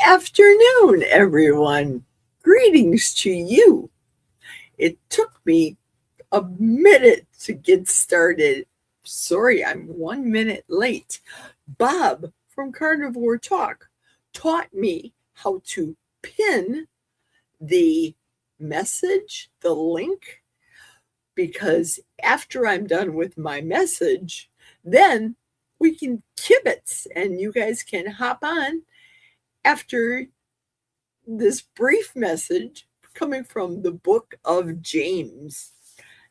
afternoon, everyone. Greetings to you. It took me a minute to get started. Sorry, I'm 1 minute late. Bob from Carnivore Talk taught me how to pin the message, the link, because after I'm done with my message, then we can kibitz and you guys can hop on after this brief message coming from the book of James.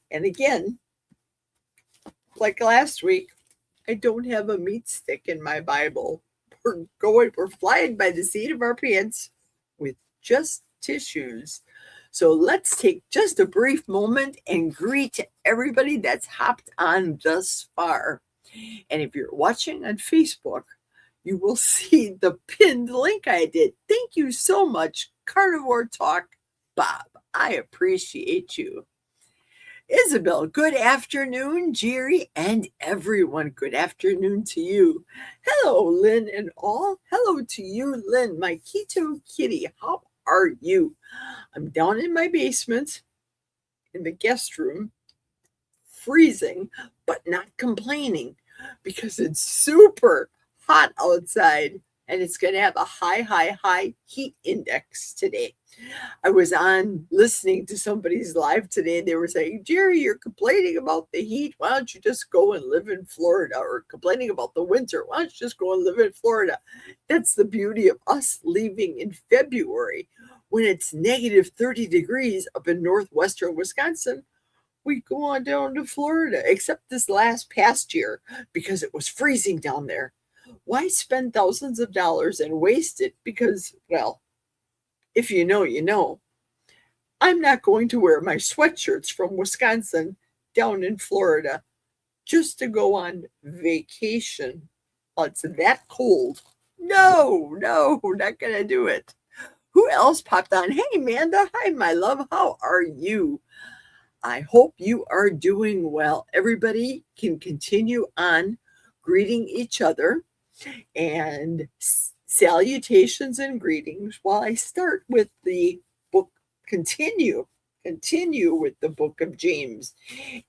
And again, like last week, I don't have a meat stick in my Bible. We're flying by the seat of our pants with just tissues. So let's take just a brief moment and greet everybody that's hopped on thus far. And if you're watching on Facebook, you will see the pinned link I did. Thank you so much, Carnivore Talk Bob. I appreciate you. Isabel, good afternoon. Jerry and everyone, good afternoon to you. Hello, Lynn and all. Hello to you, Lynn, my keto kitty. How are you? I'm down in my basement in the guest room, freezing, but not complaining because it's super hot outside and it's going to have a high heat index today. I was on listening to somebody's live today and they were saying, Jerry, you're complaining about the heat. Why don't you just go and live in Florida? Or complaining about the winter. Why don't you just go and live in Florida? That's the beauty of us leaving in February when it's negative 30 degrees up in northwestern Wisconsin. We go on down to Florida, except this past year because it was freezing down there. Why spend thousands of dollars and waste it? Because, well, if you know, you know. I'm not going to wear my sweatshirts from Wisconsin down in Florida just to go on vacation. It's that cold. No, not going to do it. Who else popped on? Hey, Amanda. Hi, my love. How are you? I hope you are doing well. Everybody can continue on greeting each other and salutations and greetings while I start with the book, continue with the book of James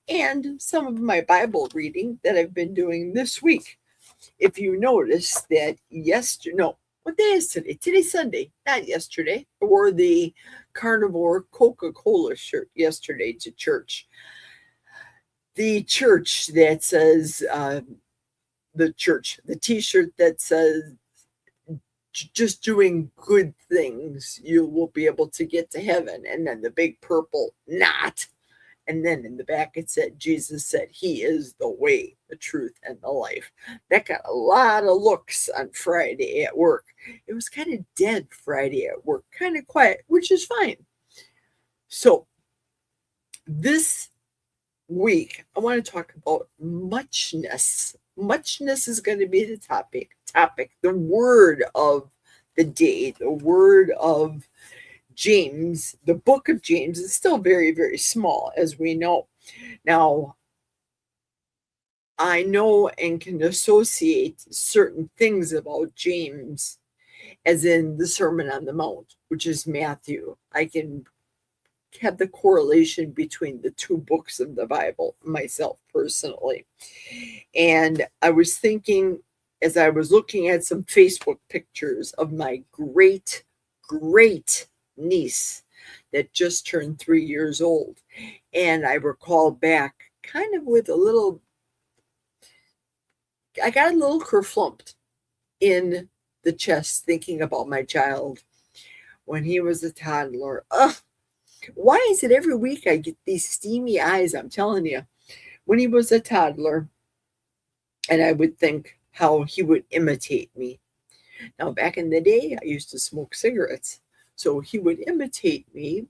and some of my Bible reading that I've been doing this week. If you notice that what day is today? Today's Sunday, not yesterday. I wore the Carnivore Coca-Cola shirt yesterday to church. The church that says, the t-shirt that says, just doing good things, you will be able to get to heaven. And then the big purple, not. And then in the back it said, Jesus said, he is the way, the truth, and the life. That got a lot of looks on Friday at work. It was kind of dead Friday at work, kind of quiet, which is fine. So this week, I want to talk about muchness. Muchness is going to be the topic, the word of the day, the word of James. The book of James is still very, very small, as we know. Now, I know and can associate certain things about James, as in the Sermon on the Mount, which is Matthew. I can have the correlation between the two books of the Bible, myself personally. And I was thinking, as I was looking at some Facebook pictures of my great niece that just turned 3 years old, and I recall back kind of with I got a little kerflumped in the chest thinking about my child when he was a toddler. Why is it every week I get these steamy eyes? I'm telling you, when he was a toddler, and I would think how he would imitate me. Now, back in the day, I used to smoke cigarettes. So he would imitate me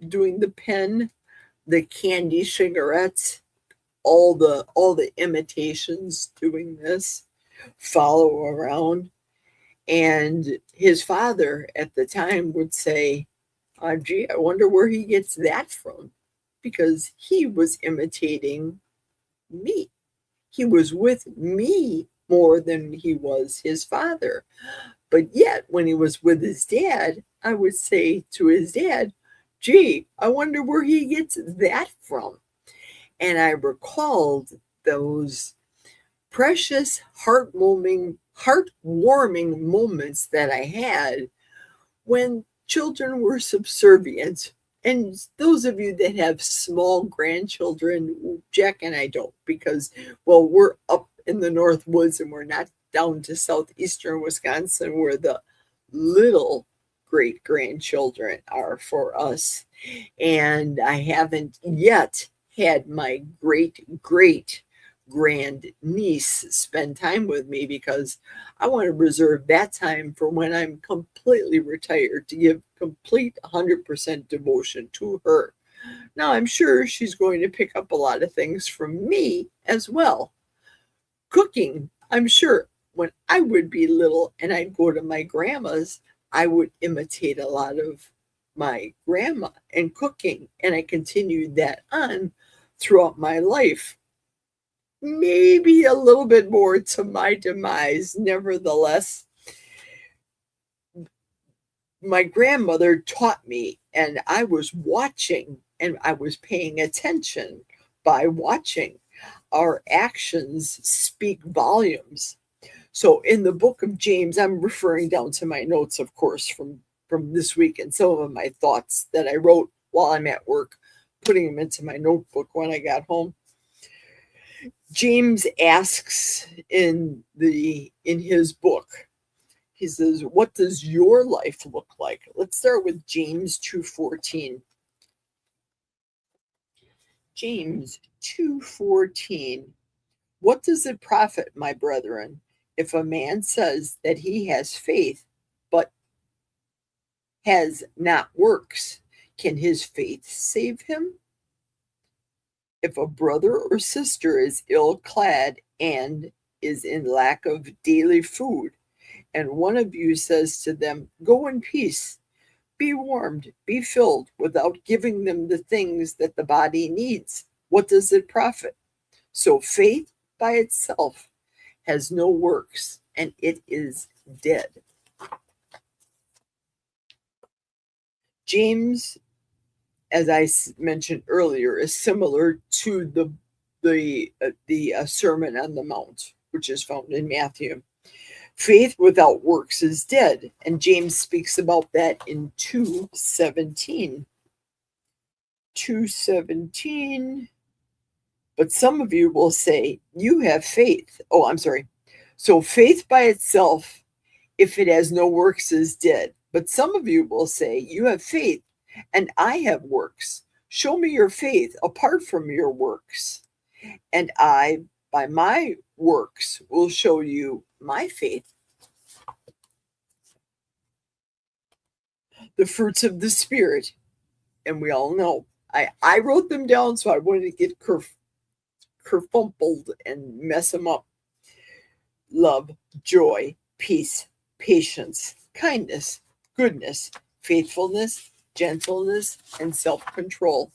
doing the pen, the candy cigarettes, all the imitations doing this, follow around. And his father at the time would say, gee, I wonder where he gets that from, because he was imitating me. He was with me more than he was his father. But yet, when he was with his dad, I would say to his dad, gee, I wonder where he gets that from. And I recalled those precious, heartwarming moments that I had when children were subservient. And those of you that have small grandchildren, Jack and I don't, because, well, we're up in the North Woods and we're not down to southeastern Wisconsin where the little great grandchildren are for us. And I haven't yet had my great grand niece spend time with me because I want to reserve that time for when I'm completely retired to give complete 100% devotion to her. Now, I'm sure she's going to pick up a lot of things from me as well. Cooking, I'm sure when I would be little and I'd go to my grandma's, I would imitate a lot of my grandma and cooking, and I continued that on throughout my life. Maybe a little bit more to my demise. Nevertheless, my grandmother taught me, and I was watching and I was paying attention by watching. Our actions speak volumes. So in the book of James, I'm referring down to my notes, of course, from this week and some of my thoughts that I wrote while I'm at work, putting them into my notebook when I got home. James asks in his book, he says, what does your life look like? Let's start with James 2:14. James 2:14. What does it profit, my brethren, if a man says that he has faith, but has not works? Can his faith save him? If a brother or sister is ill clad and is in lack of daily food, and one of you says to them, go in peace, be warmed, be filled, without giving them the things that the body needs, what does it profit? So faith by itself has no works, and it is dead. James, as I mentioned earlier, is similar to the Sermon on the Mount, which is found in Matthew. Faith without works is dead, and James speaks about that in 2:17. 2:17. But some of you will say, you have faith. Oh, I'm sorry. So faith by itself, if it has no works, is dead. But some of you will say, you have faith, and I have works. Show me your faith apart from your works, and I, by my works, will show you my faith. The fruits of the Spirit, and we all know, I wrote them down so I wouldn't get kerfumpled and mess them up. Love, joy, peace, patience, kindness, goodness, faithfulness, gentleness, and self-control.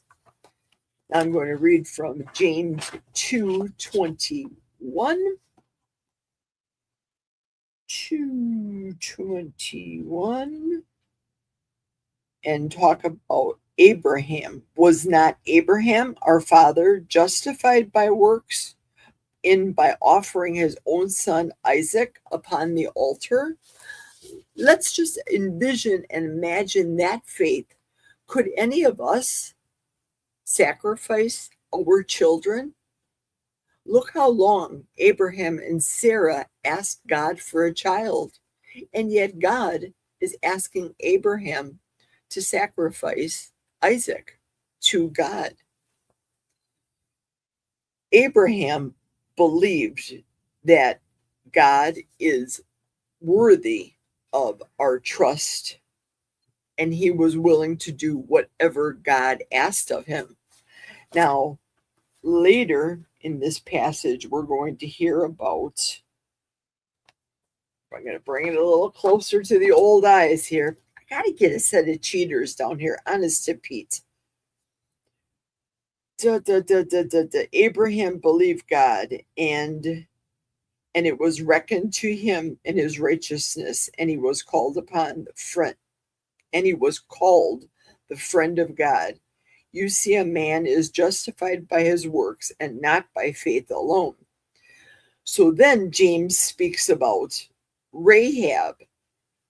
I'm going to read from James 2:21. 2:21. And talk about Abraham. Was not Abraham, our father, justified by works by offering his own son Isaac upon the altar? Let's just envision and imagine that faith. Could any of us sacrifice our children? Look how long Abraham and Sarah asked God for a child, and yet God is asking Abraham to sacrifice Isaac to God. Abraham believed that God is worthy of our trust, and he was willing to do whatever God asked of him. Now, later in this passage, we're going to hear about, I'm going to bring it a little closer to the old eyes here. I got to get a set of cheaters down here, honest to Pete. Abraham believed God, and and it was reckoned to him in his righteousness, and he was called the friend of God. You see, a man is justified by his works and not by faith alone. So then James speaks about Rahab,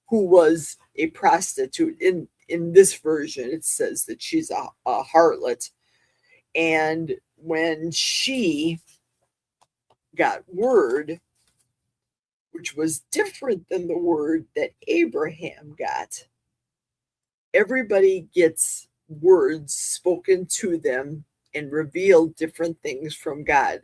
who was a prostitute. In this version, it says that she's a harlot. And when she got word, which was different than the word that Abraham got, everybody gets words spoken to them and reveal different things from God.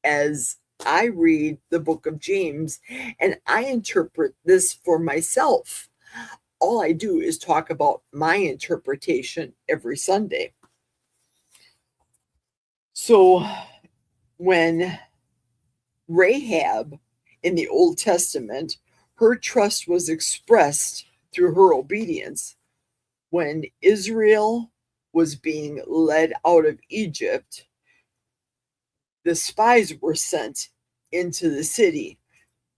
As I read the book of James and I interpret this for myself, all I do is talk about my interpretation every Sunday. So when Rahab in the Old Testament, her trust was expressed through her obedience. When Israel was being led out of Egypt, the spies were sent into the city,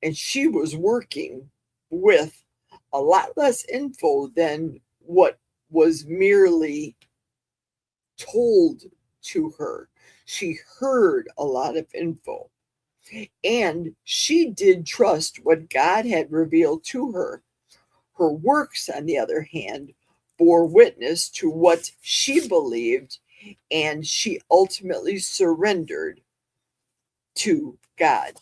and she was working with a lot less info than what was merely told to her. She heard a lot of info, and she did trust what God had revealed to her. Her works, on the other hand, bore witness to what she believed, and she ultimately surrendered to God.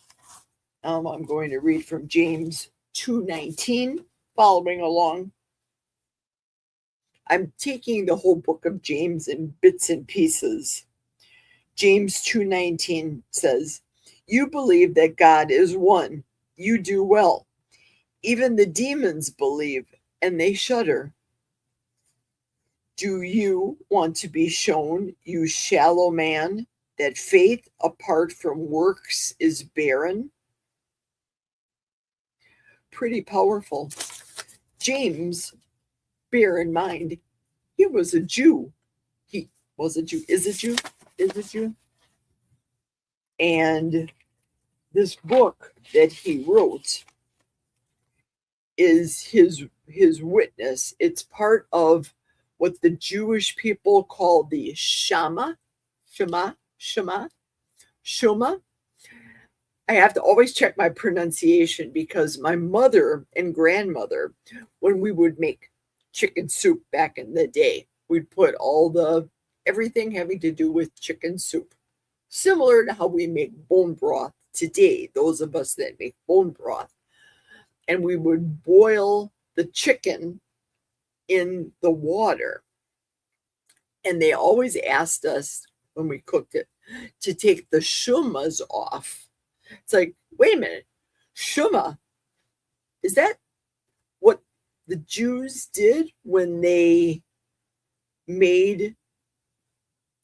I'm going to read from James 2:19, following along. I'm taking the whole book of James in bits and pieces. James 2:19 says, "You believe that God is one. You do well. Even the demons believe, and they shudder. Do you want to be shown, you shallow man, that faith apart from works is barren?" Pretty powerful. James, bear in mind, he was a Jew. He was a Jew, is a Jew. And this book that he wrote is his witness. It's part of what the Jewish people call the Shema. I have to always check my pronunciation because my mother and grandmother, when we would make chicken soup back in the day, we'd put everything having to do with chicken soup, similar to how we make bone broth today, those of us that make bone broth. And we would boil the chicken in the water. And they always asked us when we cooked it to take the shumas off. It's like, wait a minute, shuma, is that what the Jews did when they made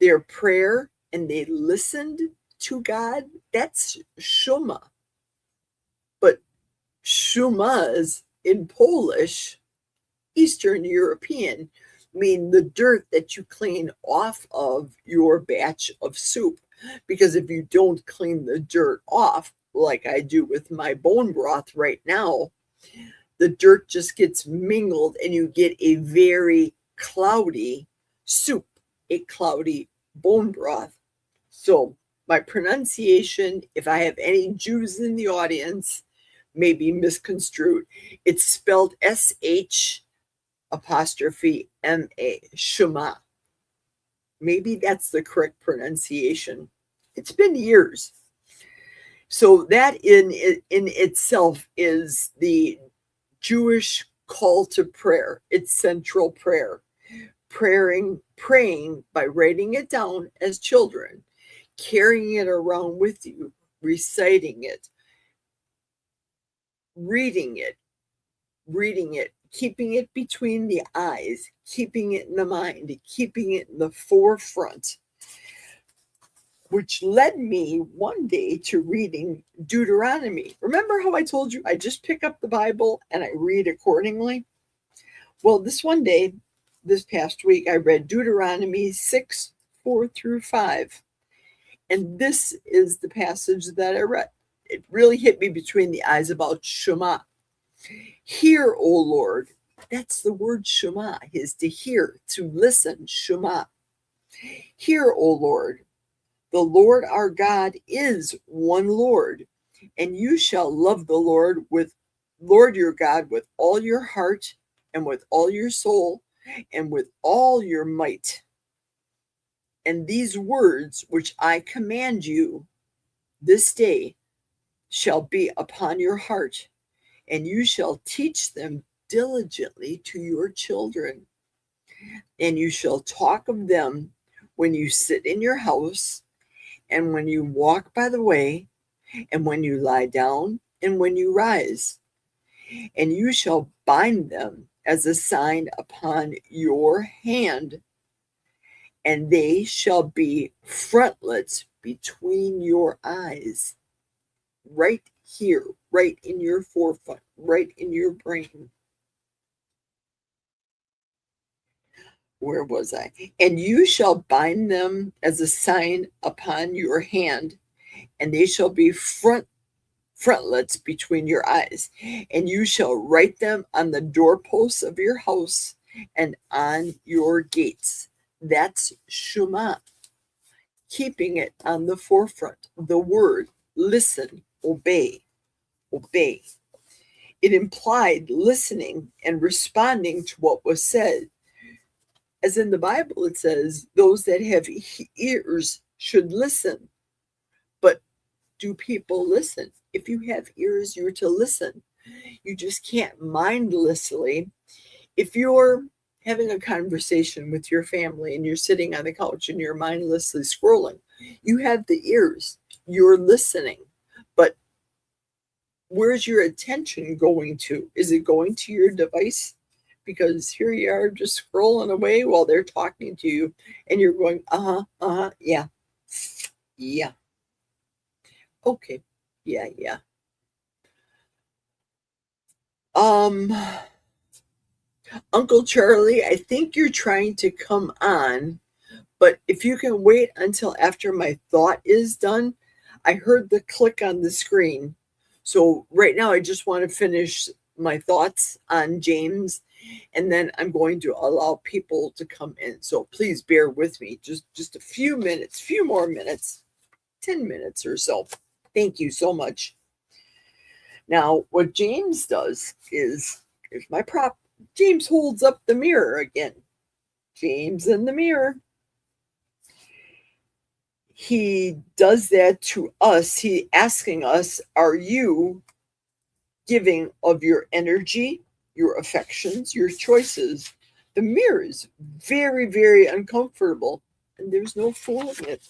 their prayer and they listened to God? That's shuma. But shumas in Polish, Eastern European, mean the dirt that you clean off of your batch of soup. Because if you don't clean the dirt off, like I do with my bone broth right now, the dirt just gets mingled and you get a very cloudy soup, a cloudy bone broth. So my pronunciation, if I have any Jews in the audience, may be misconstrued. It's spelled SH''MA, Shema. Maybe that's the correct pronunciation. It's been years. So that in itself is the Jewish call to prayer. It's central prayer. Praying by writing it down as children, carrying it around with you, reciting it, reading it, keeping it between the eyes, keeping it in the mind, keeping it in the forefront, which led me one day to reading Deuteronomy. Remember how I told you I just pick up the Bible and I read accordingly? Well, this past week, I read Deuteronomy 6:4-5. And this is the passage that I read. it really hit me between the eyes about Shema. Hear, O Lord. That's the word Shema, is to hear, to listen, Shema. Hear, O Lord. The Lord our God is one Lord, and you shall love the Lord your God with all your heart and with all your soul and with all your might. And these words which I command you this day shall be upon your heart, and you shall teach them diligently to your children, and you shall talk of them when you sit in your house, and when you walk by the way, and when you lie down, and when you rise. And you shall bind them as a sign upon your hand, and they shall be frontlets between your eyes. Right here, right in your forefront, right in your brain. Where was I? And you shall bind them as a sign upon your hand, and they shall be frontlets between your eyes. And you shall write them on the doorposts of your house and on your gates. That's Shema, keeping it on the forefront. The word, listen, obey, obey. It implied listening and responding to what was said. As in the Bible, it says, those that have ears should listen. But do people listen? If you have ears, you're to listen. You just can't mindlessly. If you're having a conversation with your family and you're sitting on the couch and you're mindlessly scrolling, you have the ears, you're listening. But where's your attention going to? Is it going to your device? Because here you are just scrolling away while they're talking to you and you're going, yeah, yeah. Okay, yeah. Uncle Charlie, I think you're trying to come on, but if you can wait until after my thought is done. I heard the click on the screen. So right now I just want to finish my thoughts on James, and then I'm going to allow people to come in. So please bear with me. Just a few minutes, few more minutes, 10 minutes or so. Thank you so much. Now, what James does is, here's my prop. James holds up the mirror again. James in the mirror. He does that to us. He asking us, are you giving of your energy, your affections, your choices? The mirror is very, very uncomfortable, and there's no fooling it.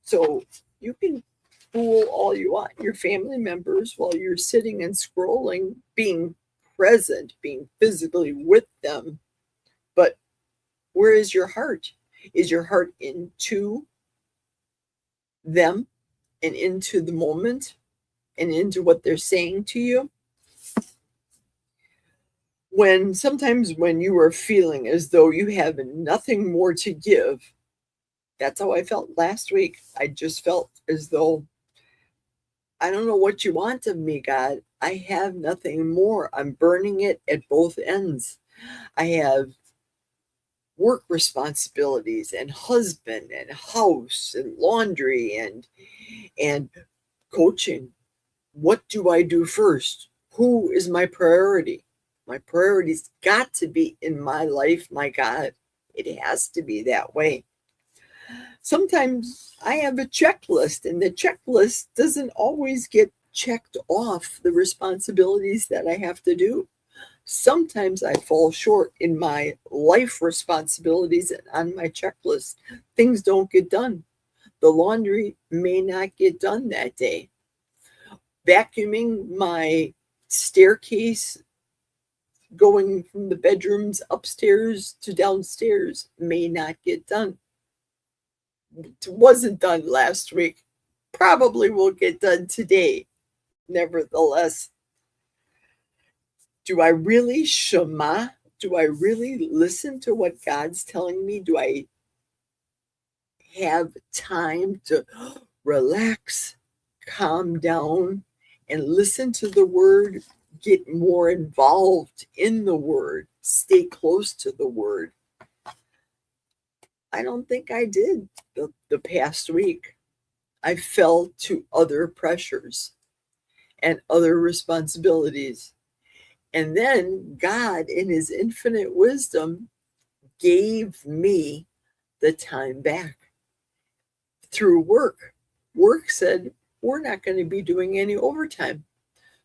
So you can fool all you want, your family members, while you're sitting and scrolling, being present, being physically with them. But where is your heart? Is your heart into them and into the moment and into what they're saying to you? Sometimes when you are feeling as though you have nothing more to give, that's how I felt last week. I just felt as though, I don't know what you want of me, God. I have nothing more. I'm burning it at both ends. I have work responsibilities and husband and house and laundry and coaching. What do I do first? Who is my priority? My priority's got to be in my life, my God. It has to be that way. Sometimes I have a checklist, and the checklist doesn't always get checked off the responsibilities that I have to do. Sometimes I fall short in my life responsibilities and on my checklist. Things don't get done. The laundry may not get done that day. Vacuuming my staircase going from the bedrooms upstairs to downstairs may not get done. It wasn't done last week. Probably will get done today. Nevertheless, do I really Shema? Do I really listen to what God's telling me? Do I have time to relax, calm down and listen to the word, get more involved in the word, stay close to the word. I don't think I did the past week. I fell to other pressures and other responsibilities. And then God, in his infinite wisdom, gave me the time back through work. Work said, we're not going to be doing any overtime.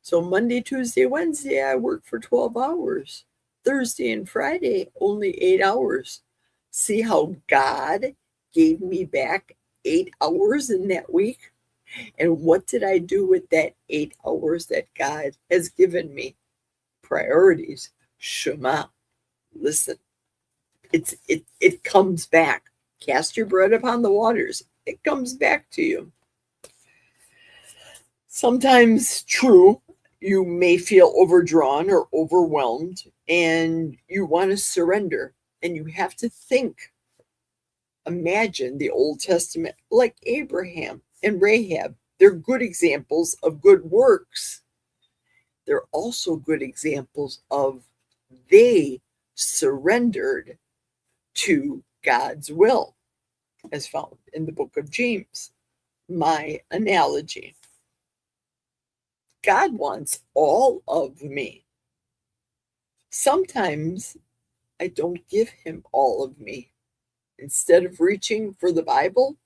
So Monday, Tuesday, Wednesday, I work for 12 hours. Thursday and Friday, only 8 hours. See how God gave me back 8 hours in that week? And what did I do with that 8 hours that God has given me? Priorities. Shema. Listen. It comes back. Cast your bread upon the waters. It comes back to you. Sometimes, true, you may feel overdrawn or overwhelmed and you want to surrender, and you have to think. Imagine the Old Testament like Abraham and Rahab. They're good examples of good works. They're also good examples of they surrendered to God's will, as found in the book of James. My analogy. God wants all of me. Sometimes I don't give him all of me. Instead of reaching for the Bible,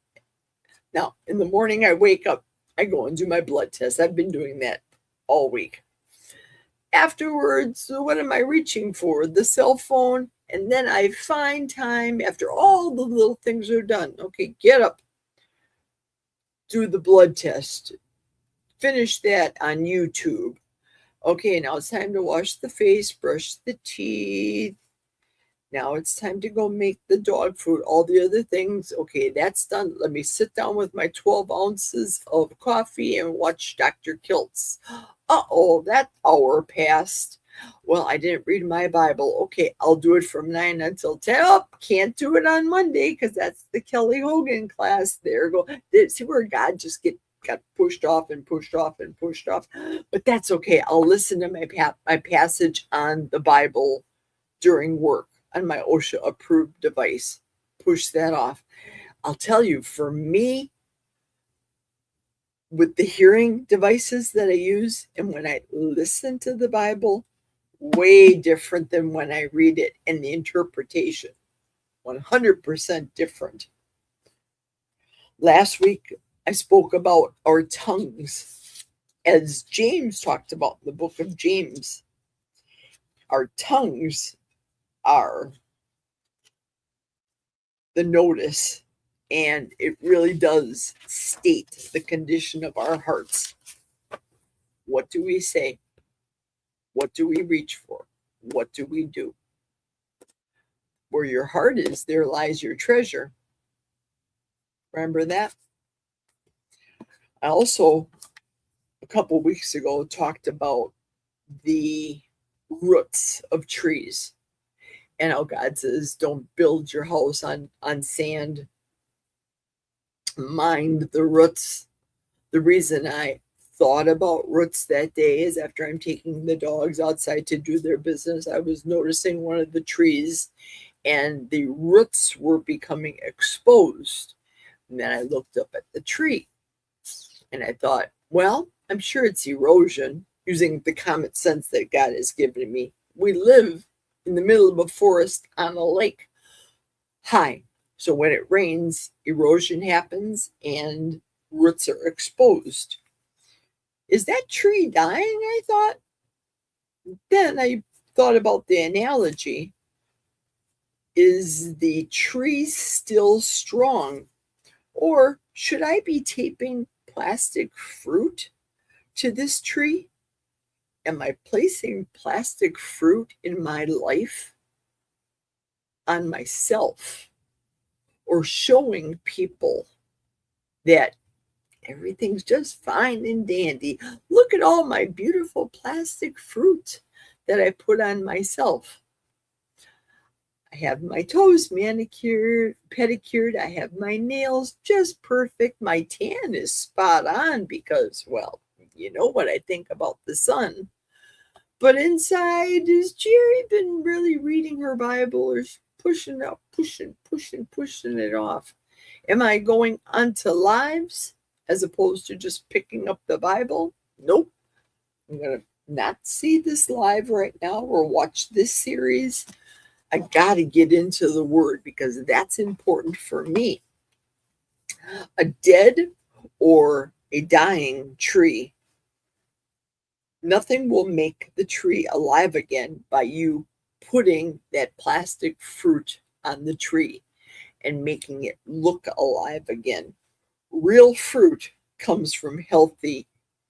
now in the morning I wake up, I go and do my blood test. I've been doing that all week. Afterwards, what am I reaching for? The cell phone. And then I find time after all the little things are done. Okay, get up, do the blood test, finish that on YouTube. Okay, now it's time to wash the face, brush the teeth. Now it's time to go make the dog food, all the other things. Okay, that's done. Let me sit down with my 12 ounces of coffee and watch Dr. Kiltz. Uh-oh, that hour passed. Well, I didn't read my Bible. Okay, I'll do it from 9 until 10. Oh, can't do it on Monday because that's the Kelly Hogan class. There go. See where God just got pushed off and pushed off and pushed off. But that's okay. I'll listen to my passage on the Bible during work on my OSHA approved device. Push that off. I'll tell you, for me, with the hearing devices that I use and when I listen to the Bible, way different than when I read it, and the interpretation 100% different. Last week I spoke about our tongues, as James talked about in the book of James. Our tongues are the notice, and it really does state the condition of our hearts. What do we say? What do we reach for? What do we do? Where your heart is, there lies your treasure. Remember that? I also, a couple weeks ago, talked about the roots of trees. And how God says, don't build your house on sand. Mind the roots. The reason I thought about roots that day is after I'm taking the dogs outside to do their business, I was noticing one of the trees and the roots were becoming exposed. And then I looked up at the tree and I thought, well, I'm sure it's erosion, using the common sense that God has given me. We live in the middle of a forest on a lake high. So when it rains, erosion happens and roots are exposed. Is that tree dying? I thought. Then I thought about the analogy. Is the tree still strong? Or should I be taping plastic fruit to this tree? Am I placing plastic fruit in my life on myself, or showing people that everything's just fine and dandy? Look at all my beautiful plastic fruit that I put on myself. I have my toes manicured, pedicured. I have my nails just perfect. My tan is spot on because, well, you know what I think about the sun. But inside, has Jerry been really reading her Bible or pushing it off? Am I going onto lives as opposed to just picking up the Bible? Nope. I'm going to not see this live right now or watch this series. I got to get into the Word because that's important for me. A dead or a dying tree, nothing will make the tree alive again by you putting that plastic fruit on the tree and making it look alive again. Real fruit comes from healthy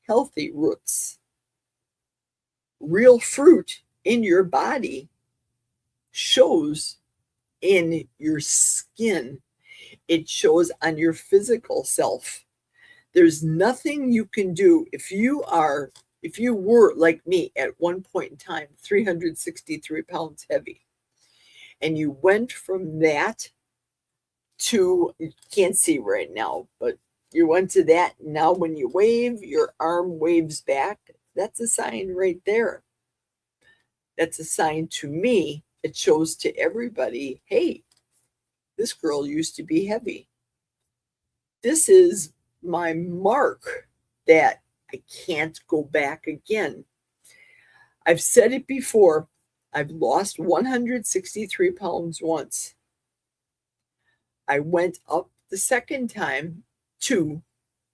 roots. Real fruit in your body shows in your skin. It shows on your physical self. There's nothing you can do if you were like me at one point in time, 363 pounds heavy, and you went from that to, you can't see right now, but you went to that. Now when you wave, your arm waves back. That's a sign right there. That's a sign to me. It shows to everybody, hey, this girl used to be heavy. This is my mark that I can't go back again. I've said it before. I've lost 163 pounds once. I went up the second time to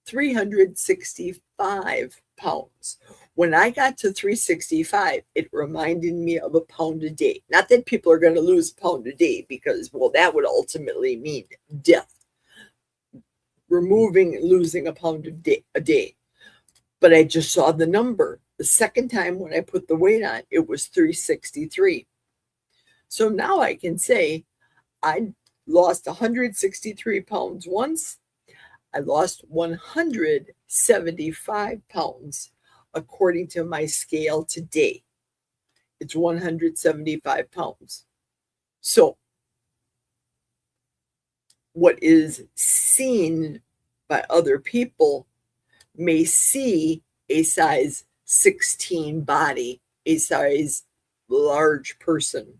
365 pounds. When I got to 365, it reminded me of a pound a day. Not that people are going to lose a pound a day because, well, that would ultimately mean death. Losing a pound a day. But I just saw the number. The second time when I put the weight on, it was 363. So now I can say I lost 163 pounds once. I lost 175 pounds according to my scale today. It's 175 pounds. So what is seen by other people may see a size 16 body, a size large person.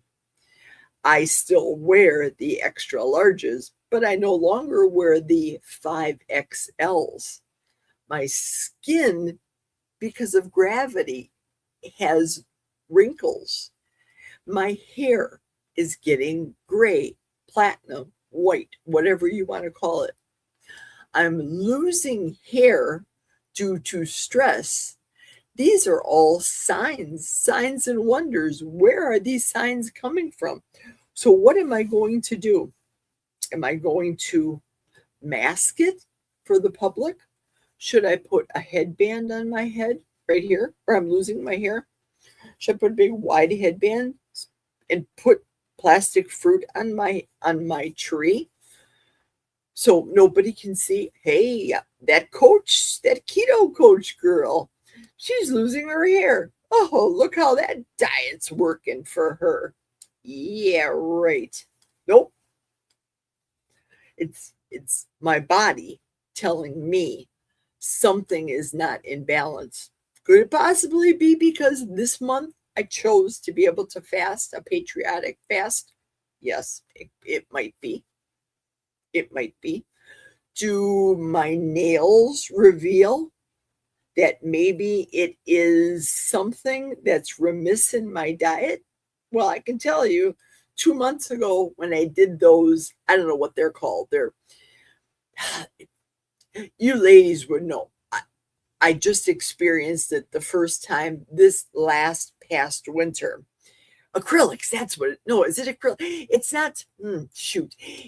I still wear the extra larges, but I no longer wear the 5XLs. My skin, because of gravity, has wrinkles. My hair is getting gray, platinum, white, whatever you want to call it. I'm losing hair due to stress. These are all signs and wonders. Where are these signs coming from? So what am I going to do? Am I going to mask it for the public? Should I put a headband on my head right here where I'm losing my hair? Should I put a big wide headband and put plastic fruit on my tree so nobody can see, hey, that keto coach girl, she's losing her hair. Oh, look how that diet's working for her. Yeah, right. Nope. It's my body telling me something is not in balance. Could it possibly be because this month I chose to be able to fast a patriotic fast? Yes, it might be. It might be. Do my nails reveal that maybe it is something that's remiss in my diet? Well, I can tell you 2 months ago when I did those, I don't know what they're called. You ladies would know. I just experienced it the first time this past winter. Acrylics, that's what is it acrylic? It's not,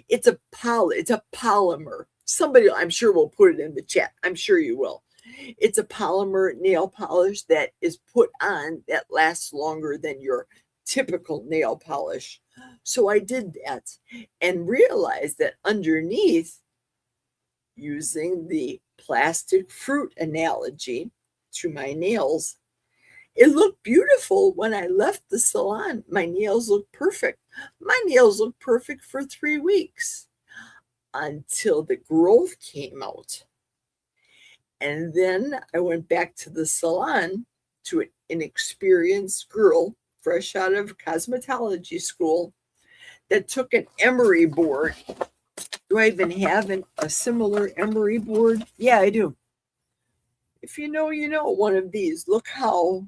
It's a polymer. Somebody, I'm sure, will put it in the chat. I'm sure you will. It's a polymer nail polish that is put on that lasts longer than your typical nail polish. So I did that and realized that underneath, using the plastic fruit analogy to my nails, It looked beautiful when I left the salon. My nails looked perfect. My nails looked perfect for 3 weeks until the growth came out. And then I went back to the salon to an inexperienced girl fresh out of cosmetology school that took an emery board. Do I even have a similar emery board? Yeah, I do. If you know, you know one of these. Look how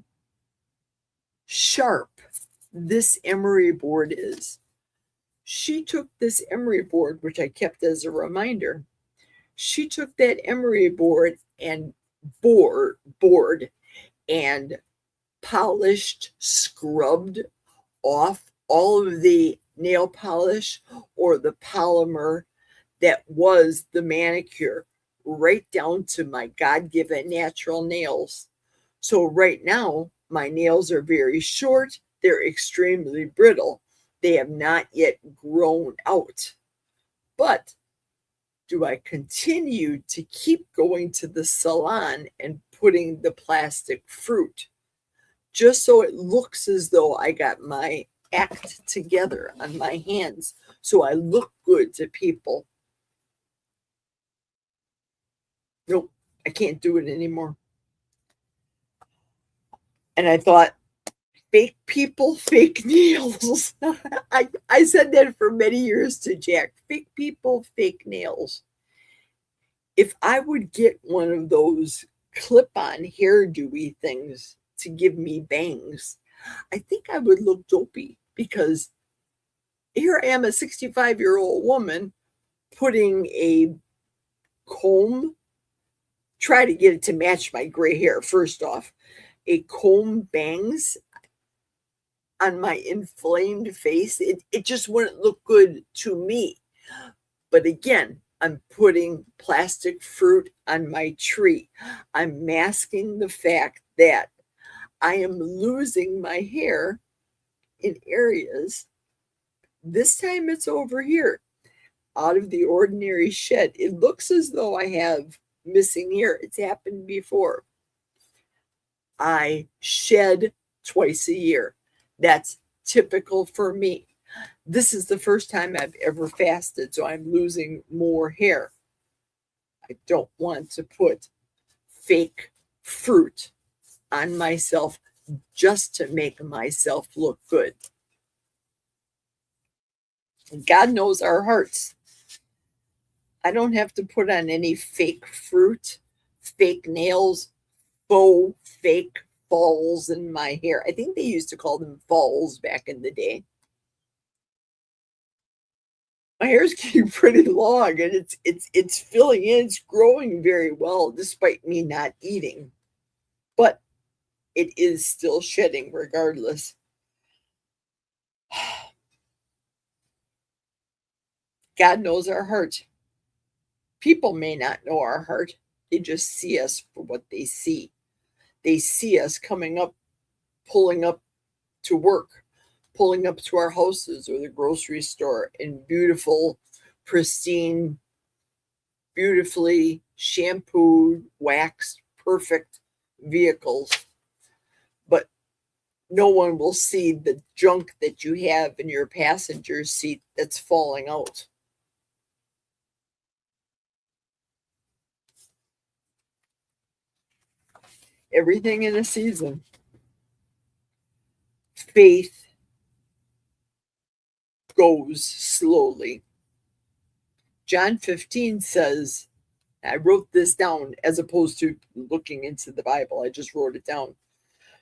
sharp this emery board is. She took this emery board, which I kept as a reminder. She took that emery board and board and polished, scrubbed off all of the nail polish or the polymer that was the manicure, right down to my God-given natural nails. So right now, my nails are very short. They're extremely brittle. They have not yet grown out. But do I continue to keep going to the salon and putting the plastic fruit just so it looks as though I got my act together on my hands, so I look good to people? Nope, I can't do it anymore. And I thought, fake people, fake nails. I said that for many years to Jack. Fake people, fake nails. If I would get one of those clip-on hairdo-y things to give me bangs, I think I would look dopey, because here I am, a 65-year-old woman, putting a comb, try to get it to match my gray hair first off, a comb bangs on my inflamed face. It just wouldn't look good to me. But again, I'm putting plastic fruit on my tree. I'm masking the fact that I am losing my hair in areas. This time it's over here, out of the ordinary shed. It looks as though I have missing hair. It's happened before. I shed twice a year. That's typical for me. This is the first time I've ever fasted, so I'm losing more hair. I don't want to put fake fruit on myself just to make myself look good. God knows our hearts. I don't have to put on any fake fruit, fake nails, faux fake falls in my hair. I think they used to call them falls back in the day. My hair is getting pretty long, and it's filling in. It's growing very well despite me not eating, but it is still shedding regardless. God knows our heart. People may not know our heart. They just see us for what they see. They see us coming up, pulling up to work, pulling up to our houses or the grocery store in beautiful, pristine, beautifully shampooed, waxed, perfect vehicles. But no one will see the junk that you have in your passenger seat that's falling out. Everything in a season. Faith goes slowly. John 15 says, I wrote this down as opposed to looking into the Bible. I just wrote it down.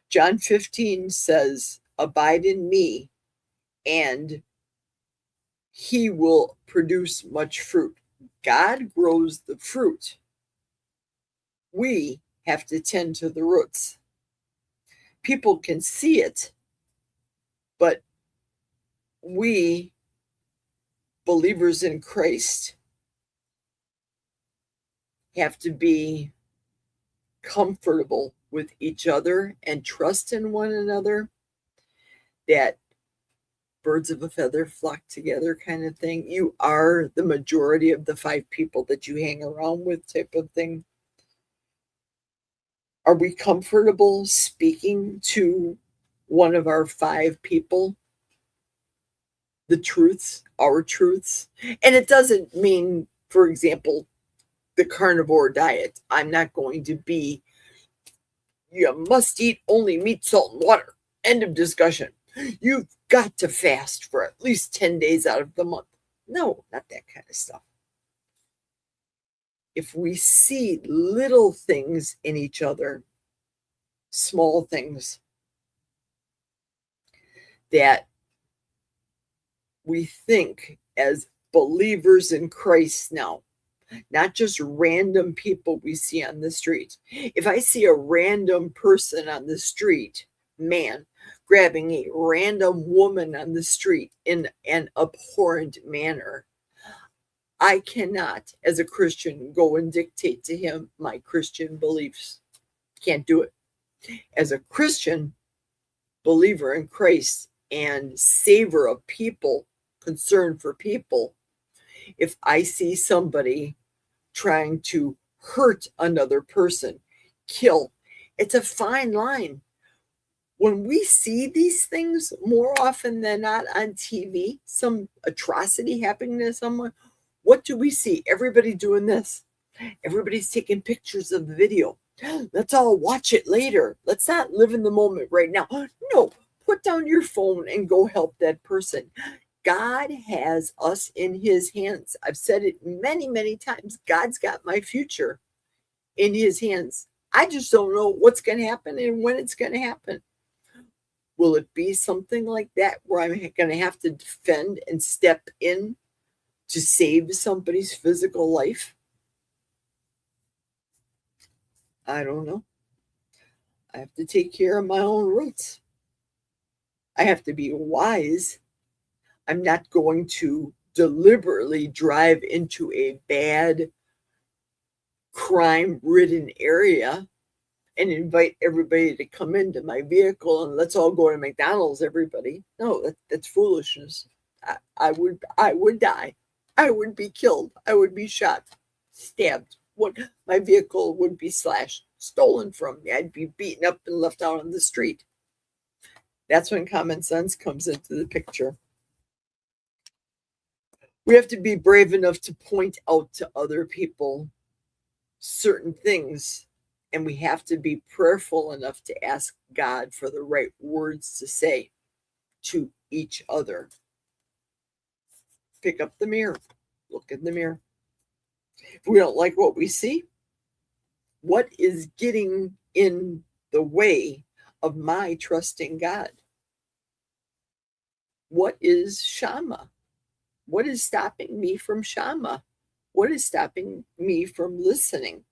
John 15 says, abide in me, and he will produce much fruit. God grows the fruit. We have to tend to the roots. People can see it, but we, believers in Christ, have to be comfortable with each other and trust in one another, that birds of a feather flock together kind of thing. You are the majority of the 5 people that you hang around with type of thing. Are we comfortable speaking to one of our 5 people the truths, our truths? And it doesn't mean, for example, the carnivore diet. I'm not going to be, you must eat only meat, salt, and water. End of discussion. You've got to fast for at least 10 days out of the month. No, not that kind of stuff. If we see little things in each other, small things that we think as believers in Christ now, not just random people we see on the street. If I see a random person on the street, man, grabbing a random woman on the street in an abhorrent manner, I cannot, as a Christian, go and dictate to him my Christian beliefs. Can't do it. As a Christian believer in Christ and saver of people, concern for people, if I see somebody trying to hurt another person, kill, it's a fine line. When we see these things more often than not on TV, some atrocity happening to someone, what do we see? Everybody doing this. Everybody's taking pictures of the video. Let's all watch it later. Let's not live in the moment right now. No, put down your phone and go help that person. God has us in his hands. I've said it many, many times. God's got my future in his hands. I just don't know what's going to happen and when it's going to happen. Will it be something like that where I'm going to have to defend and step in to save somebody's physical life? I don't know. I have to take care of my own roots. I have to be wise. I'm not going to deliberately drive into a bad, crime-ridden area and invite everybody to come into my vehicle and let's all go to McDonald's, everybody. No, that's foolishness. I would die. I would be killed. I would be shot, stabbed. My vehicle would be slashed, stolen from me. I'd be beaten up and left out on the street. That's when common sense comes into the picture. We have to be brave enough to point out to other people certain things, and we have to be prayerful enough to ask God for the right words to say to each other. Pick up the mirror. Look in the mirror. If we don't like what we see, what is getting in the way of my trusting God? What is Shama? What is stopping me from Shama? What is stopping me from listening?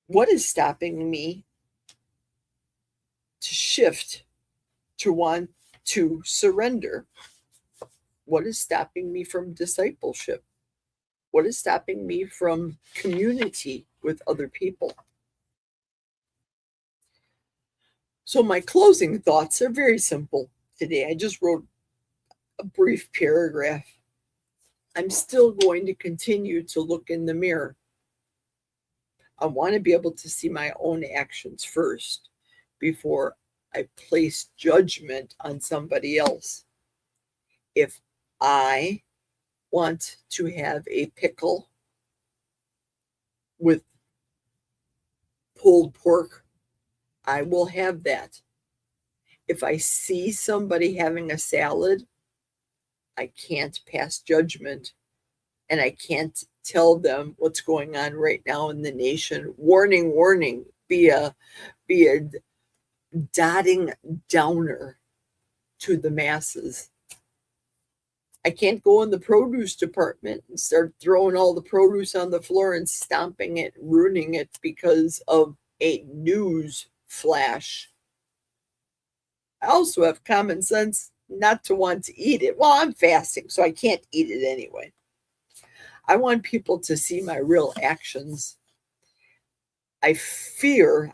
What is stopping me to shift, to want to surrender? What is stopping me from discipleship? What is stopping me from community with other people? So my closing thoughts are very simple today. I just wrote a brief paragraph. I'm still going to continue to look in the mirror. I want to be able to see my own actions first before I place judgment on somebody else. If I want to have a pickle with pulled pork, I will have that. If I see somebody having a salad, I can't pass judgment and I can't tell them what's going on right now in the nation. Warning, warning, be a dotting downer to the masses. I can't go in the produce department and start throwing all the produce on the floor and stomping it, ruining it because of a news flash. I also have common sense not to want to eat it. Well, I'm fasting, so I can't eat it anyway. I want people to see my real actions. I feel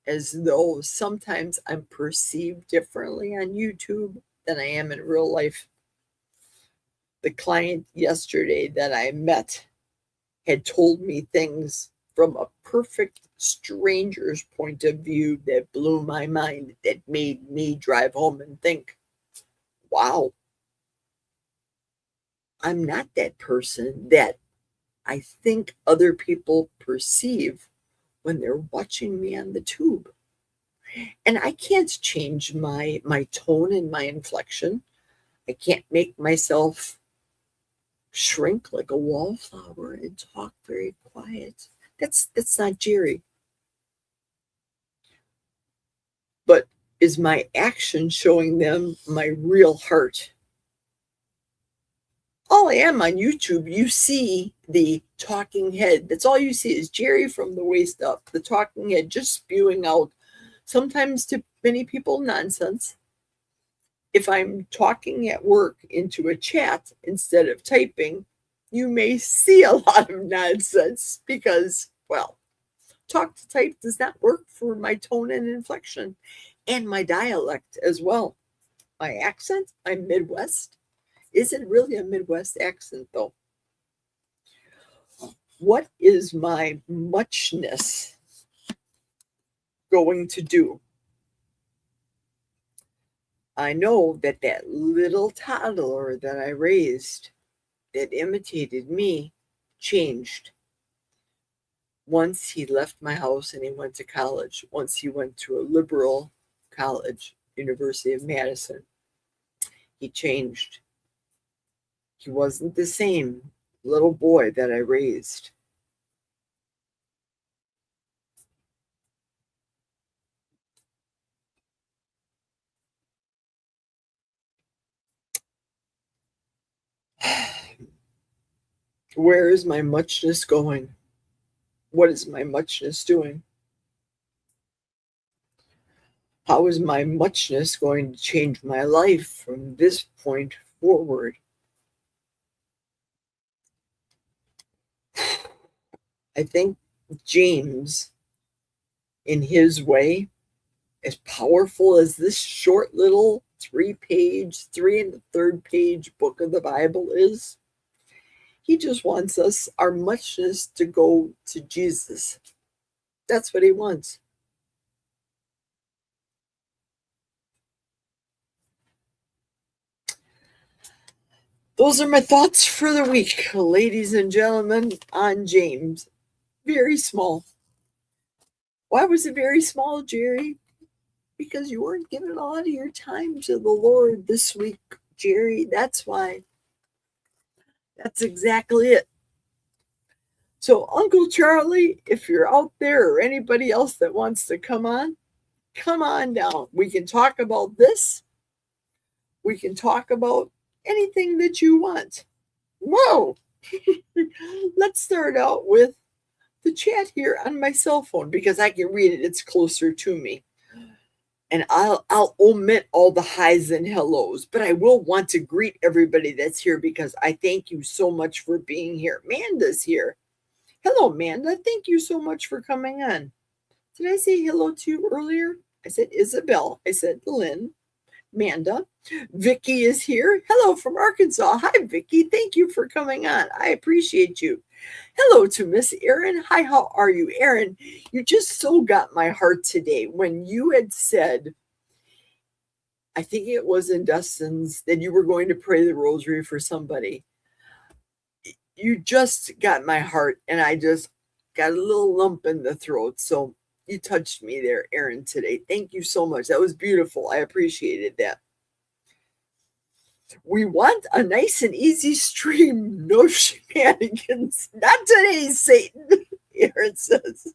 as though sometimes I'm perceived differently on YouTube than I am in real life. The client yesterday that I met had told me things from a perfect stranger's point of view that blew my mind, that made me drive home and think, wow, I'm not that person that I think other people perceive when they're watching me on the tube. And I can't change my tone and my inflection. I can't make myself shrink like a wallflower and talk very quiet. That's not Jerry. But is my action showing them my real heart? All I am on YouTube, you see the talking head. That's all you see is Jerry from the waist up, the talking head just spewing out, sometimes to many people, nonsense. If I'm talking at work into a chat instead of typing, you may see a lot of nonsense because, well, talk to type does not work for my tone and inflection and my dialect as well. My accent, I'm Midwest. Isn't really a Midwest accent though. What is my muchness going to do? I know that that little toddler that I raised that imitated me changed. Once he left my house and he went to college. Once he went to a liberal college, University of Madison. He changed. He wasn't the same little boy that I raised. Where is my muchness going? What is my muchness doing? How is my muchness going to change my life from this point forward? I think James, in his way, as powerful as this short little 3 and the third page book of the Bible is, he just wants us, our muchness, to go to Jesus. That's what he wants. Those are my thoughts for the week, ladies and gentlemen, on James. Very small. Why was it very small, Jerry? Because you weren't giving a lot of your time to the Lord this week, Jerry. That's why. That's exactly it. So, Uncle Charlie, if you're out there or anybody else that wants to come on down. We can talk about this. We can talk about anything that you want. Whoa! Let's start out with the chat here on my cell phone because I can read it. It's closer to me. And I'll omit all the highs and hellos, but I will want to greet everybody that's here because I thank you so much for being here. Amanda's here. Hello, Amanda. Thank you so much for coming on. Did I say hello to you earlier? I said Isabel. I said Lynn. Amanda. Vicky is here. Hello from Arkansas. Hi, Vicky. Thank you for coming on. I appreciate you. Hello to Miss Erin. Hi, how are you? Erin, you just so got my heart today when you had said, I think it was in Dustin's, that you were going to pray the rosary for somebody. You just got my heart and I just got a little lump in the throat. So you touched me there, Erin, today. Thank you so much. That was beautiful. I appreciated that. We want a nice and easy stream. No shenanigans. Not today, Satan, Erin says.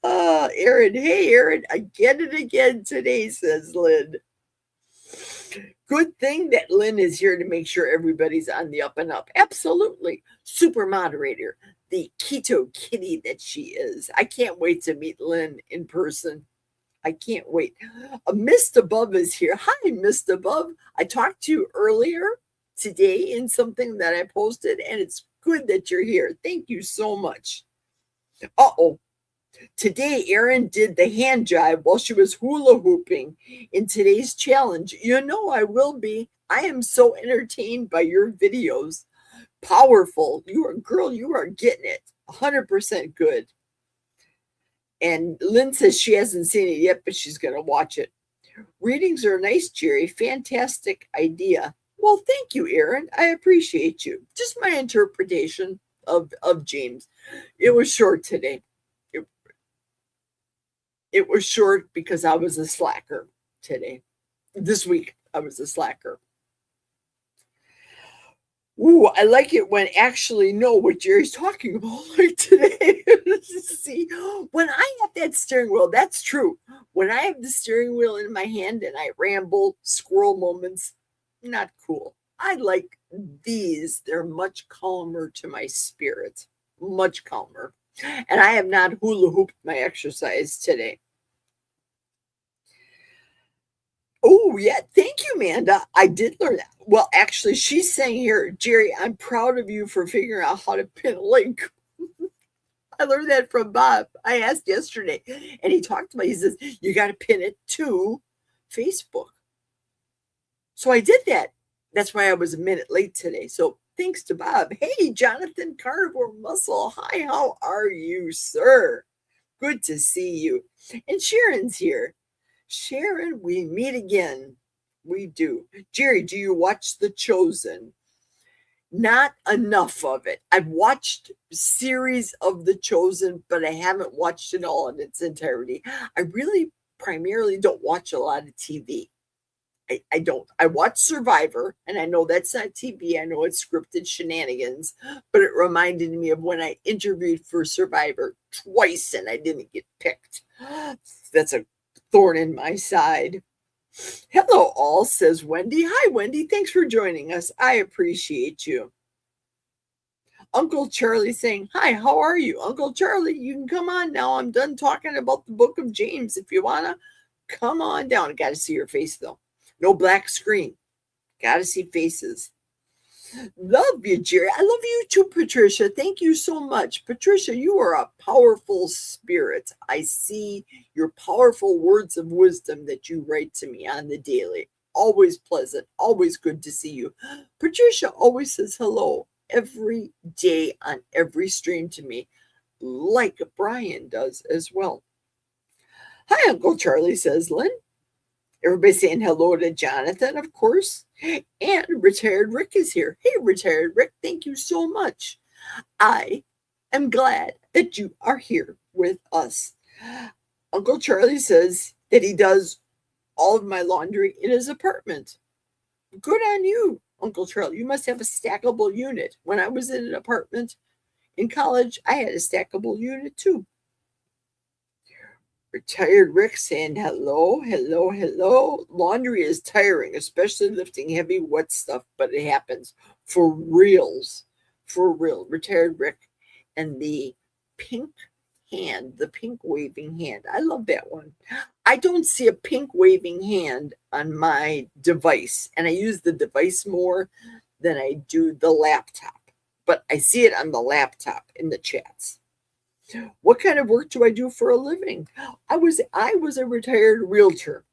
Erin, hey, Erin, I get it again today, says Lynn. Good thing that Lynn is here to make sure everybody's on the up and up. Absolutely. Super moderator, the keto kitty that she is. I can't wait to meet Lynn in person. I can't wait. Mist Above is here. Hi, Mist Above. I talked to you earlier today in something that I posted, and it's good that you're here. Thank you so much. Uh-oh. Today, Erin did the hand jive while she was hula hooping in today's challenge. You know I will be. I am so entertained by your videos. Powerful. You are, girl, you are getting it. 100% good. And Lynn says she hasn't seen it yet, but she's going to watch it. Readings are nice, Jerry. Fantastic idea. Well, thank you, Aaron. I appreciate you. Just my interpretation of James. It was short today. It was short because I was a slacker today. This week, I was a slacker. Ooh, I like it when I actually know what Jerry's talking about, like today. See, when I have that steering wheel, that's true. When I have the steering wheel in my hand and I ramble, squirrel moments, not cool. I like these. They're much calmer to my spirit, much calmer. And I have not hula hooped my exercise today. Oh, yeah. Thank you, Amanda. I did learn that. Well, actually, she's saying here, Jerry, I'm proud of you for figuring out how to pin a link. I learned that from Bob. I asked yesterday, and he talked about, he says, you got to pin it to Facebook. So I did that. That's why I was a minute late today. So thanks to Bob. Hey, Jonathan Carnivore Muscle. Hi, how are you, sir? Good to see you. And Sharon's here. Sharon, we meet again. We do. Jerry, do you watch The Chosen? Not enough of it. I've watched series of The Chosen, but I haven't watched it all in its entirety. I really primarily don't watch a lot of TV. I don't. I watch Survivor, and I know that's not TV. I know it's scripted shenanigans, but it reminded me of when I interviewed for Survivor twice and I didn't get picked. That's a thorn in my side. Hello, all, says Wendy. Hi, Wendy. Thanks for joining us. I appreciate you. Uncle Charlie saying, hi, how are you? Uncle Charlie, you can come on now. I'm done talking about the book of James. If you want to, come on down. Got to see your face, though. No black screen. Got to see faces. Love you, Jerry. I love you too, Patricia. Thank you so much. Patricia, you are a powerful spirit. I see your powerful words of wisdom that you write to me on the daily. Always pleasant. Always good to see you. Patricia always says hello every day on every stream to me, like Brian does as well. Hi, Uncle Charlie, says Lynn. Everybody's saying hello to Jonathan, of course. And Retired Rick is here. Hey, Retired Rick, thank you so much. I am glad that you are here with us. Uncle Charlie says that he does all of my laundry in his apartment. Good on you, Uncle Charlie. You must have a stackable unit. When I was in an apartment in college, I had a stackable unit too. Retired Rick saying hello, hello, hello. Laundry is tiring, especially lifting heavy, wet stuff, but it happens for reals. For real. Retired Rick. And the pink hand, the pink waving hand. I love that one. I don't see a pink waving hand on my device, and I use the device more than I do the laptop, but I see it on the laptop in the chats. What kind of work do I do for a living? I was a retired realtor.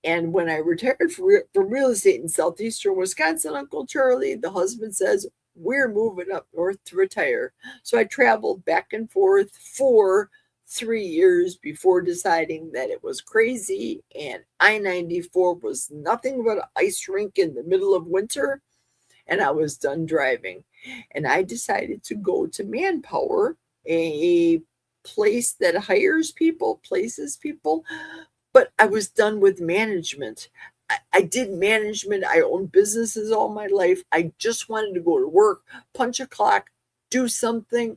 And when I retired from real estate in southeastern Wisconsin, Uncle Charlie, the husband says, we're moving up north to retire. So I traveled back and forth for 3 years before deciding that it was crazy and I-94 was nothing but an ice rink in the middle of winter, and I was done driving. And I decided to go to Manpower, a place that hires people, places people, but I was done with management. I did management. I owned businesses all my life. I just wanted to go to work, punch a clock, do something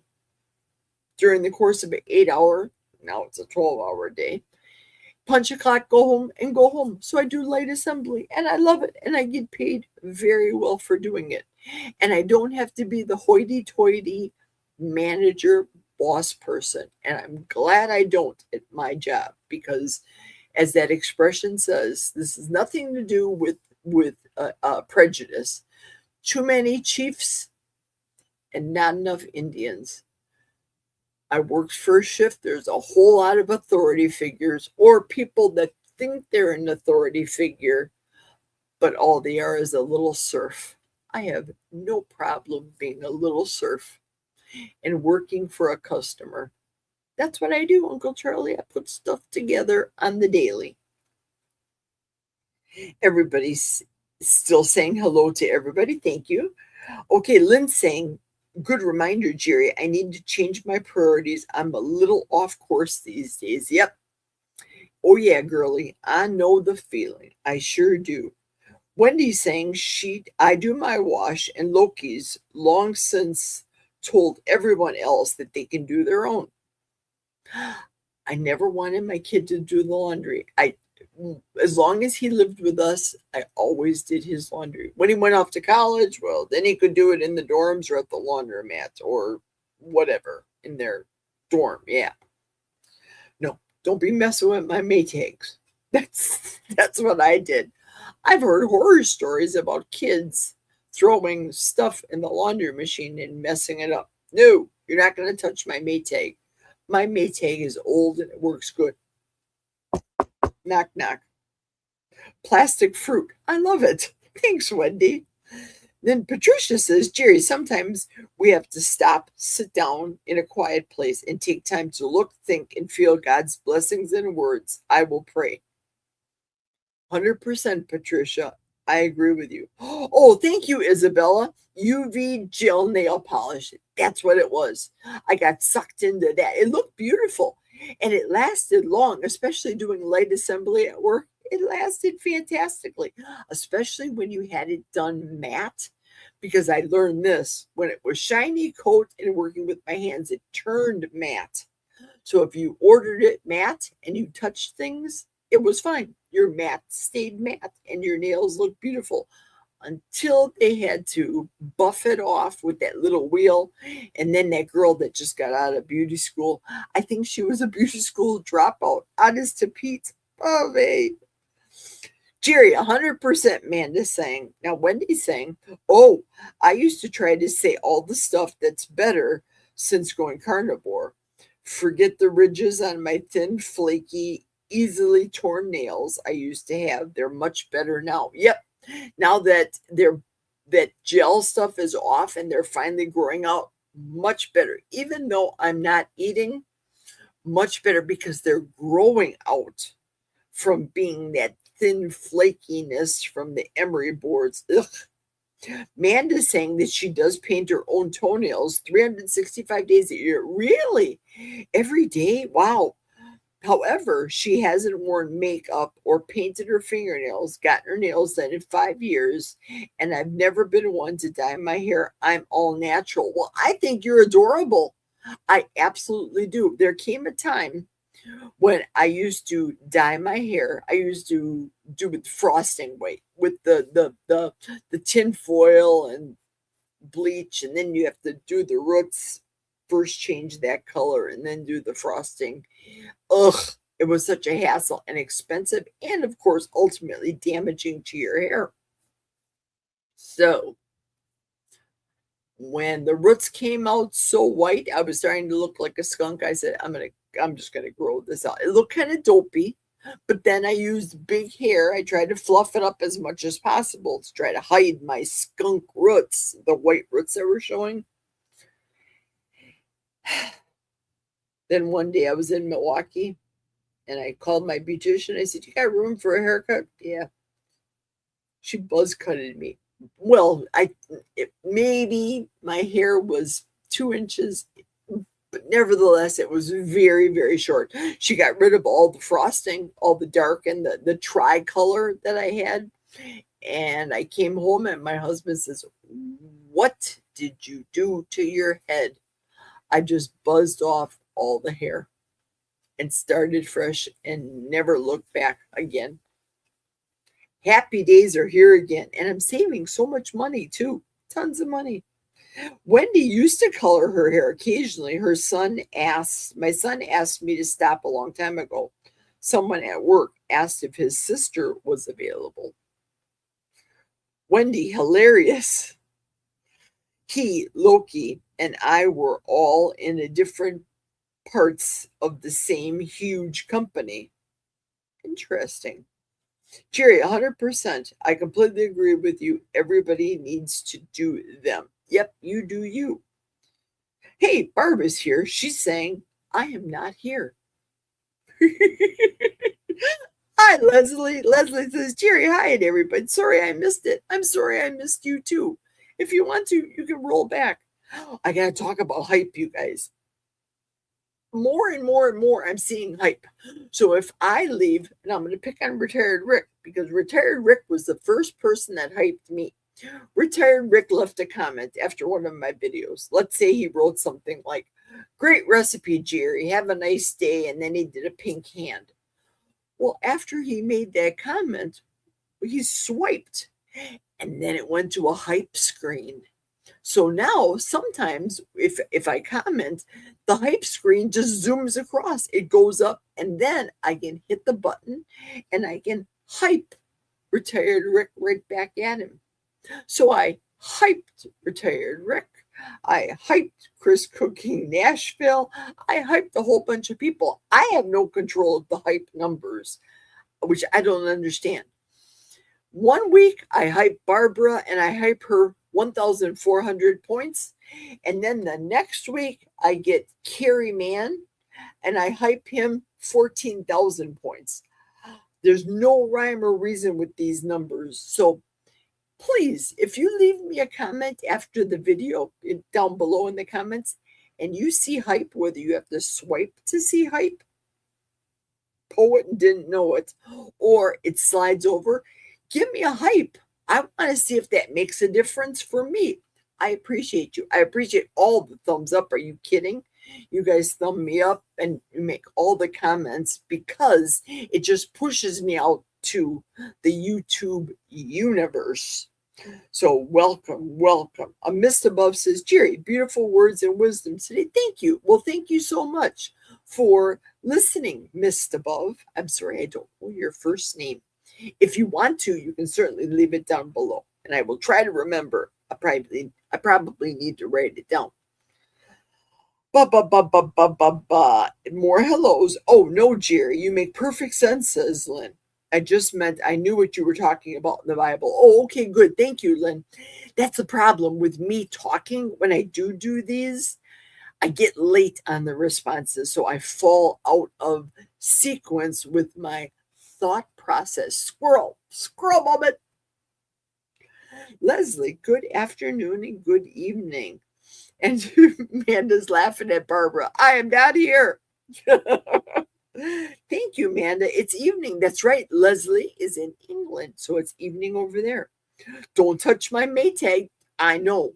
during the course of an 8-hour, now it's a 12-hour day, punch a clock, go home, and go home. So I do light assembly, and I love it, and I get paid very well for doing it. And I don't have to be the hoity-toity manager boss person, and I'm glad I don't at my job, because as that expression says, this has nothing to do with prejudice. Too many chiefs and not enough Indians. I worked first shift. There's a whole lot of authority figures or people that think they're an authority figure, but all they are is a little serf. I have no problem being a little serf and working for a customer. That's what I do, Uncle Charlie. I put stuff together on the daily. Everybody's still saying hello to everybody. Thank you. Okay, Lynn's saying, good reminder, Jerry. I need to change my priorities. I'm a little off course these days. Yep. Oh, yeah, girlie. I know the feeling. I sure do. Wendy's saying I do my wash, and Loki's long since told everyone else that they can do their own. I never wanted my kid to do the laundry. As long as he lived with us, I always did his laundry. When he went off to college, well, then he could do it in the dorms or at the laundromat or whatever in their dorm. Yeah. No, don't be messing with my Maytags. That's what I did. I've heard horror stories about kids throwing stuff in the laundry machine and messing it up. No, you're not going to touch my Maytag. My Maytag is old and it works good. Knock, knock. Plastic fruit. I love it. Thanks, Wendy. Then Patricia says, Jerry, sometimes we have to stop, sit down in a quiet place, and take time to look, think, and feel God's blessings in words. I will pray. 100%, Patricia. I agree with you. Oh, thank you, Isabella. UV gel nail polish. That's what it was. I got sucked into that. It looked beautiful and it lasted long, especially doing light assembly at work. It lasted fantastically, especially when you had it done matte. Because I learned this when it was shiny coat and working with my hands, it turned matte. So if you ordered it matte and you touched things, it was fine. Your matte stayed matte and your nails looked beautiful until they had to buff it off with that little wheel. And then that girl that just got out of beauty school, I think she was a beauty school dropout. Honest to Pete. Oh, babe. Jerry, 100% Manda's saying. Now, Wendy's saying, oh, I used to try to say all the stuff that's better since going carnivore. Forget the ridges on my thin, flaky, easily torn nails I used to have. They're much better now. Yep. Now that that gel stuff is off and they're finally growing out, much better. Even though I'm not eating, much better because they're growing out from being that thin flakiness from the emery boards. Ugh. Manda's saying that she does paint her own toenails 365 days a year. Really? Every day? Wow. However, she hasn't worn makeup or painted her fingernails, gotten her nails done in 5 years, and I've never been one to dye my hair. I'm all natural. Well, I think you're adorable. I absolutely do. There came a time when I used to dye my hair. I used to do with frosting, with the tin foil and bleach, and then you have to do the roots. First change that color and then do the frosting. Ugh, it was such a hassle and expensive, and of course, ultimately damaging to your hair. So when the roots came out so white, I was starting to look like a skunk. I said, I'm just gonna grow this out. It looked kind of dopey, but then I used big hair. I tried to fluff it up as much as possible to try to hide my skunk roots, the white roots that were showing. Then one day I was in Milwaukee and I called my beautician. I said, you got room for a haircut? Yeah. She buzz cutted me. Well, maybe my hair was 2 inches, but nevertheless, it was very, very short. She got rid of all the frosting, all the dark and the tricolor that I had. And I came home and my husband says, what did you do to your head? I just buzzed off all the hair and started fresh and never looked back again. Happy days are here again, and I'm saving so much money too. Tons of money. Wendy used to color her hair occasionally. My son asked me to stop a long time ago. Someone at work asked if his sister was available. Wendy, hilarious. Loki, and I were all in a different parts of the same huge company. Interesting. Jerry, 100%. I completely agree with you. Everybody needs to do them. Yep, you do you. Hey, Barb is here. She's saying, I am not here. Hi, Leslie. Leslie says, Jerry, hi, and everybody. Sorry I missed it. I'm sorry I missed you too. If you want to, you can roll back. I got to talk about hype, you guys. More and more and more, I'm seeing hype. So if I leave, and I'm going to pick on Retired Rick because Retired Rick was the first person that hyped me. Retired Rick left a comment after one of my videos. Let's say he wrote something like, Great recipe, Jerry. Have a nice day. And then he did a pink hand. Well, after he made that comment, he swiped and then it went to a hype screen. So now sometimes if I comment, the hype screen just zooms across. It goes up and then I can hit the button and I can hype Retired Rick right back at him. So I hyped Retired Rick. I hyped Chris Cooking Nashville. I hyped a whole bunch of people. I have no control of the hype numbers, which I don't understand. One week I hype Barbara and I hype her 1,400 points. And then the next week I get Carrie Mann and I hype him 14,000 points. There's no rhyme or reason with these numbers. So please, if you leave me a comment after the video down below in the comments and you see hype, whether you have to swipe to see hype, poet and didn't know it, or it slides over, give me a hype. I want to see if that makes a difference for me. I appreciate you. I appreciate all the thumbs up. Are you kidding? You guys thumb me up and make all the comments because it just pushes me out to the YouTube universe. So welcome, welcome. A Mist Above says, Jerry, beautiful words and wisdom today. Thank you. Well, thank you so much for listening, Mist Above. I'm sorry, I don't know your first name. If you want to, you can certainly leave it down below, and I will try to remember. I probably need to write it down. More hellos. Oh no, Jerry, you make perfect sense, says Lynn. I just meant I knew what you were talking about in the Bible. Oh, okay, good. Thank you, Lynn. That's the problem with me talking when I do these. I get late on the responses, so I fall out of sequence with my thought process. Squirrel moment. Leslie, good afternoon and good evening. And Amanda's laughing at Barbara. I am not here. Thank you, Amanda. It's evening. That's right. Leslie is in England, so it's evening over there. Don't touch my Maytag. I know.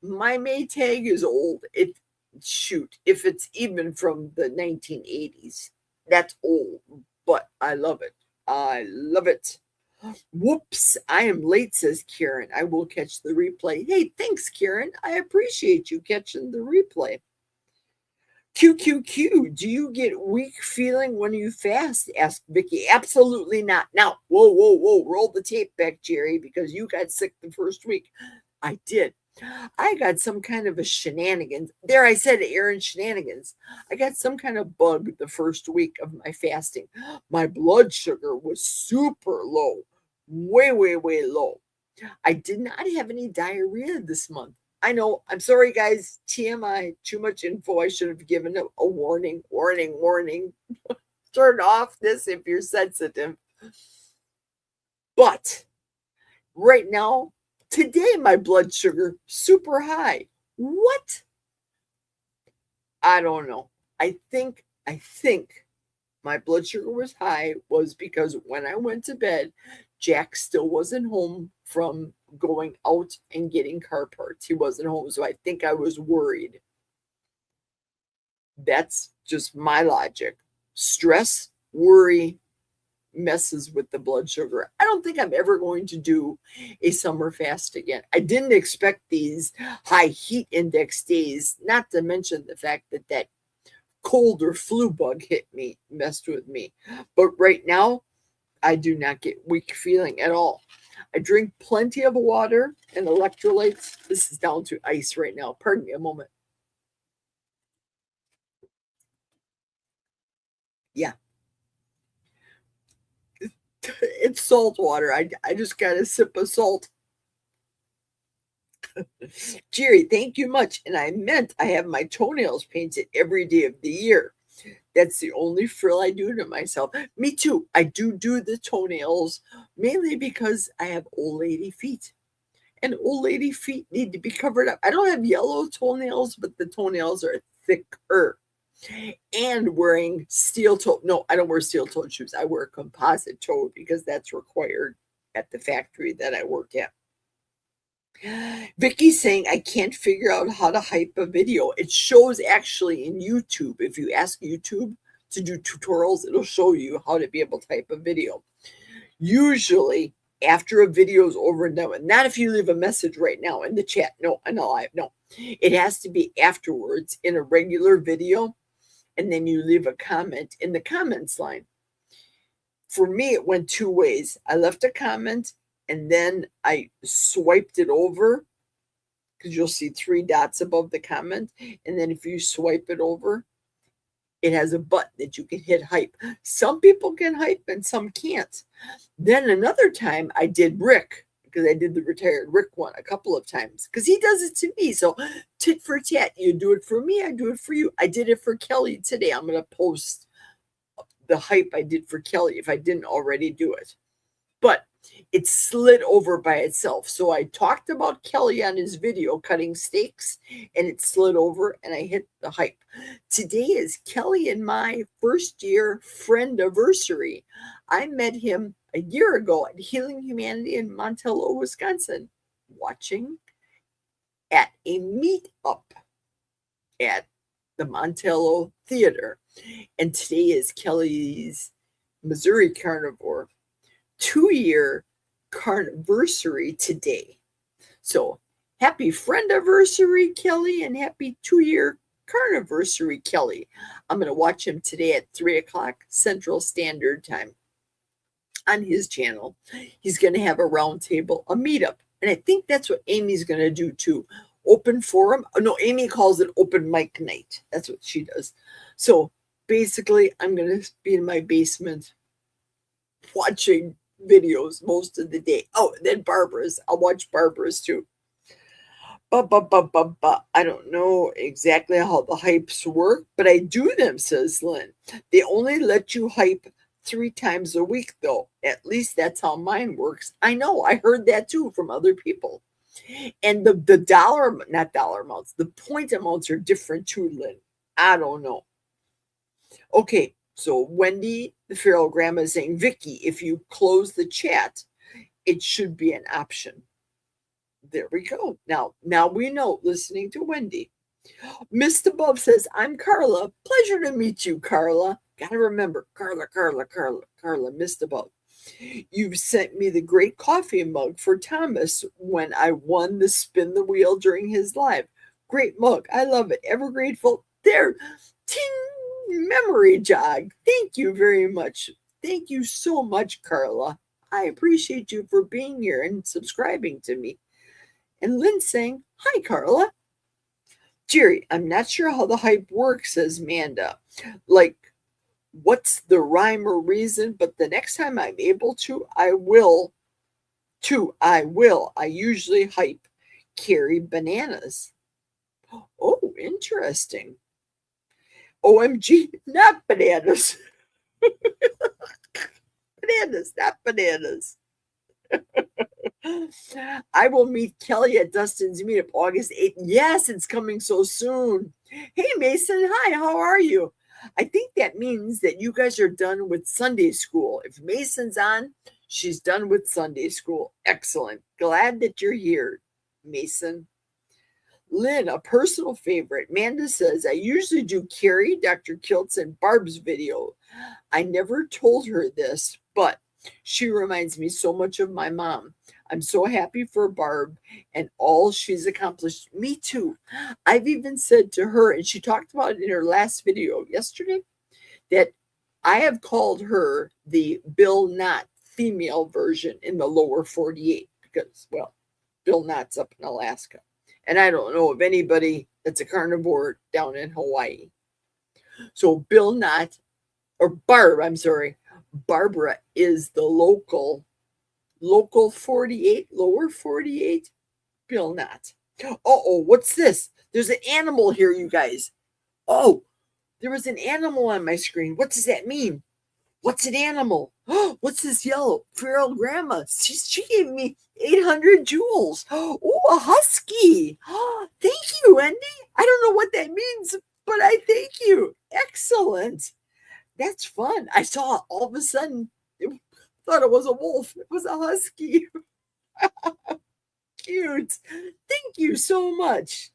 My Maytag is old. If it's even from the 1980s, that's old, but I love it. I love it. Whoops, I am late, says Karen. I will catch the replay. Hey, thanks, Karen. I appreciate you catching the replay. QQQ, do you get weak feeling when you fast? Asked Vicky. Absolutely not. Now, whoa. Roll the tape back, Jerry, because you got sick the first week. I did. I got some kind of a shenanigans. There, I said Aaron shenanigans. I got some kind of bug the first week of my fasting. My blood sugar was super low, way low. I did not have any diarrhea this month. I know. I'm sorry, guys. TMI, too much info. I should have given a warning. Turn off this if you're sensitive. But right now, today, my blood sugar super high. What? I don't know. I think my blood sugar was high was because when I went to bed, Jack still wasn't home from going out and getting car parts. He wasn't home, so I think I was worried. That's just my logic. Stress, worry, messes with the blood sugar. I don't think I'm ever going to do a summer fast again. I didn't expect these high heat index days, not to mention the fact that cold or flu bug messed with me. But right now, I do not get weak feeling at all. I drink plenty of water and electrolytes. This is down to ice right now. Pardon me a moment. Yeah. It's salt water. I just got a sip of salt. Jerry, thank you much. And I meant I have my toenails painted every day of the year. That's the only frill I do to myself. Me too. I do the toenails mainly because I have old lady feet. And old lady feet need to be covered up. I don't have yellow toenails, but the toenails are thicker. And wearing steel toe. No, I don't wear steel toed shoes. I wear composite toe because that's required at the factory that I work at. Vicky's saying I can't figure out how to hype a video. It shows actually in YouTube. If you ask YouTube to do tutorials, it'll show you how to be able to type a video. Usually after a video is over and done with, not if you leave a message right now in the chat. No, I know no. It has to be afterwards in a regular video, and then you leave a comment in the comments line. For me, it went two ways. I left a comment and then I swiped it over because you'll see three dots above the comment. And then if you swipe it over, it has a button that you can hit hype. Some people can hype and some can't. Then another time I did Rick, because I did the retired Rick one a couple of times because he does it to me. So tit for tat, you do it for me, I do it for you. I did it for Kelly today. I'm going to post the hype I did for Kelly if I didn't already do it. But it slid over by itself. So I talked about Kelly on his video cutting steaks, and it slid over and I hit the hype. Today is Kelly and my first year friend anniversary. I met him a year ago at Healing Humanity in Montello, Wisconsin, watching at a meetup at the Montello Theater. And today is Kelly's Missouri Carnivore 2-year carniversary today. So happy friend anniversary, Kelly, and happy 2-year carniversary, Kelly. I'm going to watch him today at 3:00 Central Standard Time on his channel. He's going to have a round table, a meetup. And I think that's what Amy's going to do too. Open forum. No, Amy calls it open mic night. That's what she does. So basically, I'm going to be in my basement watching videos most of the day. Oh, then Barbara's. I'll watch Barbara's too. I don't know exactly how the hypes work, but I do them, says Lynn. They only let you hype 3 times a week, though. At least that's how mine works. I know. I heard that too from other people. And the not dollar amounts, the point amounts are different too, Lynn. I don't know. Okay. So Wendy, the feral grandma, is saying, Vicky, if you close the chat, it should be an option. There we go. Now we know, listening to Wendy. Missed Above says, I'm Carla. Pleasure to meet you, Carla. Gotta remember, Carla, Missed Above. You've sent me the great coffee mug for Thomas when I won the spin the wheel during his live. Great mug. I love it. Ever grateful. There. Ting. Memory jog. Thank you very much. Thank you so much, Carla. I appreciate you for being here and subscribing to me. And Lynn saying, hi, Carla. Jerry, I'm not sure how the hype works, says Manda. Like, what's the rhyme or reason? But the next time I'm able to, I will. I usually hype carry bananas. Oh, interesting. OMG, not bananas. Bananas, not bananas. I will meet Kelly at Dustin's meetup August 8th. Yes, it's coming so soon. Hey, Mason. Hi, how are you? I think that means that you guys are done with Sunday school. If Mason's on, she's done with Sunday school. Excellent. Glad that you're here, Mason. Lynn, a personal favorite. Manda says, I usually do Carrie, Dr. Kiltz, and Barb's video. I never told her this, but she reminds me so much of my mom. I'm so happy for Barb and all she's accomplished. Me too. I've even said to her, and she talked about it in her last video yesterday, that I have called her the Bill Knott female version in the lower 48 because, well, Bill Knott's up in Alaska. And I don't know of anybody that's a carnivore down in Hawaii. So Bill Knott, or Barb, I'm sorry, Barbara is the local 48, lower 48, Bill Knott. Uh-oh, what's this? There's an animal here, you guys. Oh, there was an animal on my screen. What does that mean? What's an animal? What's this yellow? Feral grandma. She gave me 800 jewels. Oh, a husky. Thank you, Wendy. I don't know what that means, but I thank you. Excellent. That's fun. I saw all of a sudden, thought it was a wolf. It was a husky. Cute. Thank you so much.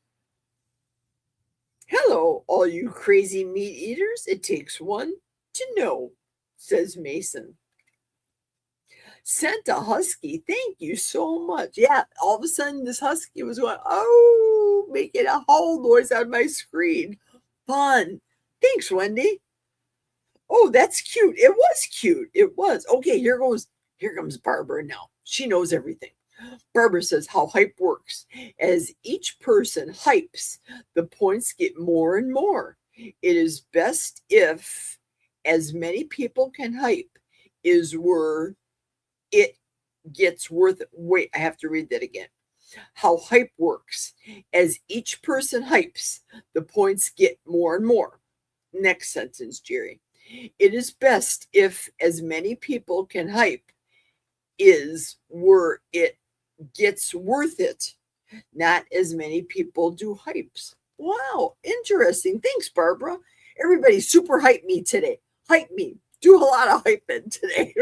Hello, all you crazy meat eaters. It takes one to know, says Mason. Sent a husky. Thank you so much. Yeah, all of a sudden this husky was going, oh, making a howl noise on my screen. Fun. Thanks, Wendy. Oh, that's cute. It was cute. It was. Okay, here comes Barbara now. She knows everything. Barbara says how hype works. As each person hypes, the points get more and more. It is best if as many people can hype is where it gets worth it. Wait, I have to read that again. How hype works. As each person hypes, the points get more and more. Next sentence, Jerry. It is best if as many people can hype is where it gets worth it. Not as many people do hypes. Wow, interesting. Thanks, Barbara. Everybody super hype me today. Hype me. Do a lot of hyping today.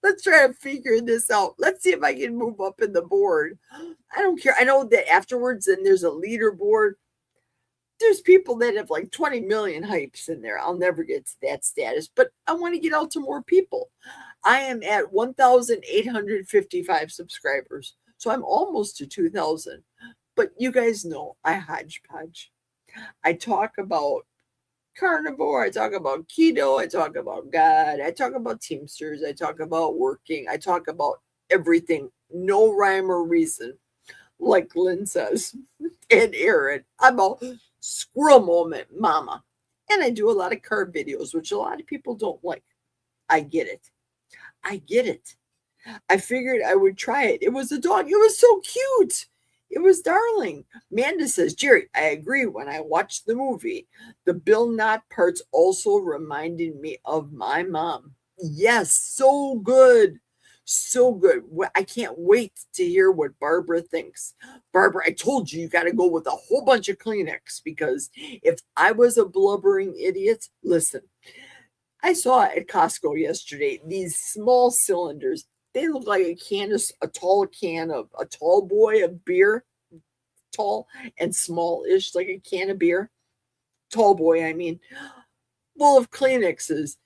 Let's try to figure this out. Let's see if I can move up in the board. I don't care. I know that afterwards, then there's a leaderboard. There's people that have like 20 million hypes in there. I'll never get to that status, but I want to get out to more people. I am at 1,855 subscribers, so I'm almost to 2,000. But you guys know I hodgepodge. I talk about carnivore, I talk about keto, I talk about God, I talk about Teamsters, I talk about working, I talk about everything. No rhyme or reason, like Lynn says, and Aaron. I'm a squirrel moment mama. And I do a lot of carb videos, which a lot of people don't like. I get it. I get it. I figured I would try it. It was a dog. It was so cute. It was darling. Manda says, Jerry, I agree. When I watched the movie, the Bill Knott parts also reminded me of my mom. Yes, so good. So good. I can't wait to hear what Barbara thinks. Barbara, I told you got to go with a whole bunch of Kleenex because if I was a blubbering idiot, listen, I saw at Costco yesterday these small cylinders. They look like a tall can of a tall boy of beer, tall and small-ish, like a can of beer. Tall boy, I mean, full of Kleenexes.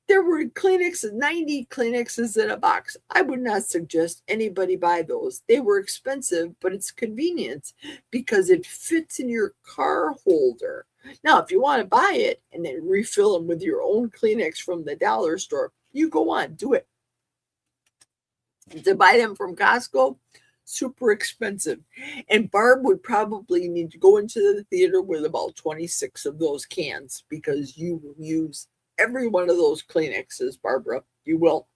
There were 90 Kleenexes in a box. I would not suggest anybody buy those. They were expensive, but it's convenient because it fits in your car holder. Now, if you want to buy it and then refill them with your own Kleenex from the dollar store, you go on, do it. To buy them from Costco, super expensive. And Barb would probably need to go into the theater with about 26 of those cans because you will use every one of those Kleenexes, Barbara. You will.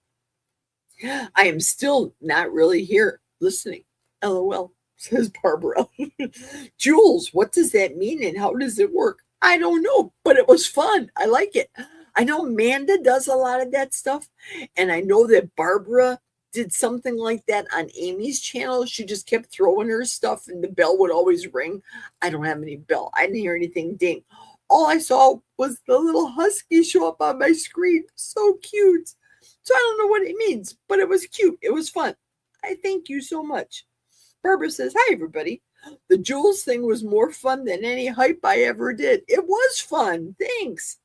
I am still not really here listening. LOL, says Barbara. Jules, what does that mean and how does it work? I don't know, but it was fun. I like it. I know Amanda does a lot of that stuff. And I know that Barbara did something like that on Amy's channel. She just kept throwing her stuff and the bell would always ring. I don't have any bell. I didn't hear anything ding. All I saw was the little husky show up on my screen. So cute. So I don't know what it means, but it was cute. It was fun. I thank you so much. Barbara says, hi, everybody. The Jules thing was more fun than any hype I ever did. It was fun. Thanks.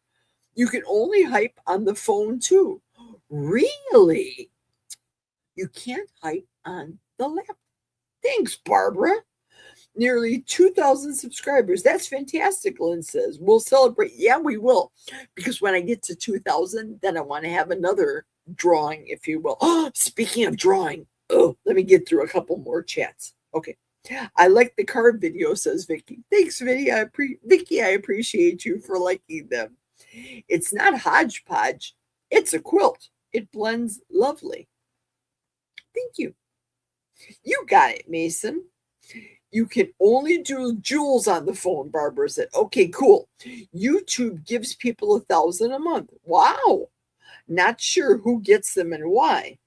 You can only hype on the phone, too. Really? You can't hype on the laptop. Thanks, Barbara. Nearly 2,000 subscribers. That's fantastic, Lynn says. We'll celebrate. Yeah, we will. Because when I get to 2,000, then I want to have another drawing, if you will. Oh, speaking of drawing. Oh, let me get through a couple more chats. Okay. I like the card video, says Vicky. Thanks, Vicky. I appreciate you for liking them. It's not hodgepodge. It's a quilt. It blends lovely. Thank you. You got it, Mason. You can only do Jules on the phone, Barbara said. Okay, cool. YouTube gives people 1,000 a month. Wow. Not sure who gets them and why,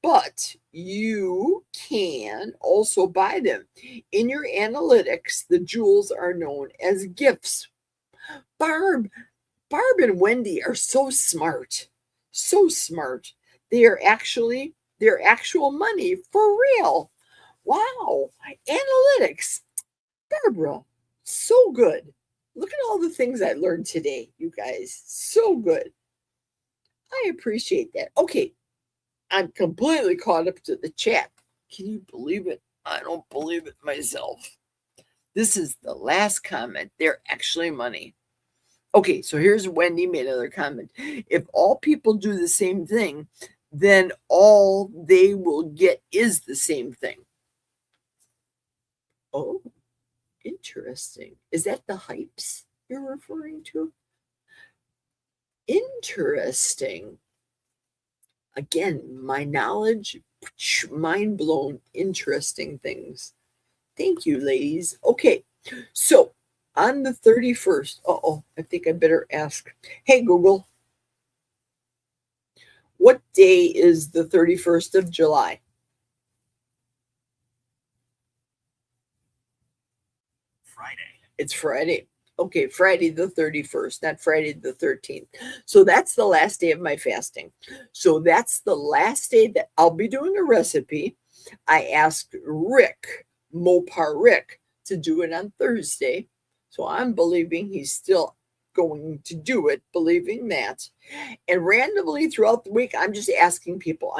but you can also buy them. In your analytics, the jewels are known as gifts. Barb and Wendy are so smart. So smart. They are actually their actual money for real. Wow. Analytics. Barbara, so good. Look at all the things I learned today, you guys. So good. I appreciate that. Okay, I'm completely caught up to the chat. Can you believe it? I don't believe it myself. This is the last comment. They're actually money. Okay, so here's Wendy made another comment. If all people do the same thing, then all they will get is the same thing. Oh, interesting. Is that the hypes you're referring to? Interesting. Again, my knowledge, mind blown, interesting things. Thank you, ladies. Okay, so on the 31st, I think I better ask. Hey, Google, what day is the 31st of July? Friday. It's Friday. Okay, Friday the 31st, not Friday the 13th. So that's the last day of my fasting. So that's the last day that I'll be doing a recipe. I asked Rick, Mopar Rick, to do it on Thursday. So I'm believing he's still going to do it, believing that. And randomly throughout the week, I'm just asking people.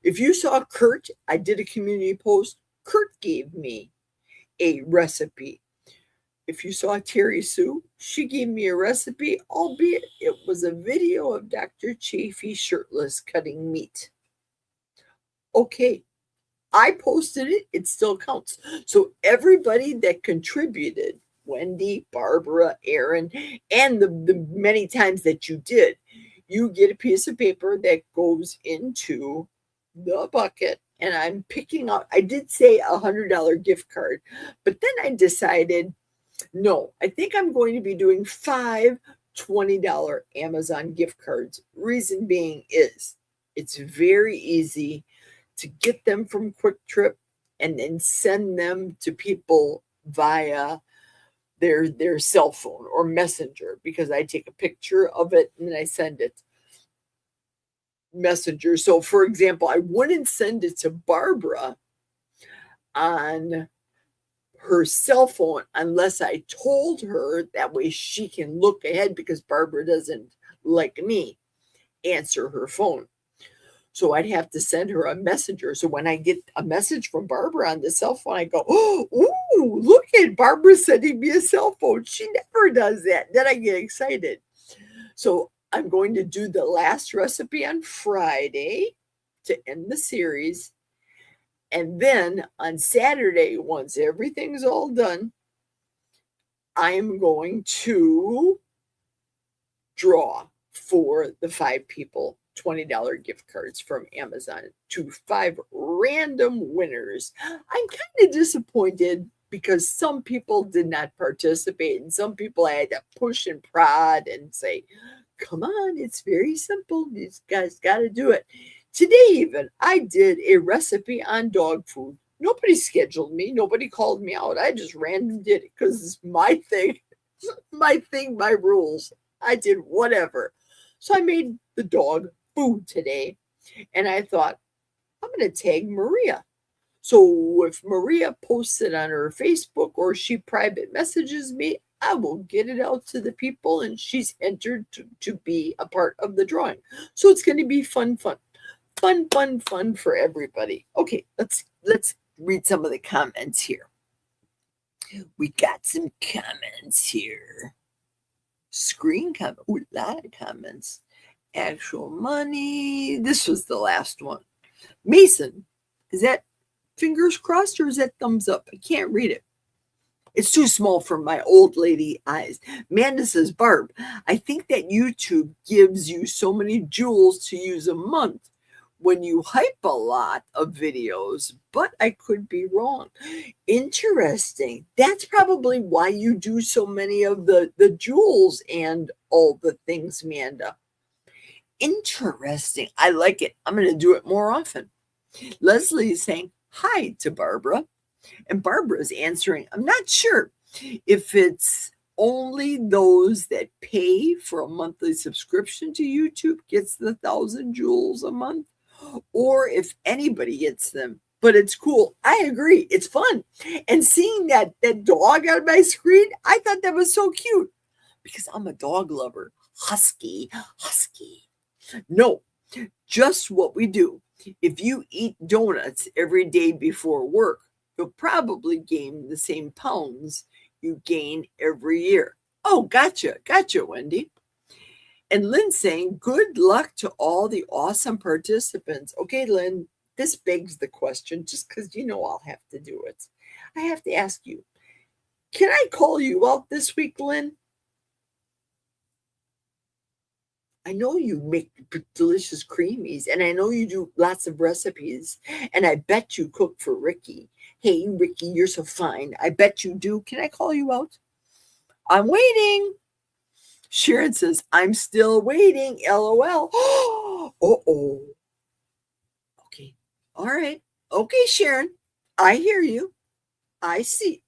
If you saw Kurt, I did a community post. Kurt gave me a recipe. If you saw Terry Sue, she gave me a recipe, albeit it was a video of Dr. Chafee shirtless cutting meat. Okay, I posted it, it still counts. So everybody that contributed, Wendy, Barbara, Aaron, and the many times that you did, you get a piece of paper that goes into the bucket. And I'm picking up, I did say $100 gift card, but then I decided, no, I think I'm going to be doing 5 $20 Amazon gift cards. Reason being is it's very easy to get them from Quick Trip and then send them to people via their cell phone or messenger, because I take a picture of it and then I send it messenger. So for example, I wouldn't send it to Barbara on her cell phone unless I told her, that way she can look ahead, because Barbara doesn't, like me, answer her phone. So I'd have to send her a messenger. So when I get a message from Barbara on the cell phone, I go, oh, look at Barbara sending me a cell phone. She never does that. Then I get excited. So I'm going to do the last recipe on Friday to end the series. And then on Saturday, once everything's all done, I'm going to draw for the 5 people $20 gift cards from Amazon to 5 random winners. I'm kind of disappointed because some people did not participate and some people I had to push and prod and say, come on, it's very simple. These guys got to do it. Today even, I did a recipe on dog food. Nobody scheduled me. Nobody called me out. I just random did it because it's my thing. My thing, my rules. I did whatever. So I made the dog food today. And I thought, I'm going to tag Maria. So if Maria posts it on her Facebook or she private messages me, I will get it out to the people and she's entered to be a part of the drawing. So it's going to be fun for everybody. Okay, let's read some of the comments here. We got some comments here. Screen comment. Ooh, a lot of comments. Actual money. This was the last one. Mason, is that fingers crossed or is that thumbs up? I can't read it. It's too small for my old lady eyes. Amanda says, Barb, I think that YouTube gives you so many jewels to use a month when you hype a lot of videos, but I could be wrong. Interesting. That's probably why you do so many of the jewels and all the things, Amanda. Interesting. I like it. I'm going to do it more often. Leslie is saying hi to Barbara. And Barbara's answering, I'm not sure if it's only those that pay for a monthly subscription to YouTube gets the 1,000 jewels a month, or if anybody gets them. But it's cool. I agree. It's fun. And seeing that dog on my screen, I thought that was so cute because I'm a dog lover. Husky. No, just what we do. If you eat donuts every day before work, you'll probably gain the same pounds you gain every year. Oh, gotcha, Wendy. And Lynn's saying, good luck to all the awesome participants. Okay, Lynn, this begs the question, just because I'll have to do it. I have to ask you, can I call you out this week, Lynn? I know you make delicious creamies, and I know you do lots of recipes, and I bet you cook for Ricky. Hey, Ricky, you're so fine. I bet you do. Can I call you out? I'm waiting. Sharon says, I'm still waiting. LOL. Uh-oh. Okay. All right. Okay, Sharon. I hear you. I see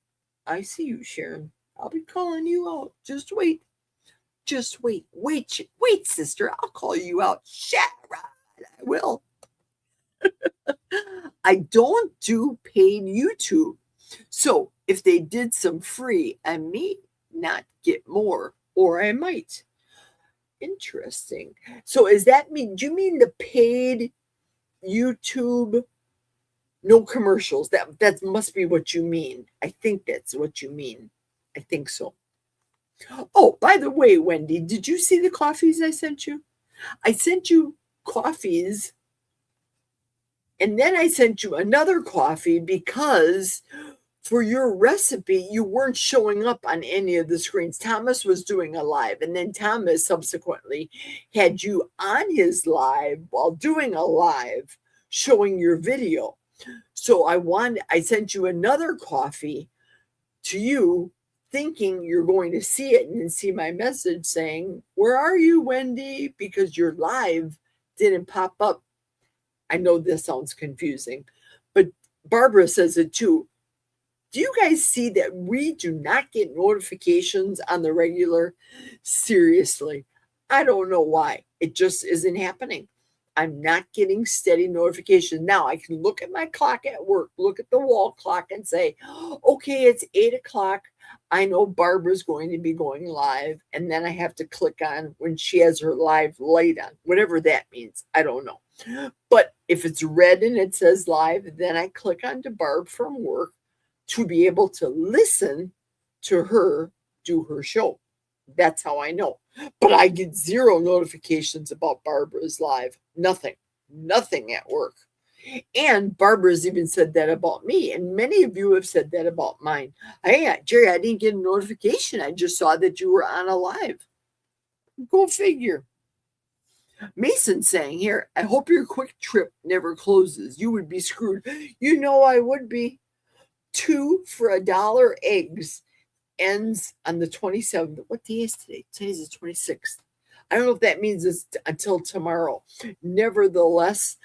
you, Sharon. I'll be calling you out. Just wait. Wait, sister. I'll call you out. Sharon, I will. I don't do paid YouTube. So if they did some free, I may not get more, or I might. Interesting. So do you mean the paid YouTube, no commercials? That must be what you mean. I think that's what you mean. I think so. Oh, by the way, Wendy, did you see the coffees I sent you? I sent you coffees, and then I sent you another coffee because for your recipe, you weren't showing up on any of the screens. Thomas was doing a live, and then Thomas subsequently had you on his live while doing a live showing your video. So I sent you another coffee to you, thinking you're going to see it and then see my message saying, where are you, Wendy? Because your live didn't pop up. I know this sounds confusing, but Barbara says it too. Do you guys see that we do not get notifications on the regular? Seriously, I don't know why. It just isn't happening. I'm not getting steady notifications. Now I can look at my clock at work, look at the wall clock and say, okay, it's 8:00. I know Barbara's going to be going live. And then I have to click on when she has her live light on, whatever that means. I don't know. But if it's red and it says live, then I click on to Barb from work to be able to listen to her do her show. That's how I know. But I get zero notifications about Barbara's live. Nothing at work. And Barbara's even said that about me. And many of you have said that about mine. Hey, Jerry, I didn't get a notification. I just saw that you were on a live. Go figure. Mason saying here, I hope your quick trip never closes. You would be screwed. You know I would be. 2 for $1 eggs ends on the 27th. What day is today? Today's the 26th. I don't know if that means it's until tomorrow. Nevertheless,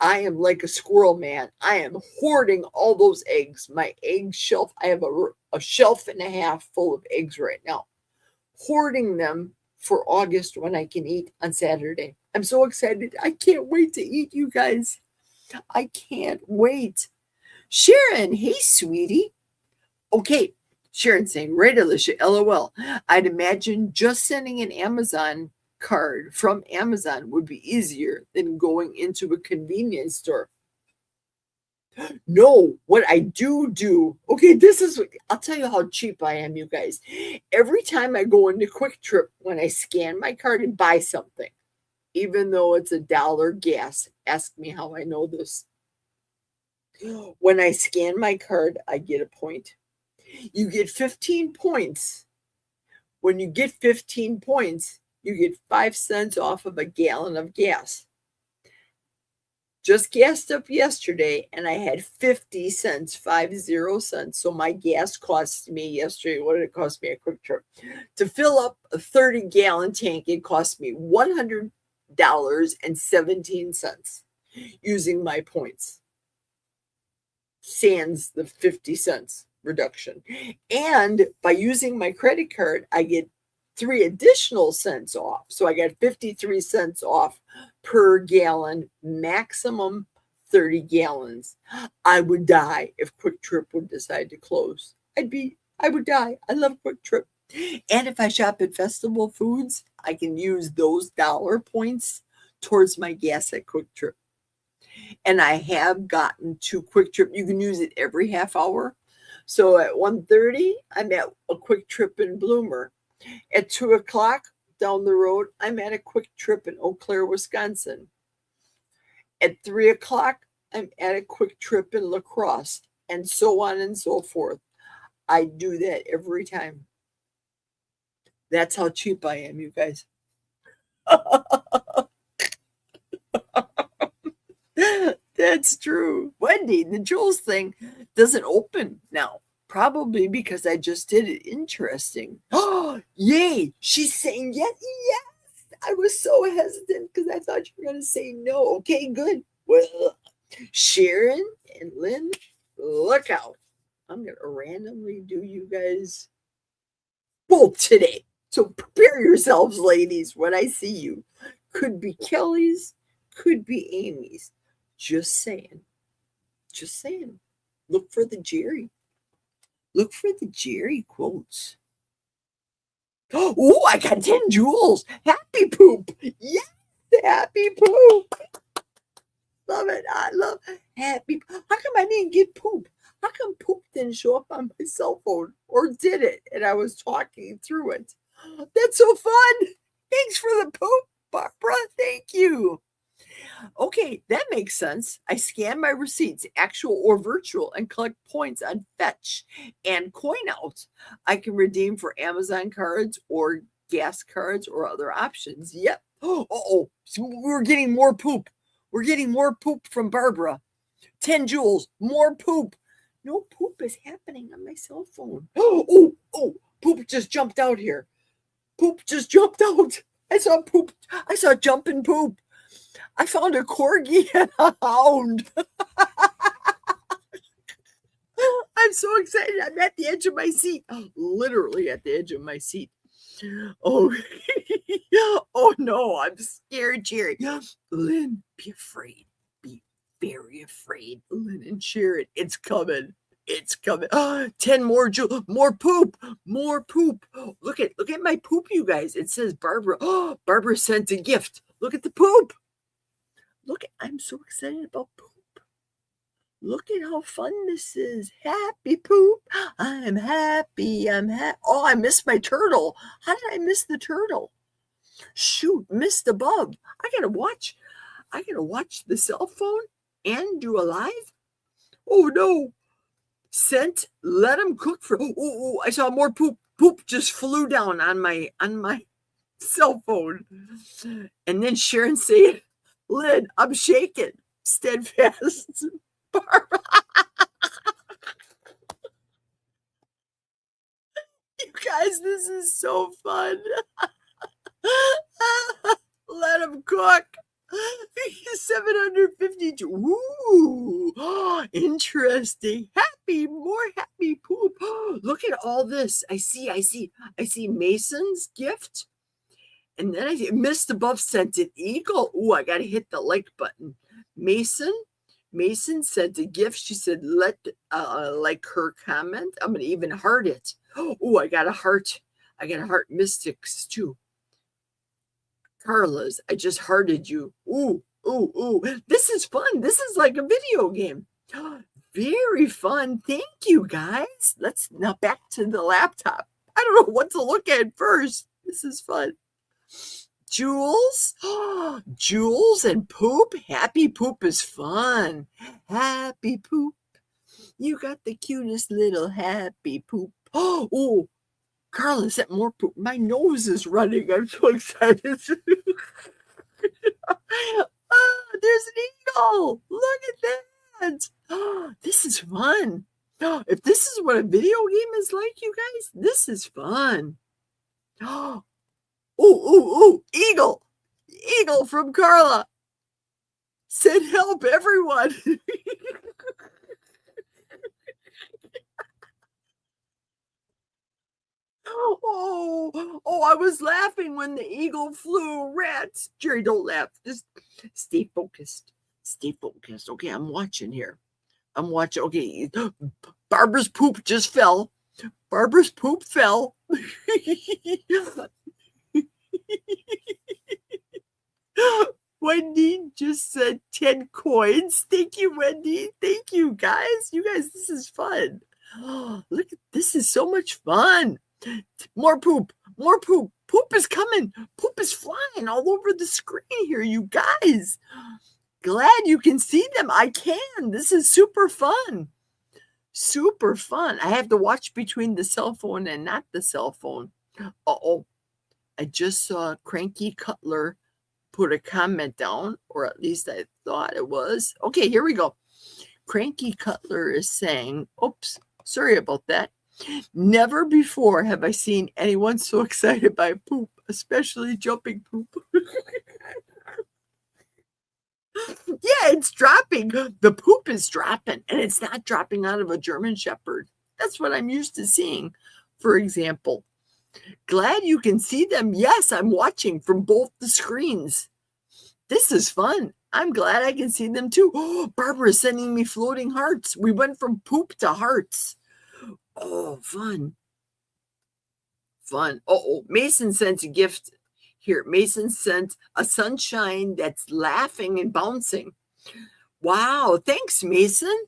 I am like a squirrel, man. I am hoarding all those eggs. My egg shelf, I have a shelf and a half full of eggs right now. Hoarding them for August when I can eat on Saturday. I'm so excited. I can't wait to eat, you guys. I can't wait. Sharon, hey, sweetie. Okay, Sharon saying, right, Alicia, LOL. I'd imagine just sending an Amazon card from Amazon would be easier than going into a convenience store. No, what I do, okay, I'll tell you how cheap I am, you guys. Every time I go into Quick Trip, when I scan my card and buy something, even though it's $1 gas, ask me how I know this. When I scan my card, I get a point. You get 15 points. When you get 15 points, you get 5 cents off of a gallon of gas. Just gassed up yesterday and I had 50 cents, 50 cents. So my gas cost me yesterday, what did it cost me at Quick Trip? To fill up a 30-gallon tank, it cost me $100.17 using my points. Sans the 50 cents reduction. And by using my credit card, I get 3 additional cents off. So I got 53 cents off per gallon, maximum 30 gallons. I would die if Quick Trip would decide to close. I would die. I love Quick Trip. And if I shop at Festival Foods, I can use those dollar points towards my gas at Quick Trip. And I have gotten to Quick Trip. You can use it every half hour. So at 1:30, I'm at a Quick Trip in Bloomer. At 2 o'clock down the road, I'm at a Quick Trip in Eau Claire, Wisconsin. At 3 o'clock, I'm at a Quick Trip in La Crosse, and so on and so forth. I do that every time. That's how cheap I am, you guys. That's true. Wendy, the Jules thing doesn't open now. Probably because I just did it. Interesting. Oh, yay. She's saying yes. Yes. I was so hesitant because I thought you were going to say no. Okay, good. Well, Sharon and Lynn, look out. I'm going to randomly do you guys both today. So prepare yourselves, ladies, when I see you. Could be Kelly's, could be Amy's. Just saying. Just saying. Look for the Jerry. Look for the Jerry quotes. Oh, I got 10 Jules. Happy poop. Yes, happy poop. Love it. I love happy. How come I didn't get poop? How come poop didn't show up on my cell phone? Or did it? And I was talking through it. That's so fun. Thanks for the poop, Barbara. Thank you. Okay, that makes sense. I scan my receipts, actual or virtual, and collect points on Fetch and Coinout. I can redeem for Amazon cards or gas cards or other options. Yep. Oh, so we're getting more poop. We're getting more poop from Barbara. 10 Jules, more poop. No poop is happening on my cell phone. Oh, poop just jumped out here. Poop just jumped out. I saw poop. I saw jumping poop. I found a corgi and a hound. I'm so excited. I'm at the edge of my seat. Literally at the edge of my seat. Oh, oh no, I'm scared, Jerry. Lynn, be afraid. Be very afraid. Lynn and Sharon, it's coming. It's coming. 10 more more poop. More poop. Look at my poop, you guys. It says Barbara. Oh, Barbara sent a gift. Look at the poop. Look, I'm so excited about poop. Look at how fun this is. Happy poop. I'm happy. Oh, I missed my turtle. How did I miss the turtle? Shoot, missed the bug. I gotta watch the cell phone and do a live. Oh no. Sent, let them cook for. Oh, I saw more poop. Poop just flew down on my cell phone. And then Sharon said, Lynn, I'm shaking. Steadfast. Barbara. You guys, this is so fun. Let them cook. 752. Ooh, interesting. More happy poop. Look at all this. I see Mason's gift. And then I missed above sent an eagle. Ooh, I gotta hit the like button. Mason sent a gift. She said, let like her comment. I'm gonna even heart it. Ooh, I got a heart. Mystics too. Carla's, I just hearted you. Ooh. This is fun. This is like a video game. Very fun. Thank you, guys. Let's now back to the laptop. I don't know what to look at first. This is fun. Jules. Jules and poop. Happy poop is fun. Happy poop. You got the cutest little happy poop. Oh, Carla, is that more poop? My nose is running. I'm so excited. There's an eagle. Look at that. This is fun. If this is what a video game is like, you guys, this is fun. Oh, eagle. Eagle from Carla. Said help everyone. I was laughing when the eagle flew. Rats. Jerry, don't laugh. Just stay focused. Stay focused. Okay, I'm watching here. I'm watching. Okay, Barbara's poop just fell. Barbara's poop fell. Wendy just said 10 coins. Thank you, Wendy. Thank you, guys. You guys, this is fun. Look, this is so much fun. More poop. More poop. Poop is coming. Poop is flying all over the screen here, you guys. Glad you can see them. I can. This is super fun. Super fun. I have to watch between the cell phone and not the cell phone. Uh-oh. I just saw Cranky Cutler put a comment down, or at least I thought it was. Okay, here we go. Cranky Cutler is saying, oops, sorry about that. Never before have I seen anyone so excited by poop, especially jumping poop. Yeah, it's dropping. The poop is dropping, and it's not dropping out of a German Shepherd. That's what I'm used to seeing, for example. Glad you can see them. Yes, I'm watching from both the screens. This is fun. I'm glad I can see them too. Oh, Barbara's sending me floating hearts. We went from poop to hearts. Oh, fun. Fun. Oh, Mason sent a gift here. Mason sent a sunshine that's laughing and bouncing. Wow. Thanks, Mason.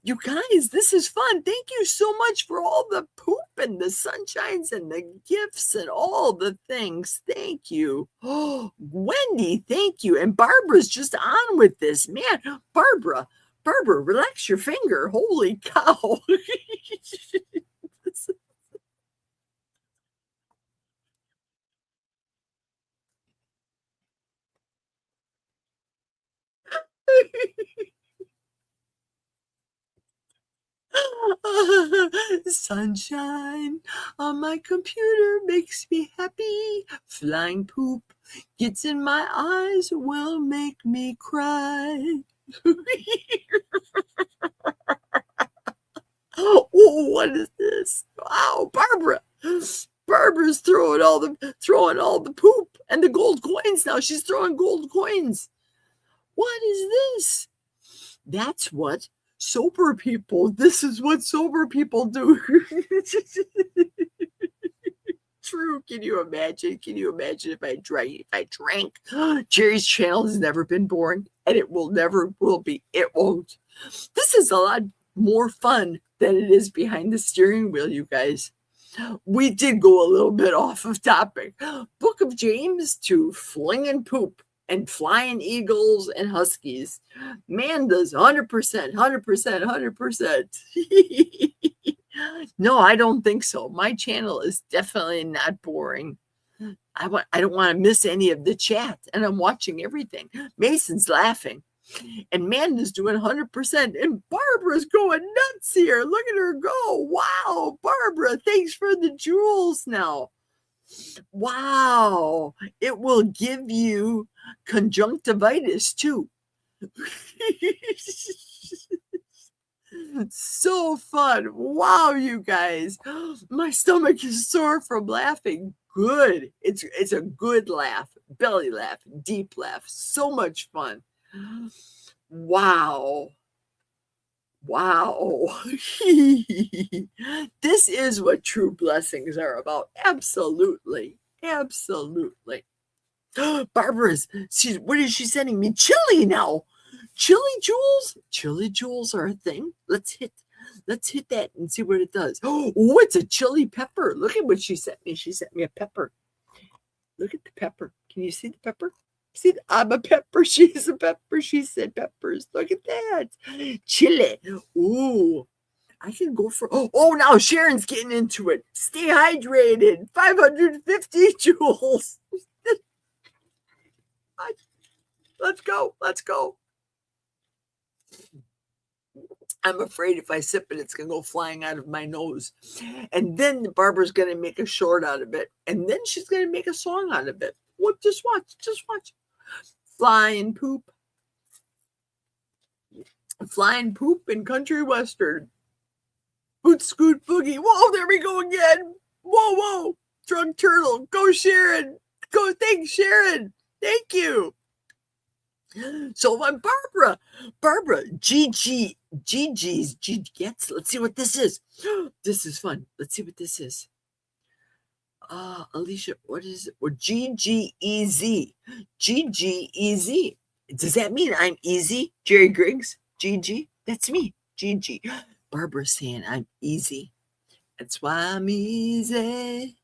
You guys, this is fun. Thank you so much for all the poop and the sunshines and the gifts and all the things. Thank you. Oh, Wendy, thank you. And Barbara's just on with this. Man, Barbara, relax your finger. Holy cow. Sunshine on my computer makes me happy. Flying poop gets in my eyes, will make me cry. Oh, what is this? Wow, Barbara. Barbara's throwing all the poop and the gold coins now. She's throwing gold coins. What is this? That's what sober people. This is what sober people do. True. Can you imagine? Can you imagine if I drank? Jerry's channel has never been boring, and it never will be. It won't. This is a lot more fun than it is behind the steering wheel, you guys. We did go a little bit off of topic. Book of James to flinging poop and flying eagles and huskies. Man does 100%, 100%, 100%. No, I don't think so. My channel is definitely not boring. I don't want to miss any of the chat, and I'm watching everything. Mason's laughing, and Amanda's doing 100%, and Barbara's going nuts here. Look at her go. Wow, Barbara, thanks for the jewels now. Wow, it will give you conjunctivitis too. So fun. Wow, you guys. My stomach is sore from laughing. Good. It's a good laugh. Belly laugh. Deep laugh. So much fun. Wow. Wow. This is what true blessings are about. Absolutely. Absolutely. Barbara's, what is she sending me? Chili now. Chili jewels? Chili jewels are a thing. Let's hit that and see what it does. Oh, it's a chili pepper. Look at what she sent me. She sent me a pepper. Look at the pepper. Can you see the pepper? See, I'm a pepper. She's a pepper. She said peppers. Look at that. Chili. Ooh. I can go for, oh, now Sharon's getting into it. Stay hydrated, 550 joules. Let's go. I'm afraid if I sip it, it's going to go flying out of my nose. And then Barbara's going to make a short out of it. And then she's going to make a song out of it. Well, just watch. Flying poop. Flying poop in country western. Boot scoot boogie. Whoa, there we go again. Whoa. Drunk turtle. Go Sharon. Go, thanks Sharon. Thank you. So I'm Barbara, Gigi's gets. Let's see what this is. This is fun. Let's see what this is. Alicia, what is it? Well, GGEZ. GGEZ. Does that mean I'm easy? Jerry Griggs, GG. That's me, GG. Barbara's saying I'm easy. That's why I'm easy.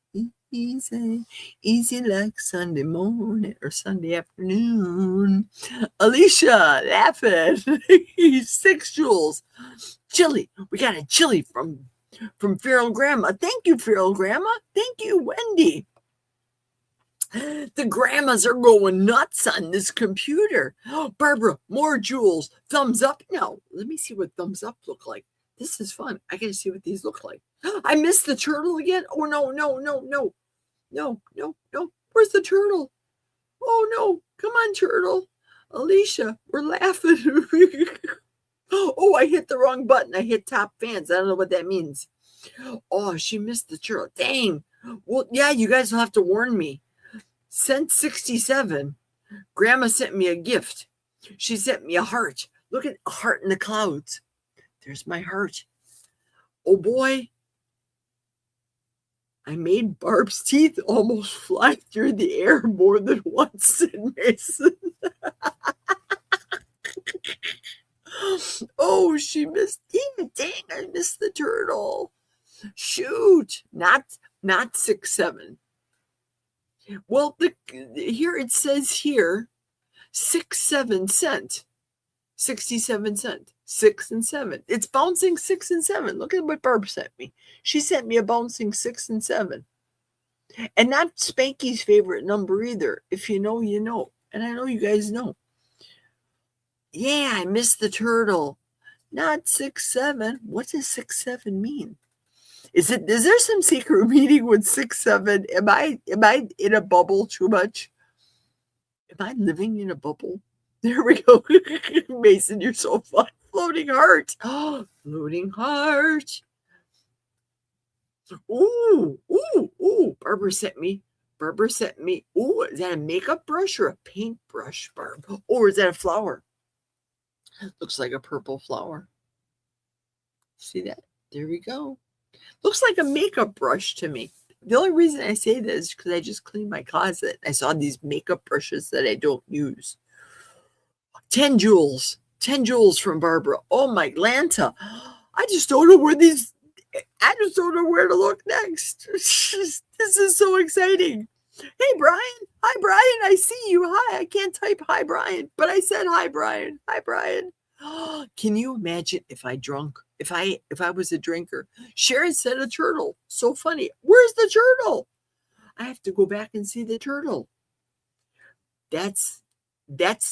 Easy like Sunday morning or Sunday afternoon. Alicia laughing. 6 joules. Chili. We got a chili from Feral Grandma. Thank you, Feral Grandma. Thank you, Wendy. The grandmas are going nuts on this computer. Barbara, more joules. Thumbs up. Now, let me see what thumbs up look like. This is fun. I got to see what these look like. I missed the turtle again. Oh, no. No. Where's the turtle? Oh, no. Come on, turtle. Alicia, we're laughing. Oh, I hit the wrong button. I hit top fans. I don't know what that means. Oh, she missed the turtle. Dang. Well, yeah, you guys will have to warn me. Sent 67. Grandma sent me a gift. She sent me a heart. Look at a heart in the clouds. There's my heart. Oh, boy. I made Barb's teeth almost fly through the air more than once, said Mason. Oh, she missed. Dang, I missed the turtle. Shoot. Not 6-7. Well, here it says here 6-7 cent. 67 cents. 6 and 7. It's bouncing 6 and 7. Look at what Barb sent me. She sent me a bouncing 6 and 7. And not Spanky's favorite number either. If you know, you know. And I know you guys know. Yeah, I missed the turtle. Not 6-7. What does 6-7 mean? Is there some secret meaning with 6-7? Am I in a bubble too much? Am I living in a bubble? There we go. Mason, you're so fun. Floating heart. Oh, floating heart. Ooh. Barbara sent me. Ooh, is that a makeup brush or a paintbrush, Barb? Or is that a flower? Looks like a purple flower. See that? There we go. Looks like a makeup brush to me. The only reason I say this is because I just cleaned my closet. I saw these makeup brushes that I don't use. 10 joules. 10 joules from Barbara. Oh, my Lanta. I just don't know where to look next. This is so exciting. Hey, Brian. Hi, Brian. I see you. Hi. I can't type hi, Brian, but I said hi, Brian. Hi, Brian. Can you imagine if I was a drinker? Sharon said a turtle. So funny. Where's the turtle? I have to go back and see the turtle. That's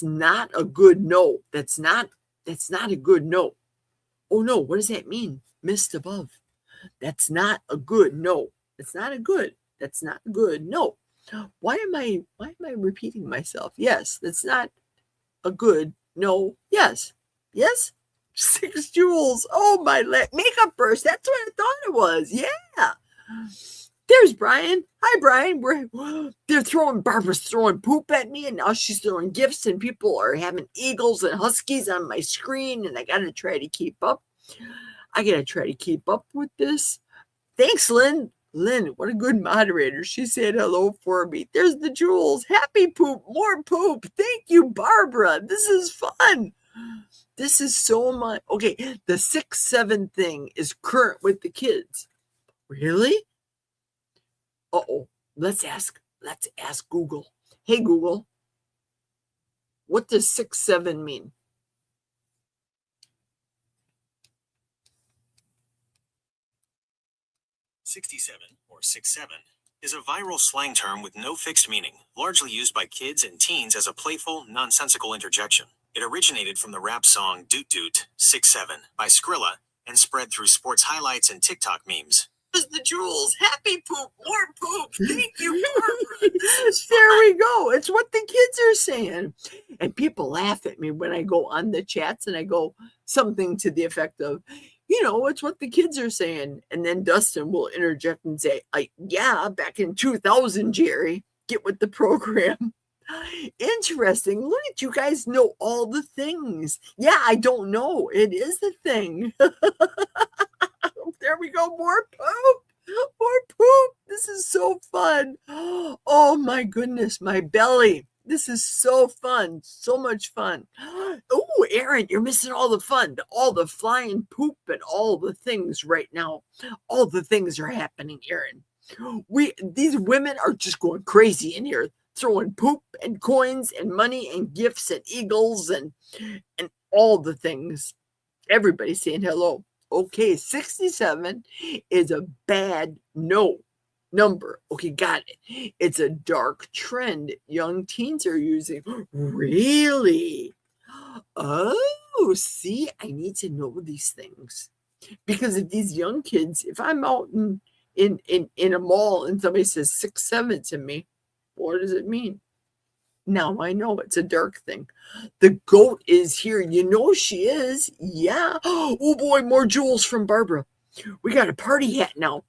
not a good no. That's not a good no. Oh no, what does that mean? Missed above. That's not a good no. That's not a good no. Why am I repeating myself? Yes, that's not a good no. Yes. 6 joules. Oh, my makeup brush. That's what I thought it was. Yeah. There's Brian. Hi, Brian. Barbara's throwing poop at me, and now she's throwing gifts, and people are having eagles and huskies on my screen, and I got to try to keep up. With this. Thanks, Lynn. Lynn, what a good moderator. She said hello for me. There's the joules. Happy poop. More poop. Thank you, Barbara. This is fun. This is so much. Okay, the 6-7 thing is current with the kids. Really? Uh-oh. Let's ask Google. Hey, Google. What does 6-7 mean? 67, or 67, is a viral slang term with no fixed meaning, largely used by kids and teens as a playful, nonsensical interjection. It originated from the rap song Doot Doot, 6'7", by Skrilla, and spread through sports highlights and TikTok memes. The Jules, happy poop, more poop, thank you, Barbara. There we go. It's what the kids are saying. And people laugh at me when I go on the chats and I go something to the effect of, it's what the kids are saying. And then Dustin will interject and say, yeah, back in 2000, Jerry, get with the program. Interesting. Look at you guys know all the things. Yeah, I don't know. It is the thing. There we go. More poop. More poop. This is so fun. Oh my goodness, my belly. This is so fun. So much fun. Oh, Aaron, you're missing all the fun. All the flying poop and all the things right now. All the things are happening, Aaron. These women are just going crazy in here, throwing poop and coins and money and gifts and eagles and all the things. Everybody's saying hello. Okay, 67 is a bad number. Okay, got it. It's a dark trend young teens are using. Really? Oh, see, I need to know these things. Because if these young kids, if I'm out in a mall and somebody says 6'7" to me, what does it mean? Now I know it's a dark thing. The goat is here. You know she is. Yeah. Oh boy, more jewels from Barbara. We got a party hat now.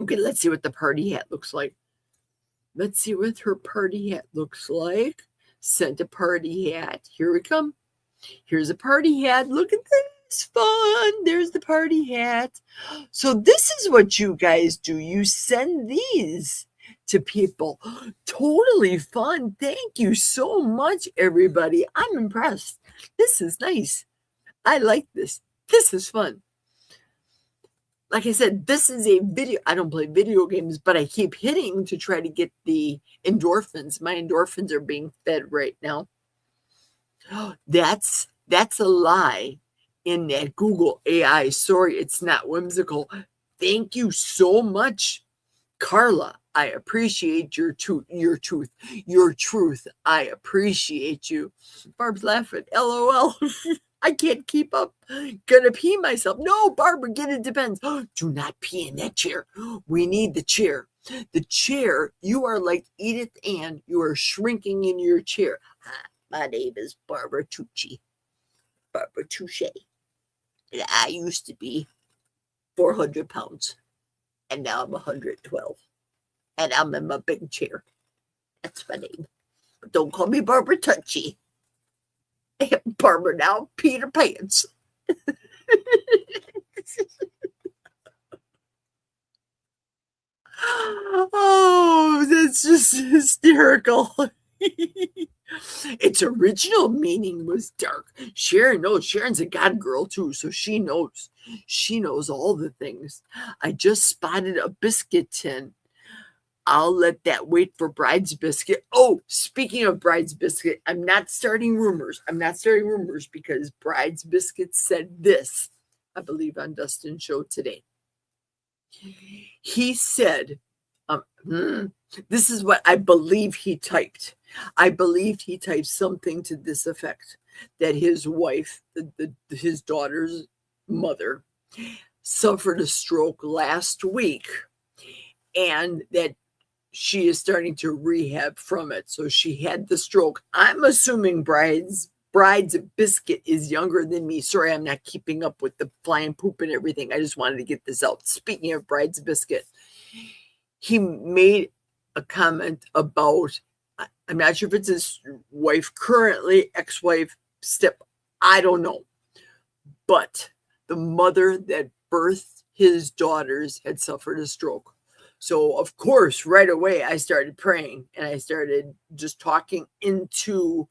Okay, let's see what the party hat looks like. Let's see what her party hat looks like. Sent a party hat. Here we come. Here's a party hat. Look at this. Fun. There's the party hat. So this is what you guys do. You send these to people. Totally fun. Thank you so much, everybody. I'm impressed. This is nice. I like this. This is fun. Like I said, this is a video. I don't play video games, but I keep hitting to try to get the endorphins. My endorphins are being fed right now. That's a lie in that Google AI. Sorry, it's not whimsical. Thank you so much, Carla. I appreciate your truth. I appreciate you. Barb's laughing. LOL. I can't keep up. Gonna pee myself. No, Barbara, it depends. Do not pee in that chair. We need the chair. The chair, you are like Edith Ann. You are shrinking in your chair. Hi, my name is Barbara Tucci. Barbara Touche. And I used to be 400 pounds. And now I'm 112. And I'm in my big chair. That's my name. But don't call me Barbara Touchy. Barbara now, Peter Pants. Oh, that's just hysterical. Its original meaning was dark. Sharon knows. Sharon's a God girl too, so she knows. She knows all the things. I just spotted a biscuit tin. I'll let that wait for Bride's Biscuit. Oh, speaking of Bride's Biscuit, I'm not starting rumors. Because Bride's Biscuit said this, I believe, on Dustin's show today. He said, this is what I believe he typed. I believed he typed something to this effect, that his wife, his daughter's mother, suffered a stroke last week, and that she is starting to rehab from it. So she had the stroke. I'm assuming Bride's Biscuit is younger than me. Sorry, I'm not keeping up with the flying poop and everything. I just wanted to get this out. Speaking of Bride's Biscuit, he made a comment about, I'm not sure if it's his wife currently, ex-wife, I don't know. But the mother that birthed his daughters had suffered a stroke. So, of course, right away, I started praying and I started just talking into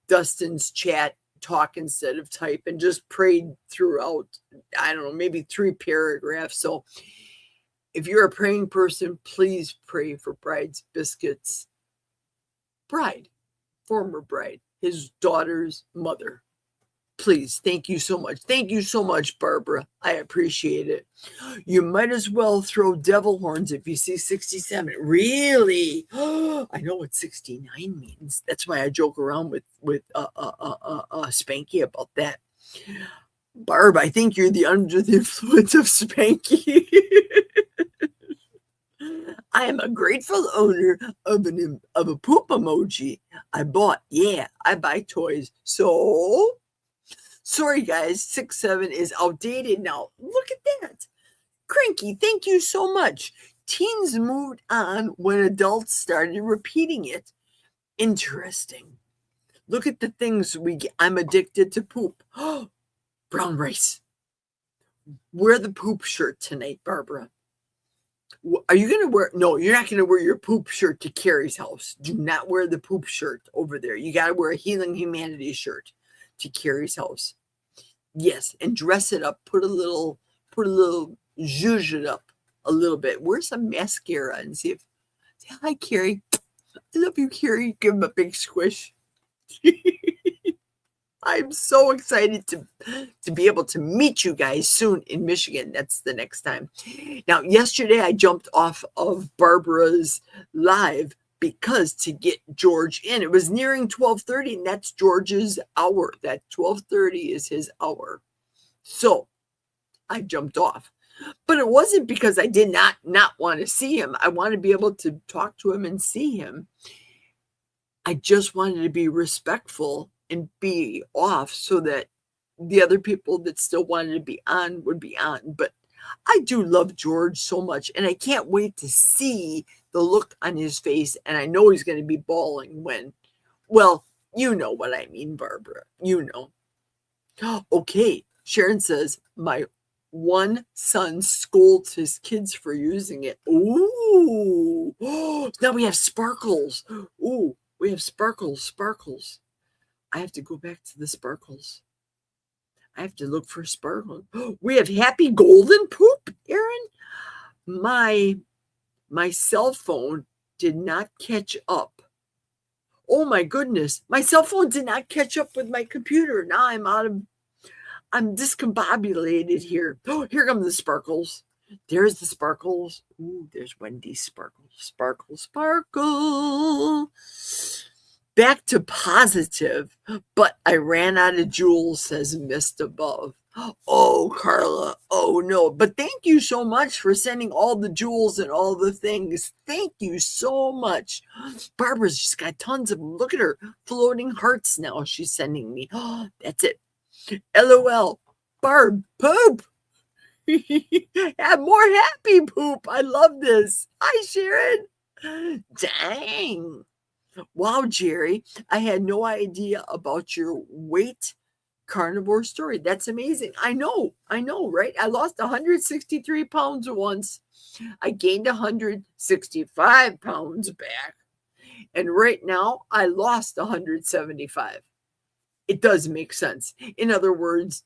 Dustin's chat, talk instead of type, and just prayed throughout, I don't know, maybe 3 paragraphs. So if you're a praying person, please pray for Bride's Biscuit's bride, former bride, his daughter's mother. Please, thank you so much. Thank you so much, Barbara. I appreciate it. You might as well throw devil horns if you see 67. Really? I know what 69 means. That's why I joke around with Spanky about that. Barb, I think you're under the influence of Spanky. I am a grateful owner of a poop emoji I bought. Yeah, I buy toys. So sorry, guys, 6-7 is outdated now. Look at that. Cranky, thank you so much. Teens moved on when adults started repeating it. Interesting. Look at the things we get. I'm addicted to poop. Brown rice. Wear the poop shirt tonight, Barbara. Are you going to wear? No, you're not going to wear your poop shirt to Carrie's house. Do not wear the poop shirt over there. You got to wear a Healing Humanity shirt to Carrie's house. Yes, and dress it up. Put a little zhuzh it up a little bit. Wear some mascara and see if. Say hi, Carrie. I love you, Carrie. Give him a big squish. I'm so excited to be able to meet you guys soon in Michigan. That's the next time. Now, yesterday I jumped off of Barbara's live because to get George in, it was nearing 12:30, and that's George's hour. That 12:30 is his hour. So I jumped off. But it wasn't because I did not want to see him. I want to be able to talk to him and see him. I just wanted to be respectful and be off so that the other people that still wanted to be on would be on. But I do love George so much, and I can't wait to see the look on his face. And I know he's going to be bawling when, well, you know what I mean, Barbara. You know. Okay, Sharon says, my one son scolds his kids for using it. Ooh, now we have sparkles. Ooh, we have sparkles. I have to go back to the sparkles. I have to look for sparkles. We have happy golden poop, Aaron. My cell phone did not catch up. Oh my goodness. My cell phone did not catch up with my computer. Now I'm discombobulated here. Oh, here come the sparkles. There's the sparkles. Ooh, there's Wendy's sparkles. Sparkle. Back to positive, but I ran out of jewels, says Mist Above. Oh, Carla. Oh, no. But thank you so much for sending all the jewels and all the things. Thank you so much. Barbara's just got tons of them. Look at her floating hearts now she's sending me. Oh, that's it. LOL. Barb, poop. Have more happy poop. I love this. Hi, Sharon. Dang. Wow, Jerry, I had no idea about your weight carnivore story. That's amazing. I know, right? I lost 163 pounds once. I gained 165 pounds back. And right now, I lost 175. It does make sense. In other words,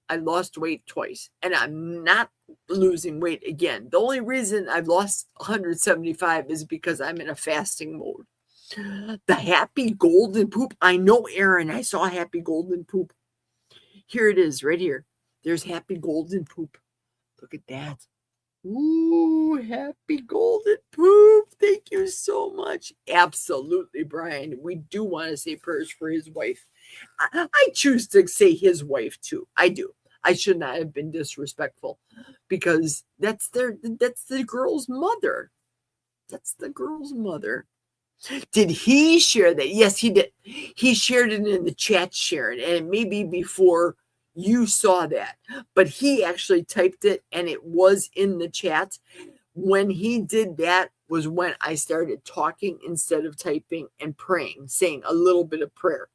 I lost weight twice, and I'm not losing weight again. The only reason I've lost 175 is because I'm in a fasting mode. The happy golden poop. I know, Aaron. I saw happy golden poop. Here it is, right here. There's happy golden poop. Look at that. Ooh, happy golden poop. Thank you so much. Absolutely, Brian. We do want to say prayers for his wife. I choose to say his wife too. I do. I should not have been disrespectful because that's the girl's mother. That's the girl's mother. Did he share that? Yes, he did. He shared it in the chat, Sharon, and it may be before you saw that, but he actually typed it and it was in the chat. When he did that was when I started talking instead of typing and praying, saying a little bit of prayer.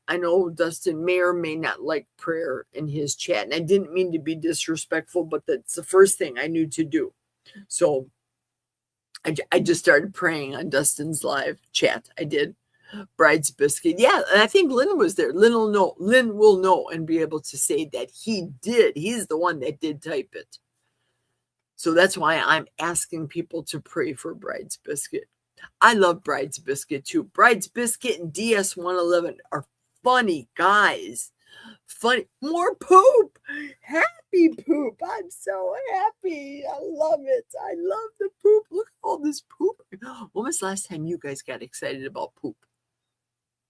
I know Dustin may or may not like prayer in his chat, and I didn't mean to be disrespectful, but that's the first thing I knew to do. So I just started praying on Dustin's live chat. I did. Bride's Biscuit. Yeah, and I think Lynn was there. Lynn will know and be able to say that he did. He's the one that did type it. So that's why I'm asking people to pray for Bride's Biscuit. I love Bride's Biscuit too. Bride's Biscuit and DS111 are funny guys. funny, more poop, happy poop. I'm so happy. I love it. I love the poop. Look at all this poop. When was the last time you guys got excited about poop?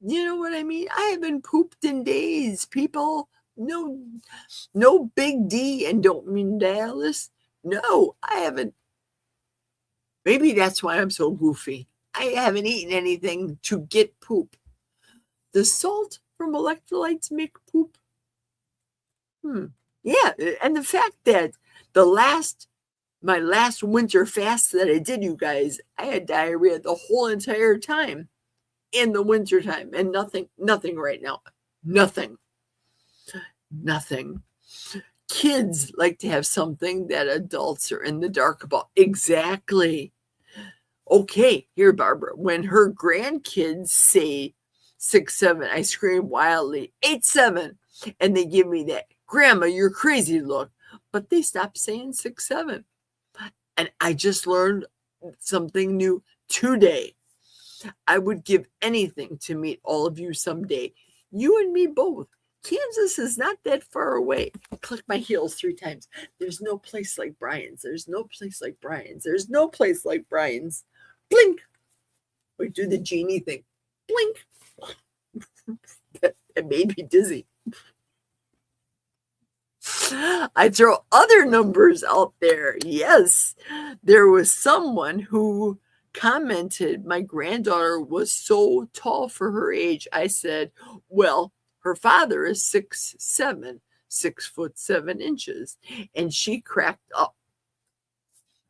You know what I mean? I haven't pooped in days, people. No big D, and don't mean Dallas. No, I haven't. Maybe that's why I'm so goofy. I haven't eaten anything to get poop. Does salt from electrolytes make poop? Yeah, and the fact that my last winter fast that I did, you guys, I had diarrhea the whole entire time in the winter time, and nothing right now. Nothing. Kids like to have something that adults are in the dark about. Exactly. Okay, here, Barbara, when her grandkids say 6-7, I scream wildly, 8-7, and they give me that, Grandma, you're crazy look, but they stop saying 6-7. And I just learned something new today. I would give anything to meet all of you someday. You and me both. Kansas is not that far away. Click my heels 3 times. There's no place like Brian's. There's no place like Brian's. There's no place like Brian's. Blink. We do the genie thing. Blink. It made me dizzy. I throw other numbers out there. Yes, there was someone who commented my granddaughter was so tall for her age. I said, well, her father is 6'7", 6'7", and she cracked up.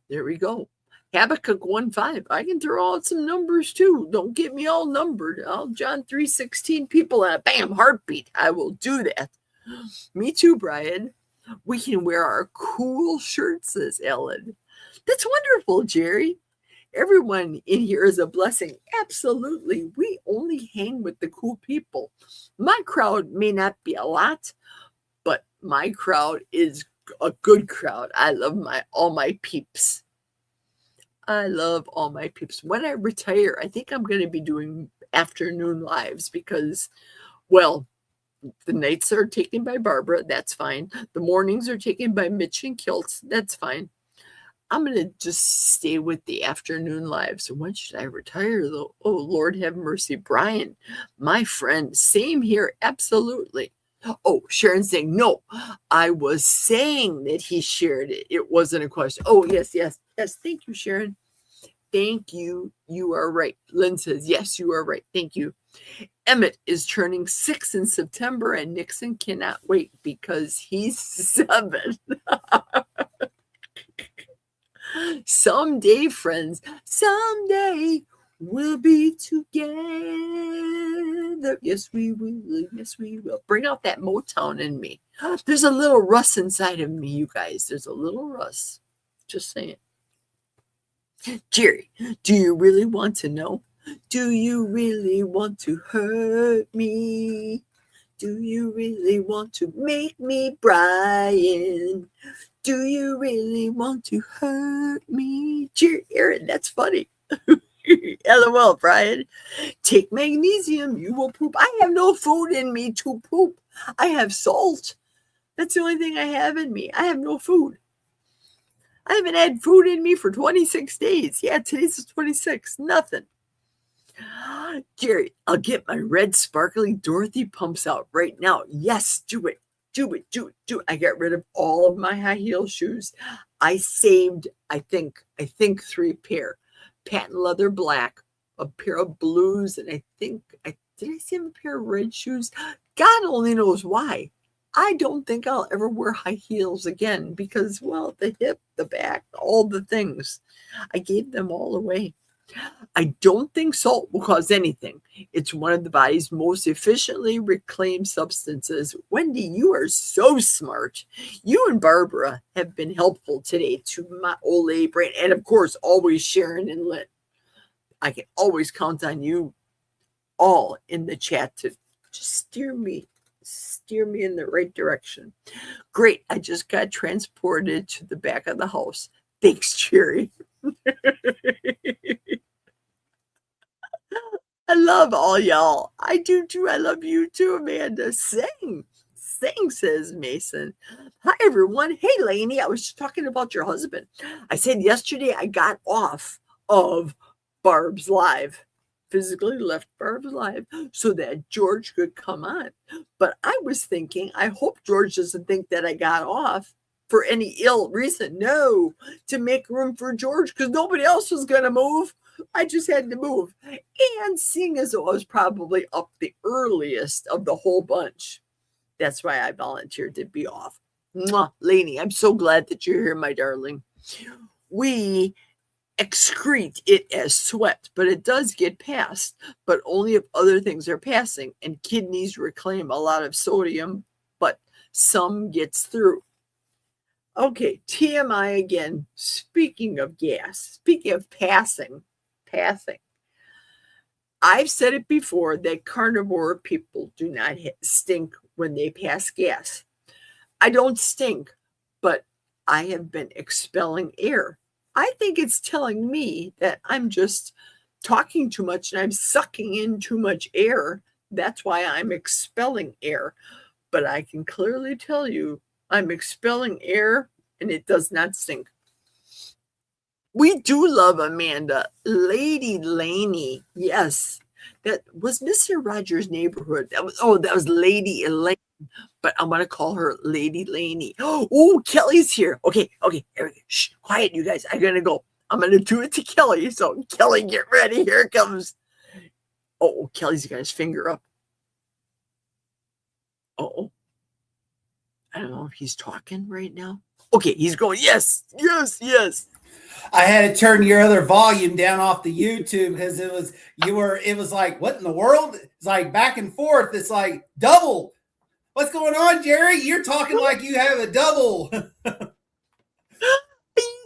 There we go. Habakkuk 1:5. I can throw out some numbers too. Don't get me all numbered. John 3:16. People at a bam heartbeat. I will do that. Me too, Brian. We can wear our cool shirts, says Ellen. That's wonderful, Jerry. Everyone in here is a blessing. Absolutely. We only hang with the cool people. My crowd may not be a lot, but my crowd is a good crowd. I love all my peeps. I love all my peeps. When I retire, I think I'm going to be doing afternoon lives because, well, the nights are taken by Barbara. That's fine. The mornings are taken by Mitch and Kilts. That's fine. I'm going to just stay with the afternoon lives. When should I retire, though? Oh, Lord have mercy. Brian, my friend, same here. Absolutely. Oh, Sharon's saying, no, I was saying that he shared it. It wasn't a question. Oh, yes. Thank you, Sharon. Thank you. You are right. Lynn says, yes, you are right. Thank you. Emmett is turning 6 in September, and Nixon cannot wait because he's 7. Someday, friends, someday we'll be together. Yes, we will. Yes, we will. Bring out that Motown in me. There's a little Russ inside of me, you guys. There's a little Russ. Just saying. Jerry, do you really want to know? Do you really want to hurt me? Do you really want to make me Brian? Do you really want to hurt me? Jerry, Aaron, that's funny. LOL, Brian. Take magnesium, you will poop. I have no food in me to poop. I have salt. That's the only thing I have in me. I have no food. I haven't had food in me for 26 days. Yeah, today's the 26th. Nothing. Jerry, I'll get my red sparkly Dorothy pumps out right now. Yes, do it. I got rid of all of my high heel shoes. I saved, I think 3 pair. Patent leather black, a pair of blues, and did I save a pair of red shoes? God only knows why. I don't think I'll ever wear high heels again because, well, the hip, the back, all the things. I gave them all away. I don't think salt will cause anything. It's one of the body's most efficiently reclaimed substances. Wendy, you are so smart. You and Barbara have been helpful today to my Olay brain. And of course, always Sharon and Lynn. I can always count on you all in the chat to just steer me in the right direction. Great. I just got transported to the back of the house. Thanks, Jerry. I love all y'all. I do too. I love you too, Amanda. Same. Thanks, says Mason. Hi, everyone. Hey, Lainey, I was just talking about your husband. I said yesterday I got off of Barb's Live, physically left Barb's Live so that George could come on. But I was thinking, I hope George doesn't think that I got off for any ill reason. No, to make room for George because nobody else was going to move. I just had to move. And seeing as I was probably up the earliest of the whole bunch, that's why I volunteered to be off. Mwah, Lainey, I'm so glad that you're here, my darling. We excrete it as sweat, but it does get passed, but only if other things are passing. And kidneys reclaim a lot of sodium, but some gets through. Okay, TMI again. Speaking of gas, speaking of passing. I've said it before that carnivore people do not stink when they pass gas. I don't stink, but I have been expelling air. I think it's telling me that I'm just talking too much and I'm sucking in too much air. That's why I'm expelling air. But I can clearly tell you I'm expelling air and it does not stink. We do love Amanda. Lady Laney. Yes. That was Mr. Rogers' neighborhood. That was Lady Elaine. But I'm going to call her Lady Laney. Oh, Kelly's here. Okay. Shh, quiet, you guys. I'm going to go. I'm going to do it to Kelly. So, Kelly, get ready. Here it comes. Oh, Kelly's got his finger up. Oh. I don't know if he's talking right now. Okay, he's going, yes. I had to turn your other volume down off the YouTube because it was like, what in the world? It's like back and forth. It's like double. What's going on, Jerry? You're talking like you have a double. I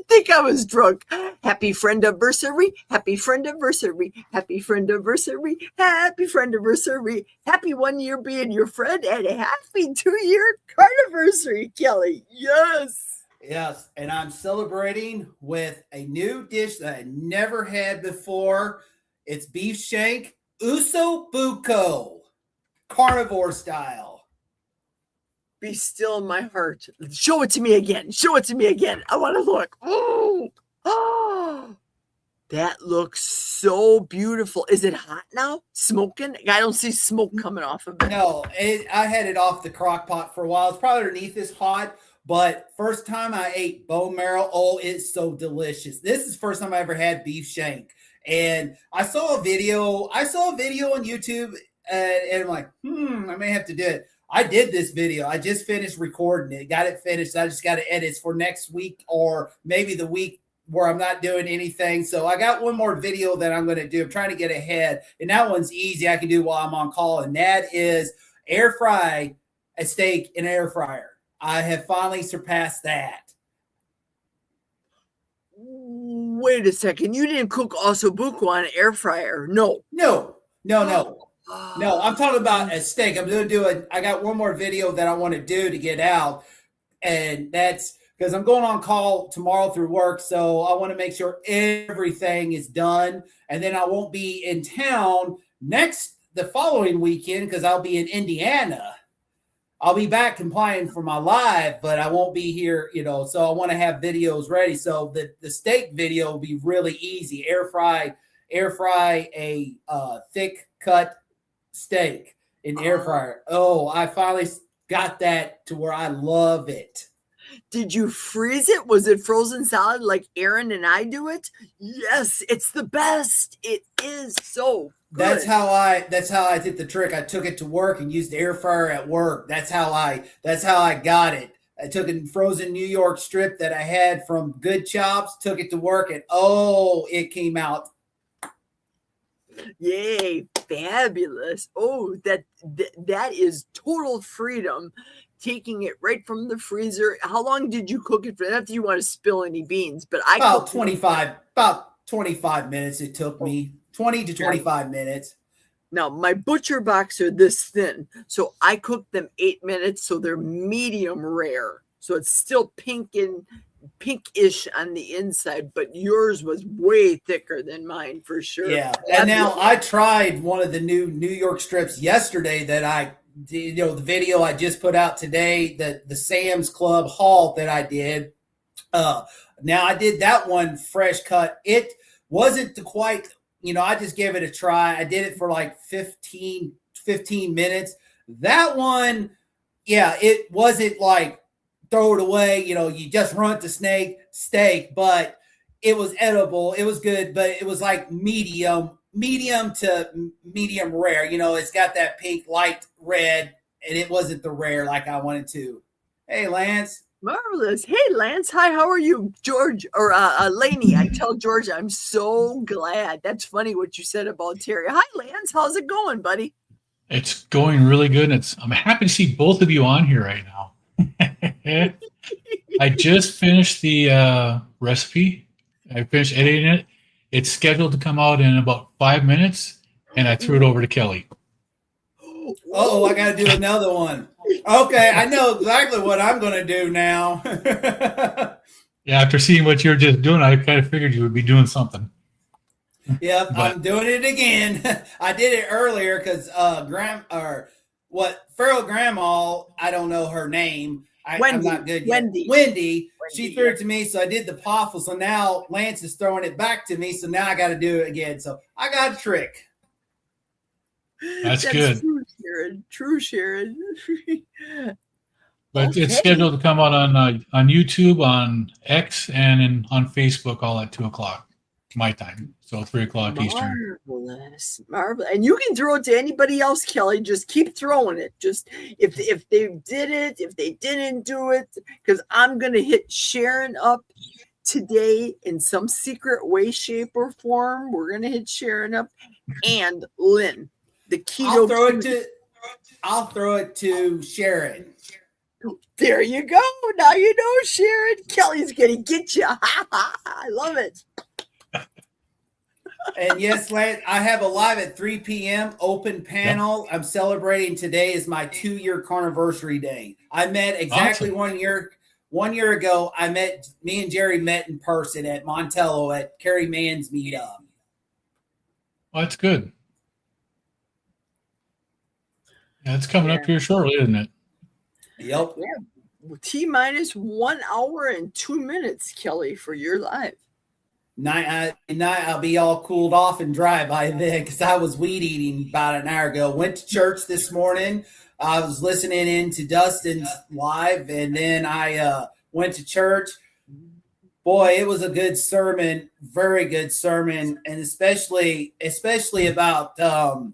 think I was drunk. Happy friend anniversary. Happy friend anniversary. Happy friend anniversary. Happy friend anniversary. Happy 1 year being your friend and a happy 2-year carniversary, Kelly. Yes. Yes, and I'm celebrating with a new dish that I never had before. It's beef shank uso buco, carnivore style. Be still in my heart. Show it to me again. I want to look. Oh, that looks so beautiful. Is it hot now? Smoking? I don't see smoke coming off of it. No, I had it off the crock pot for a while. It's probably underneath this hot. But first time I ate bone marrow, it's so delicious. This is the first time I ever had beef shank. And I saw a video on YouTube and I'm like, I may have to do it. I did this video. I just finished recording it, got it finished. I just got to edit for next week or maybe the week where I'm not doing anything. So I got one more video that I'm going to do. I'm trying to get ahead. And that one's easy. I can do while I'm on call. And that is air fry a steak in an air fryer. I have finally surpassed that. Wait a second. You didn't cook ossobuco on an air fryer. No. No. I'm talking about a steak. I'm going to do I got one more video that I want to do to get out. And that's because I'm going on call tomorrow through work. So I want to make sure everything is done. And then I won't be in town the following weekend because I'll be in Indiana. I'll be back complying for my live, but I won't be here, so I want to have videos ready. So the steak video will be really easy. Air fry a thick cut steak in the air fryer. Oh, I finally got that to where I love it. Did you freeze it? Was it frozen solid like Aaron and I do it? Yes, it's the best. It is so good. That's how I did the trick. I took it to work and used the air fryer at work. That's how I got it. I took a frozen New York strip that I had from Good Chops, took it to work, and it came out. Yay, fabulous. Oh, that is total freedom. Taking it right from the freezer. How long did you cook it for? Not that you want to spill any beans, but about 25 minutes it took me. 20 to 25 minutes. Now, my butcher box are this thin, so I cook them 8 minutes, so they're medium rare. So it's still pinkish on the inside, but yours was way thicker than mine for sure. Yeah, and now I tried one of the new York strips yesterday that I the video I just put out today, the Sam's Club haul that I did. Now I did that one fresh cut. It wasn't quite, I just gave it a try. I did it for like 15 minutes. That one, yeah, it wasn't like throw it away, you just run to steak, but it was edible. It was good, but it was like medium to medium rare. It's got that pink light red, and it wasn't the rare like I wanted to. Hey, Lance. Marvelous. Hey, Lance. Hi, how are you? George or Lainey. I tell George I'm so glad. That's funny what you said about Terry. Hi, Lance. How's it going, buddy? It's going really good. I'm happy to see both of you on here right now. I just finished the recipe. I finished editing it. It's scheduled to come out in about 5 minutes, and I threw it over to Kelly. Oh, I got to do another one. Okay, I know exactly what I'm going to do now. Yeah, after seeing what you're just doing, I kind of figured you would be doing something. Yep, I'm doing it again. I did it earlier because Feral Grandma, I don't know her name. I'm not good yet. Wendy, she threw it to me, so I did the poffle. So now Lance is throwing it back to me, so now I got to do it again. So I got a trick. That's good. True, Sharon. But It's scheduled to come out on YouTube, on X, and on Facebook all at 2:00 my time. So 3:00 Eastern. Marvelous. And you can throw it to anybody else, Kelly. Just keep throwing it. Just if they did it, if they didn't do it, because I'm gonna hit Sharon up today in some secret way, shape, or form. We're gonna hit Sharon up and Lynn. The keto. I'll throw it to Sharon. There you go. Now you know, Sharon. Kelly's gonna get you. I love it. And yes, Lance, I have a live at 3 p.m. open panel. Yep. I'm celebrating today is my 2-year carniversary day. I met exactly awesome. 1 year ago. Me and Jerry met in person at Montello at Carrie Mann's meetup. Well, that's good. Yeah, it's coming up here shortly, isn't it? Yep. Yeah. T-minus 1 hour and 2 minutes, Kelly, for your live. Night, I'll be all cooled off and dry by then because I was weed eating about an hour ago. Went to church this morning. I was listening in to Dustin's live, and then I went to church. Boy, it was a good sermon, very good sermon, and especially about 2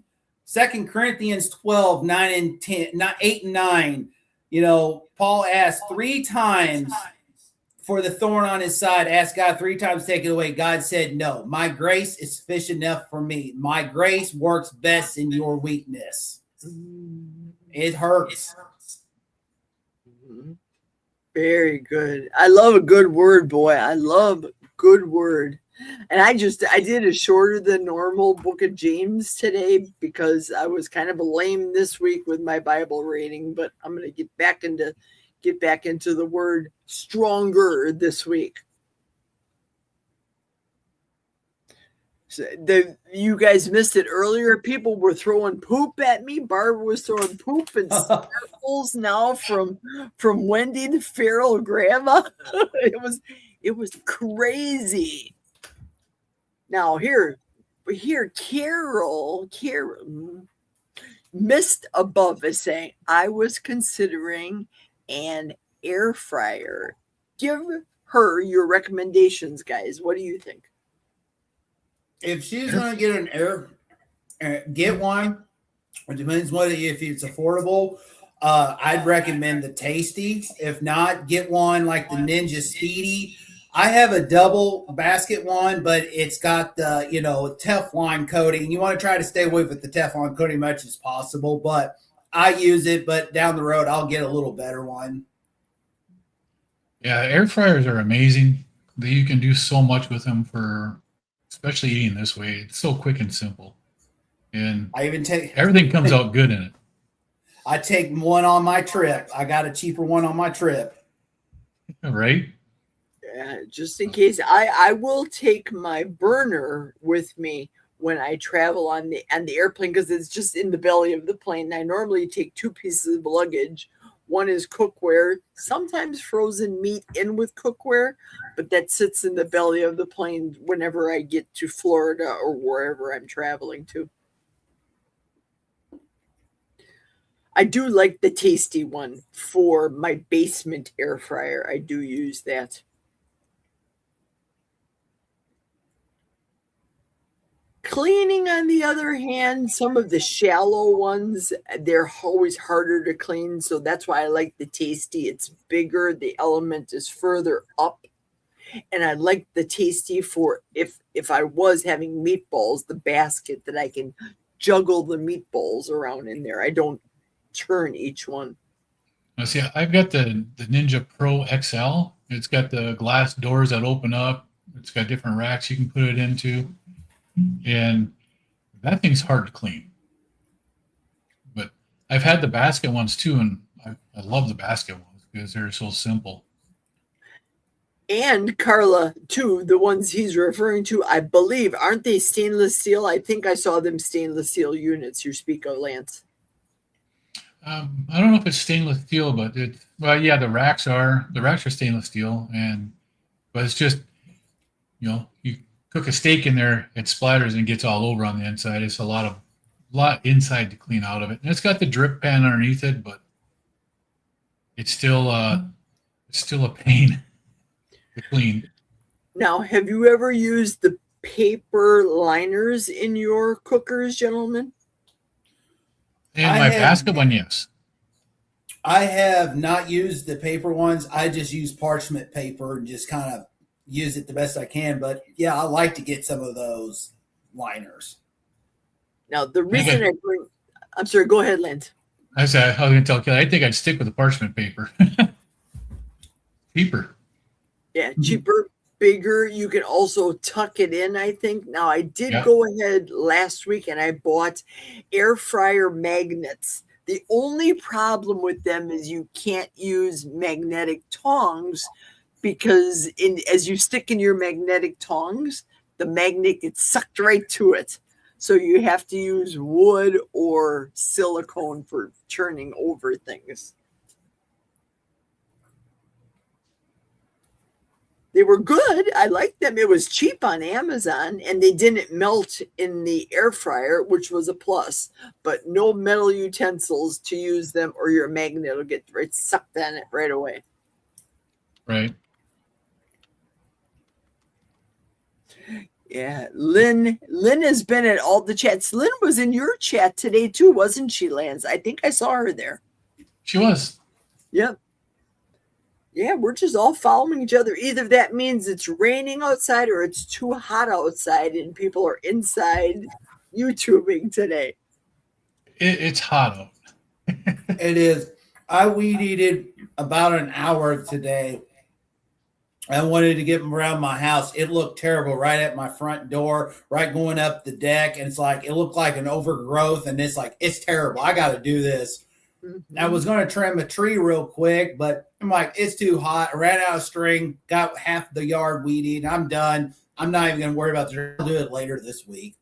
Corinthians 12, 9 and 10, 8 and 9. Paul asked 3 times for the thorn on his side, asked God 3 times to take it away. God said, no, my grace is sufficient enough for me. My grace works best in your weakness. It hurts. Very good. I love a good word, boy. I love a good word. And I did a shorter than normal book of James today because I was kind of lame this week with my Bible reading, but I'm going to get back into the word stronger this week. So you guys missed it earlier. People were throwing poop at me. Barbara was throwing poop and circles now from Wendy the feral grandma. It was crazy. Now here, Carol missed above is saying, I was considering an air fryer. Give her your recommendations, guys. What do you think? If she's going to get get one, it depends if it's affordable. I'd recommend the Tasty. If not, get one like the Ninja Speedy. I have a double basket one, but it's got the, Teflon coating. You want to try to stay away with the Teflon coating much as possible, but I use it, but down the road, I'll get a little better one. Yeah, air fryers are amazing. You can do so much with them especially eating this way. It's so quick and simple. And everything comes out good in it. I take one on my trip. I got a cheaper one on my trip. Right? Just in case, I will take my burner with me when I travel on the airplane because it's just in the belly of the plane. I normally take 2 pieces of luggage. One is cookware, sometimes frozen meat in with cookware, but that sits in the belly of the plane whenever I get to Florida or wherever I'm traveling to. I do like the Tasty one for my basement air fryer. I do use that. Cleaning, on the other hand, some of the shallow ones, they're always harder to clean. So that's why I like the Tasty. It's bigger. The element is further up. And I like the Tasty for if I was having meatballs, the basket that I can juggle the meatballs around in there. I don't turn each one. Now, see, I've got the Ninja Pro XL. It's got the glass doors that open up. It's got different racks you can put it into. And that thing's hard to clean. But I've had the basket ones too, and I love the basket ones because they're so simple. And Carla, too, the ones he's referring to, I believe, aren't they stainless steel? I think I saw them stainless steel units you speak of, Lance. I don't know if it's stainless steel, but yeah, the racks are stainless steel, but it's just, you cook a steak in there, it splatters and gets all over on the inside. It's a lot inside to clean out of it, and it's got the drip pan underneath it, but it's still a pain to clean. Now, have you ever used the paper liners in your cookers, gentlemen? In my basket one, yes. I have not used the paper ones. I just use parchment paper and just kind of use it the best I can. But yeah, I like to get some of those liners. Now, the reason I'm sorry, go ahead, Lance. I was going to tell Kelly, I think I'd stick with the parchment paper. Cheaper. Yeah, cheaper, bigger. You can also tuck it in, I think. Now, I did go ahead last week and I bought air fryer magnets. The only problem with them is you can't use magnetic tongs because as you stick in your magnetic tongs, the magnet gets sucked right to it. So you have to use wood or silicone for turning over things. They were good. I liked them. It was cheap on Amazon, and they didn't melt in the air fryer, which was a plus. But no metal utensils to use them, or your magnet will get right sucked on it right away. Right. Yeah, Lynn has been at all the chats. Lynn was in your chat today too, wasn't she, Lance? I think I saw her there. She was. Yep. Yeah, we're just all following each other. Either that means it's raining outside or it's too hot outside and people are inside YouTubing today. It's hot out. It is. I weed eated about an hour today. I wanted to get them around my house. It looked terrible right at my front door, right going up the deck. And it's like, it looked like an overgrowth. And it's like, it's terrible. I got to do this. Mm-hmm. I was going to trim a tree real quick, but I'm like, it's too hot. I ran out of string, got half the yard weeded. I'm done. I'm not even going to worry about it. I'll do it later this week.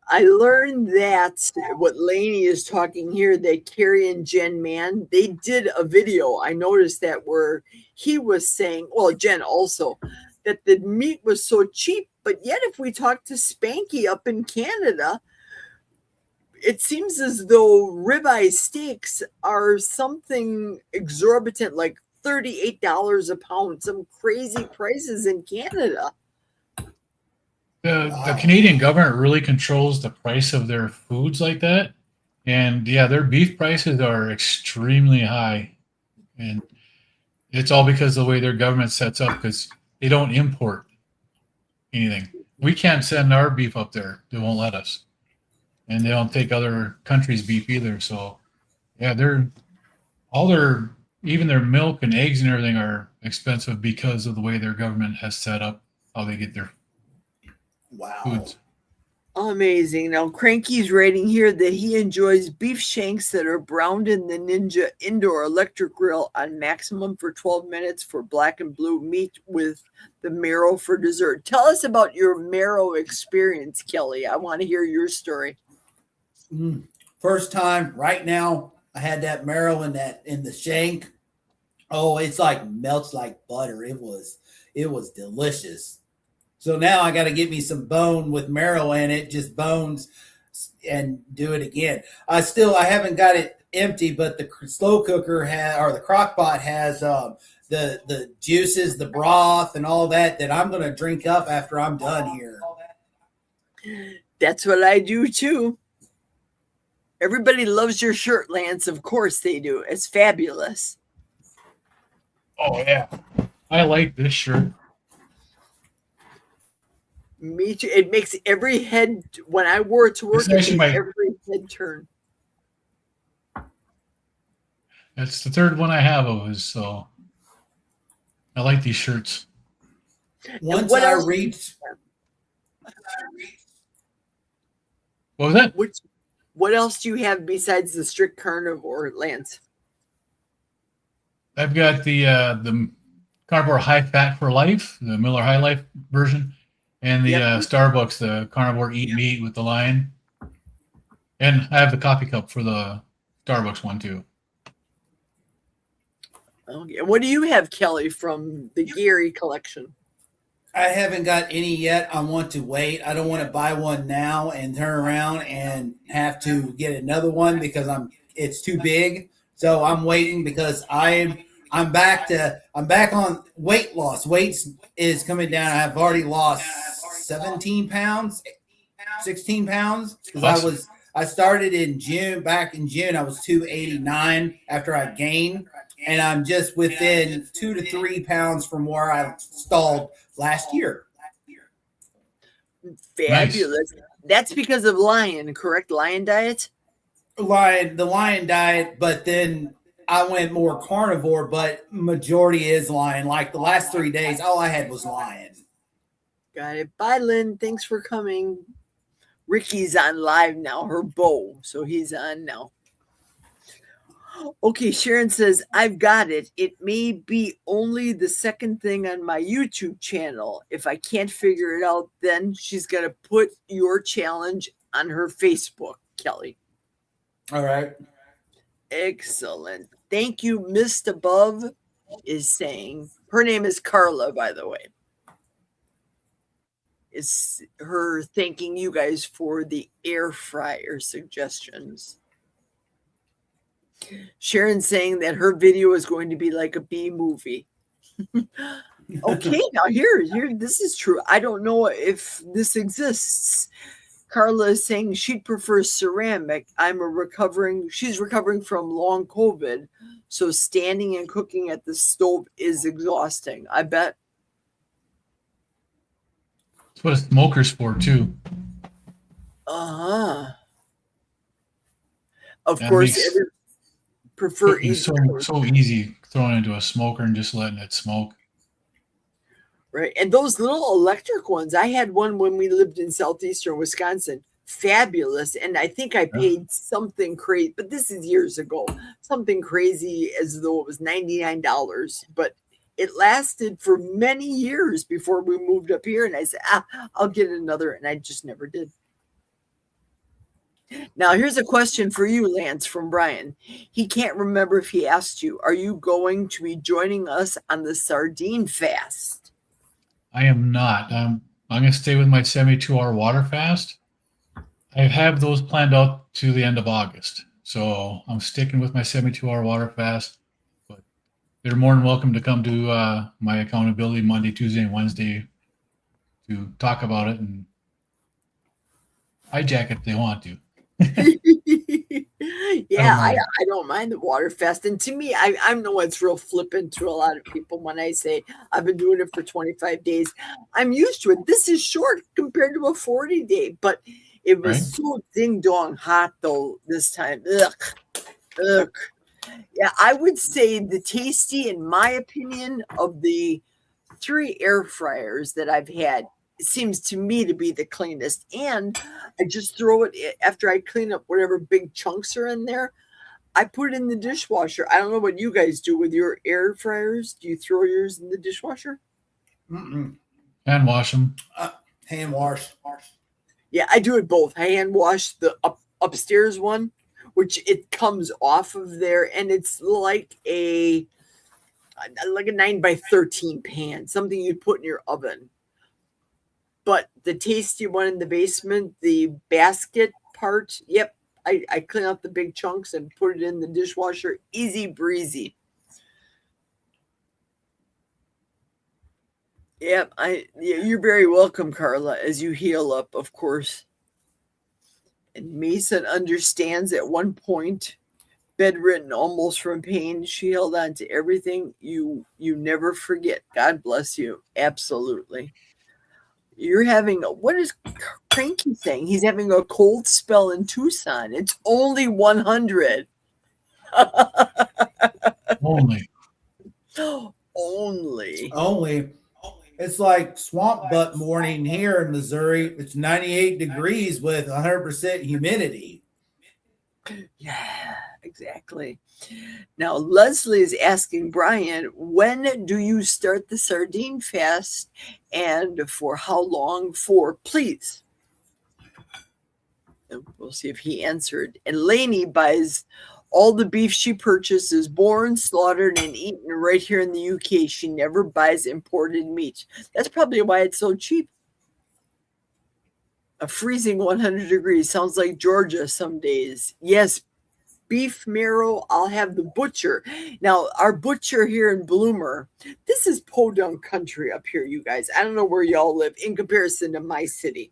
I learned that what Lainey is talking here, that Carrie and Jen Mann, they did a video. I noticed that where he was saying, well, Jen also, that the meat was so cheap. But yet if we talk to Spanky up in Canada, it seems as though ribeye steaks are something exorbitant, like $38 a pound, some crazy prices in Canada. The Canadian government really controls the price of their foods like that. And yeah, their beef prices are extremely high. And it's all because of the way their government sets up, because they don't import anything. We can't send our beef up there. They won't let us. And they don't take other countries' beef either. So yeah, even their milk and eggs and everything are expensive because of the way their government has set up how they get their foods. Amazing. Now, Cranky's writing here that he enjoys beef shanks that are browned in the Ninja Indoor Electric Grill on maximum for 12 minutes for black and blue meat with the marrow for dessert. Tell us about your marrow experience, Kelly. I want to hear your story. First time right now, I had that marrow in the shank. Oh, it's like melts like butter. It was delicious. So now I got to get me some bone with marrow in it, just bones, and do it again. I haven't got it empty, but the slow cooker or the crock pot has the juices, the broth, and all that I'm going to drink up after I'm done here. That's what I do too. Everybody loves your shirt, Lance. Of course they do. It's fabulous. Oh yeah, I like this shirt. Me too. It makes every head, when I wore it to work, it makes every head turn. That's the third one I have of his, so I like these shirts. Once I reached. What was that? What else do you have besides the strict carnivore, Lance? I've got the carnivore high fat for life, the Miller High Life version, and the Starbucks, the carnivore eat meat with the lion. And I have the coffee cup for the Starbucks one too. Okay. What do you have, Kelly, from the Gary collection? I haven't got any yet. I want to wait. I don't want to buy one now and turn around and have to get another one because it's too big. So I'm waiting because I'm back on weight loss. Weight is coming down. I've already lost 17 pounds, 16 pounds because I started in June. Back in June, I was 289 after I gained, and I'm just within 2 to 3 pounds from where I stalled last year. Fabulous. Nice. That's because of Lion, correct? Lion diet? The Lion diet, but then I went more carnivore, but majority is Lion. Like the last 3 days, all I had was Lion. Got it. Bye, Lynn. Thanks for coming. Ricky's on live now, her beau, so he's on now. Okay, Sharon says, I've got it. It may be only the second thing on my YouTube channel. If I can't figure it out, then she's going to put your challenge on her Facebook, Kelly. All right. Excellent. Thank you, Missed Above is saying. Her name is Carla, by the way. It's her thanking you guys for the air fryer suggestions. Sharon saying that her video is going to be like a B movie. Okay, now here, this is true. I don't know if this exists. Carla is saying she'd prefer ceramic. She's recovering from long COVID, so standing and cooking at the stove is exhausting. I bet. That's what a smoker's for too. Of course, prefer easy. So easy throwing into a smoker and just letting it smoke. Right. And those little electric ones, I had one when we lived in southeastern Wisconsin. Fabulous. And I think I paid something crazy, but this is years ago, something crazy as though it was $99. But it lasted for many years before we moved up here. And I said, I'll get another. And I just never did. Now, here's a question for you, Lance, from Brian. He can't remember if he asked you, are you going to be joining us on the sardine fast? I am not. I'm going to stay with my 72-hour water fast. I have those planned out to the end of August. So I'm sticking with my 72-hour water fast. But they're more than welcome to come to my accountability Monday, Tuesday, and Wednesday to talk about it and hijack it if they want to. Yeah, I don't mind the water fast. And to me, I know it's real flippant to a lot of people when I say I've been doing it for 25 days. I'm used to it. This is short compared to a 40-day, but it was so ding dong hot though this time. Ugh. Yeah, I would say the tasty, in my opinion, of the 3 air fryers that I've had, seems to me to be the cleanest. And I just throw it after I clean up whatever big chunks are in there. I put it in the dishwasher. I don't know what you guys do with your air fryers. Do you throw yours in the dishwasher? Mm-mm. Hand wash them. Hand wash. Yeah, I do it both. I hand wash the upstairs one, which it comes off of there, and it's like a 9x13 pan, something you'd put in your oven. But the tasty one in the basement, the basket part, yep, I clean out the big chunks and put it in the dishwasher. Easy breezy. Yep, you're very welcome, Carla, as you heal up, of course. And Mason understands at one point, bedridden almost from pain, she held on to everything. You never forget. God bless you. Absolutely. You're having what is Cranky saying? He's having a cold spell in Tucson. It's only 100. Only. It's like swamp butt morning here in Missouri. It's 98 degrees with 100% humidity. Yeah, exactly. Now, Leslie is asking Brian, when do you start the sardine fast and for how long for, please? And we'll see if he answered. And Lainey buys all the beef she purchases, born, slaughtered, and eaten right here in the UK. She never buys imported meat. That's probably why it's so cheap. A freezing 100 degrees. Sounds like Georgia some days. Yes, beef marrow, I'll have the butcher. Now, our butcher here in Bloomer, this is podunk country up here, you guys. I don't know where y'all live in comparison to my city.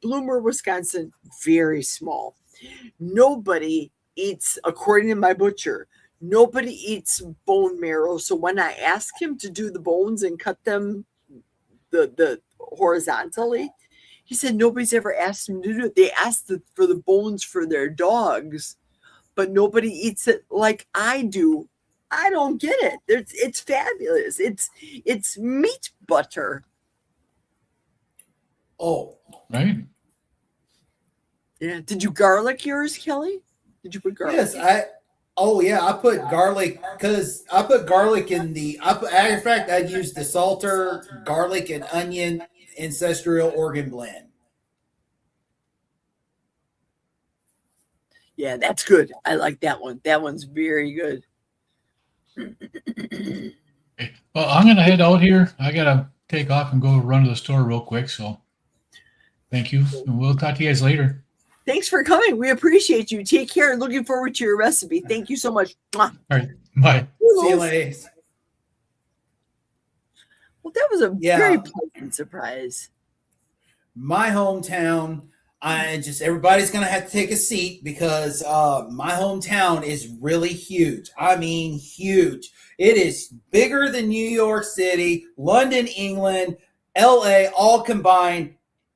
Bloomer, Wisconsin, very small. Nobody eats, according to my butcher, nobody eats bone marrow. So when I ask him to do the bones and cut them the horizontally, he said nobody's ever asked him to do it. They asked for the bones for their dogs, but nobody eats it like I do. I don't get it. It's fabulous. It's meat butter. Oh, right. Yeah. Did you garlic yours, Kelly? Did you put garlic? Yes, I put garlic because I put garlic in the. In fact, I used the Salter garlic and onion ancestral organ blend. Yeah, that's good. I like that one. That one's very good. Okay. Well, I'm gonna head out here. I gotta take off and go run to the store real quick. So, thank you, and we'll talk to you guys later. Thanks for coming. We appreciate you. Take care. Looking forward to your recipe. Thank you so much. All right. Bye. See you later. Well, that was a very pleasant surprise. My hometown, everybody's going to have to take a seat because my hometown is really huge. I mean, huge. It is bigger than New York City, London, England, LA, all combined.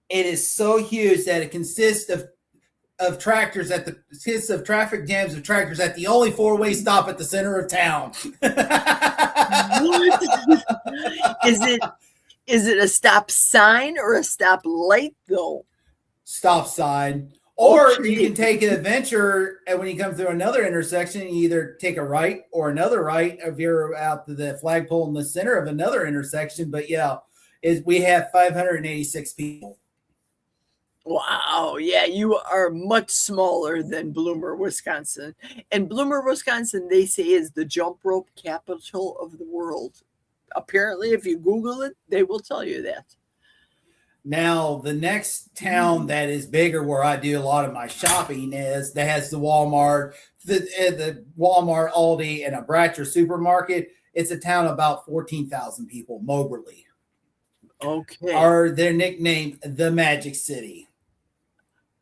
It is so huge that it consists of tractors of traffic jams of tractors at the only four-way stop at the center of town. Is it a stop sign or a stop light though? Stop sign. Or you can take an adventure, and when you come through another intersection, you either take a right or another right if you're out to the flagpole in the center of another intersection. But we have 586 people. Wow. Yeah, you are much smaller than Bloomer, Wisconsin. And Bloomer, Wisconsin, they say is the jump rope capital of the world. Apparently, if you Google it, they will tell you that. Now, the next town that is bigger where I do a lot of my shopping that has the Walmart, the Walmart, Aldi, and a Bratcher supermarket. It's a town of about 14,000 people, Moberly. Okay. They're nicknamed the Magic City.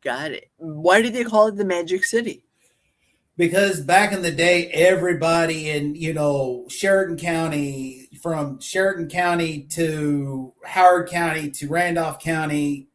Got it. Why do they call it the Magic City? Because back in the day, everybody in, Sheridan County, from Sheridan County to Howard County to Randolph County,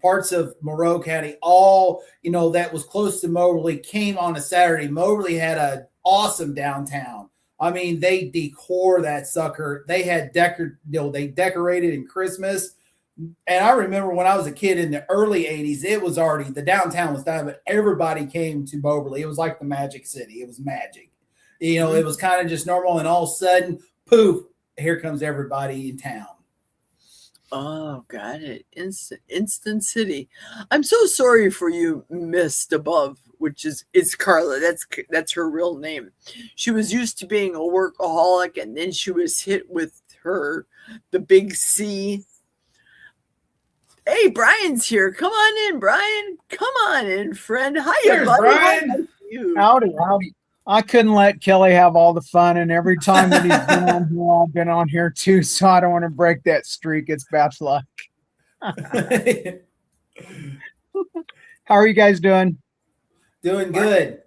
parts of Monroe County, all, that was close to Moberly came on a Saturday. Moberly had an awesome downtown. I mean, they decor that sucker. They had they decorated in Christmas And I remember when I was a kid in the early 80s, it was already, the downtown was done, but everybody came to Moberly. It was like the Magic City. It was magic. You know, it was kind of just normal. And all of a sudden, poof, here comes everybody in town. Oh, got it. Instant City. I'm so sorry for you, Missed Above, which is Carla. That's her real name. She was used to being a workaholic, and then she was hit with the big C. Hey, Brian's here. Come on in, Brian. Come on in, friend. Hiya, buddy. Brian. Howdy. I couldn't let Kelly have all the fun, and every time that he's been on here, I've been on here too, so I don't want to break that streak. It's bad luck. How are you guys doing? Doing good.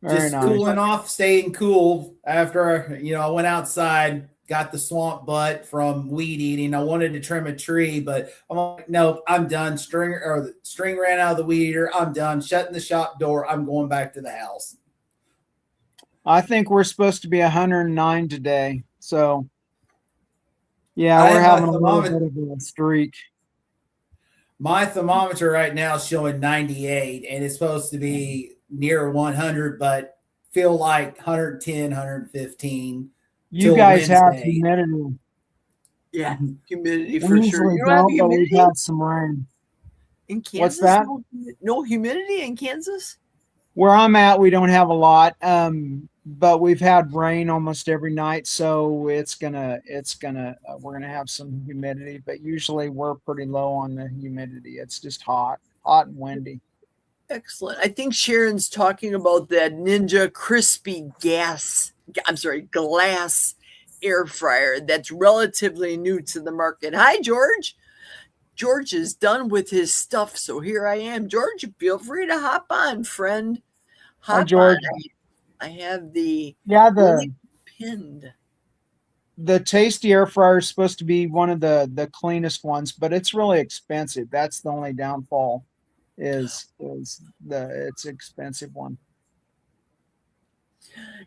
Very Just nice. cooling off, staying cool after, I went outside, got the swamp butt from weed eating. I wanted to trim a tree, but I'm like, nope, I'm done. The string ran out of the weed eater. I'm done. Shutting the shop door. I'm going back to the house. I think we're supposed to be 109 today. So, yeah, we're having a little bit of a streak. My thermometer right now is showing 98, and it's supposed to be near 100, but feel like 110, 115. You guys have humidity. Yeah, humidity We for usually sure. You don't have don't, but we've humidity had some rain. in Kansas? What's that? No humidity in Kansas? Where I'm at, we don't have a lot, but we've had rain almost every night, so we're gonna have some humidity. But usually we're pretty low on the humidity. It's just hot and windy. Excellent. I think Sharon's talking about that Ninja Crispy glass air fryer that's relatively new to the market. Hi, George. George is done with his stuff, so here I am. George, feel free to hop on, friend. Hi, George. I have the pinned. The Tasty air fryer is supposed to be one of the cleanest ones, but it's really expensive. That's the only downfall. It's expensive one.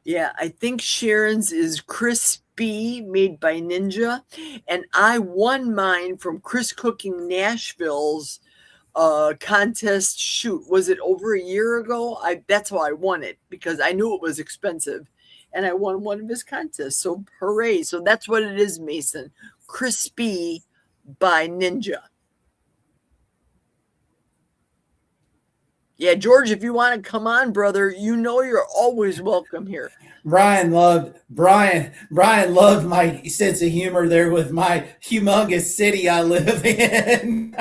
Yeah, I think Sharon's is crispy, made by Ninja, and I won mine from Chris Cooking Nashville's contest. Shoot, was it over a year ago? That's how I won it, because I knew it was expensive, and I won one of his contests. So hooray! So that's what it is, Mason. Crispy by Ninja. Yeah, George, if you want to come on, brother, you're always welcome here. Brian loved my sense of humor there with my humongous city I live in.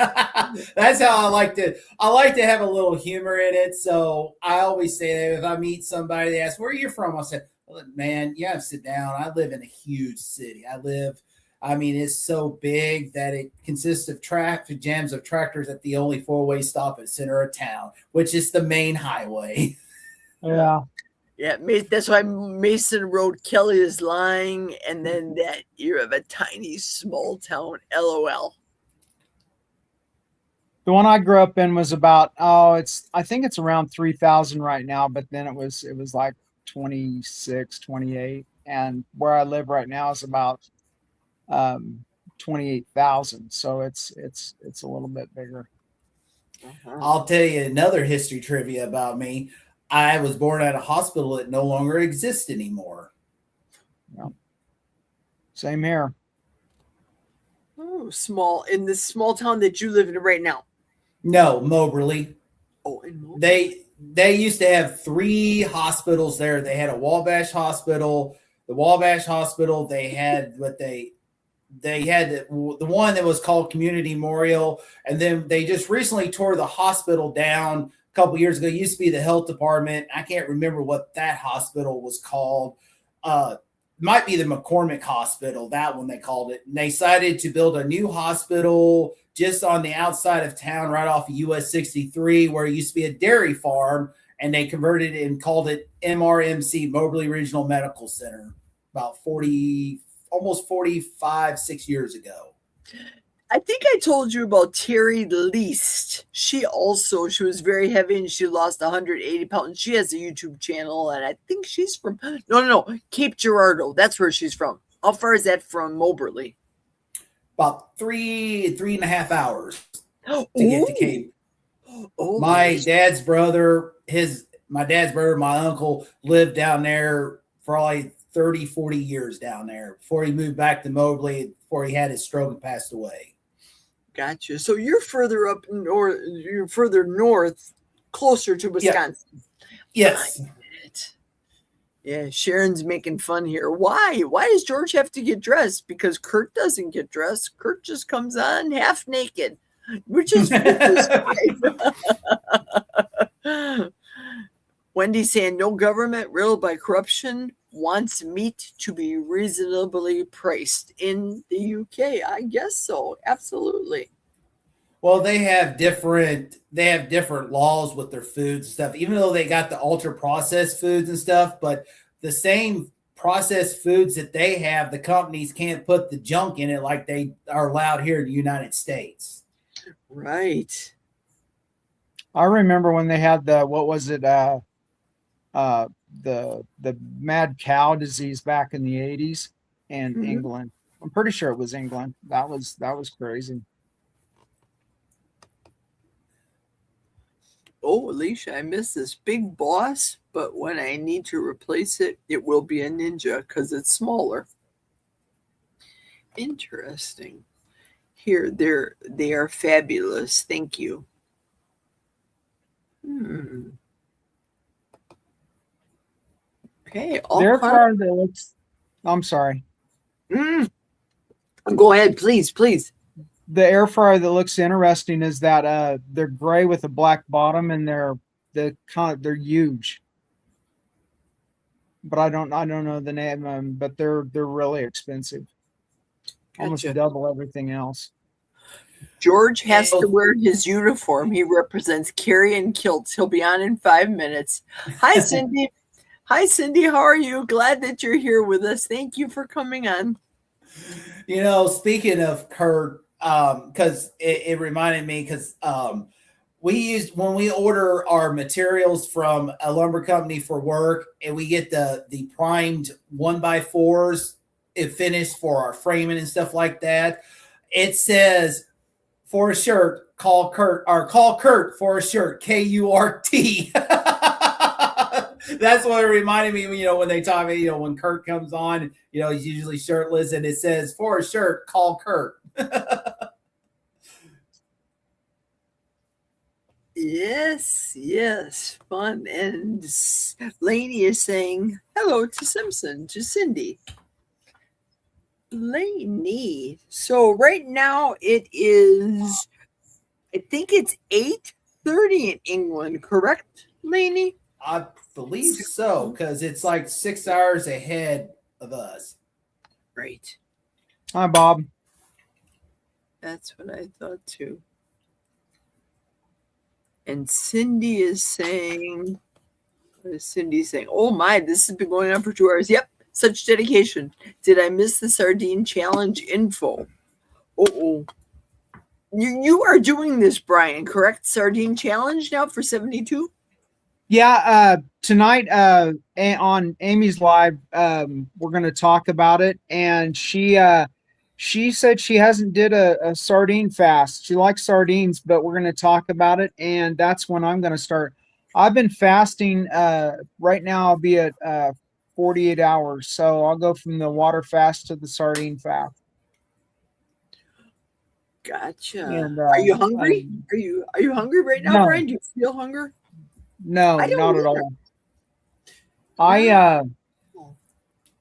That's how I like to have a little humor in it. So I always say that if I meet somebody, they ask, where are you from? I said, man, you have to sit down. I live in a huge city. It's so big that it consists of traffic jams of tractors at the only four-way stop at center of town, which is the main highway. Yeah. Yeah, that's why Mason wrote Kelly is lying, and then that you have a tiny small town, LOL. The one I grew up in was about, I think it's around 3,000 right now, but then it was like 26, 28. And where I live right now is about 28,000. So it's a little bit bigger. I'll tell you another history trivia about me. I was born at a hospital that no longer exists anymore. Yeah. Same here. Oh, in this small town that you live in right now. No, Moberly. Oh, in Moberly. They used to have 3 hospitals there. They had a Wabash Hospital. The Wabash Hospital, they had the one that was called Community Memorial, and then they just recently tore the hospital down a couple years ago. It used to be the health department. I can't remember what that hospital was called. Might be the McCormick Hospital, that one they called it. And they decided to build a new hospital just on the outside of town, right off of US 63, where it used to be a dairy farm, and they converted it and called it MRMC, Moberly Regional Medical Center, about 6 years ago. I think I told you about Terry Least. She was very heavy, and she lost 180 pounds. She has a YouTube channel, and I think she's from Cape Girardeau. That's where she's from. How far is that from Moberly? about 3.5 hours to Ooh. get to Cape. Oh, My dad's brother, my uncle lived down there for probably 30, 40 years down there before he moved back to Mobley, before he had his stroke and passed away. Gotcha. So you're further up north, you're further north, closer to Wisconsin. Yes. Yeah, Sharon's making fun here. Why? Why does George have to get dressed? Because Kurt doesn't get dressed. Kurt just comes on half naked, which is Wendy saying no government ruled by corruption wants meat to be reasonably priced in the UK. I guess so. Absolutely. Well, they have different laws with their foods and stuff, even though they got the ultra processed foods and stuff, but the same processed foods that they have, the companies can't put the junk in it like they are allowed here in the United States. Right. I remember when they had the mad cow disease back in the 80s in England. I'm pretty sure it was England. That was crazy. Oh, Alicia, I miss this Big Boss, but when I need to replace it, it will be a Ninja because it's smaller. Interesting. Here, they are fabulous. Thank you. Okay. I'm sorry. Go ahead, please. The air fryer that looks interesting is that they're gray with a black bottom, and they're huge. But I don't know the name, but they're really expensive. Gotcha. Almost double everything else. George has to wear his uniform. He represents Carrie and Kilts. He'll be on in 5 minutes. Hi, Cindy. Hi, Cindy. How are you? Glad that you're here with us. Thank you for coming on. You know, speaking of Kurt, because it reminded me, because when we order our materials from a lumber company for work, and we get the primed 1x4s, it finished for our framing and stuff like that. It says, for a shirt, call Kurt for a shirt, Kurt. That's what it reminded me, when they talk, when Kurt comes on, he's usually shirtless, and it says, for a shirt, call Kurt. Yes, fun. And Lainey is saying hello to Cindy. Lainey. So right now it is, I think it's 8:30 in England, correct, Lainey? I believe so, because it's like 6 hours ahead of us. Right. Hi, Bob. That's what I thought too. And Cindy is saying, what is Cindy saying? Oh my, this has been going on for 2 hours. Yep, such dedication. Did I miss the sardine challenge info? Oh. You are doing this, Brian, correct? Sardine challenge now for 72? Yeah, tonight on Amy's Live, we're going to talk about it. And she said she hasn't did a sardine fast. She likes sardines, but we're going to talk about it. And that's when I'm going to start. I've been fasting. Right now I'll be at 48 hours. So I'll go from the water fast to the sardine fast. Gotcha. And, are you hungry? Are you hungry right now, No. Brian? Do you feel hunger? No, not at all.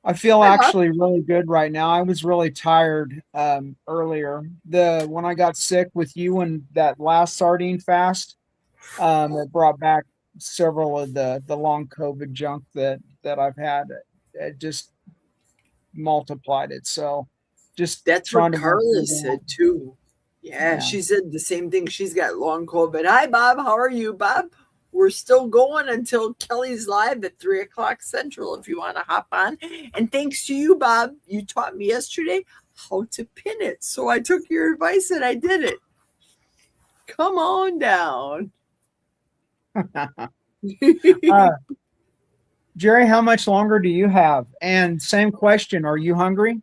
I feel actually really good right now. I was really tired earlier. When I got sick with you and that last sardine fast, it brought back several of the long COVID junk that I've had. It just multiplied it. So that's what Carla said too. Yeah, she said the same thing. She's got long COVID. Hi, Bob. How are you, Bob? We're still going until Kelly's Live at 3:00 Central if you want to hop on. And thanks to you, Bob, you taught me yesterday how to pin it. So I took your advice and I did it. Come on down. Jerry, how much longer do you have? And same question, are you hungry?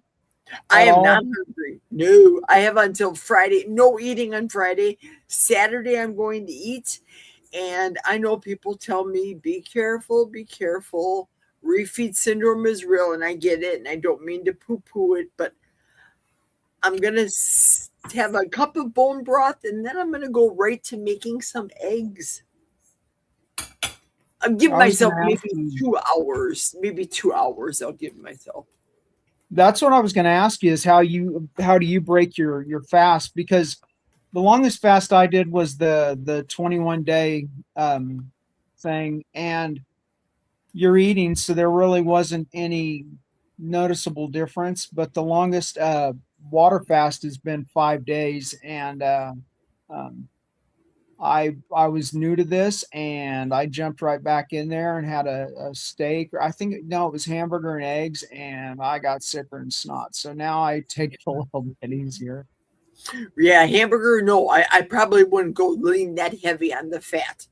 I at am all? not hungry. No, I have until Friday. No eating on Friday. Saturday, I'm going to eat. And I know people tell me, be careful, be careful. Refeed syndrome is real, and I get it. And I don't mean to poo poo it, but I'm going to have a cup of bone broth, and then I'm going to go right to making some eggs. I'll give myself maybe 2 hours. Maybe 2 hours I'll give myself. That's what I was going to ask you is how do you break your fast? Because the longest fast I did was the 21-day thing, and you're eating, so there really wasn't any noticeable difference. But the longest water fast has been 5 days, and I was new to this, and I jumped right back in there and had a steak. I think it was hamburger and eggs, and I got sicker than snot. So now I take it a little bit easier. Yeah, hamburger. No, I probably wouldn't go lean that heavy on the fat.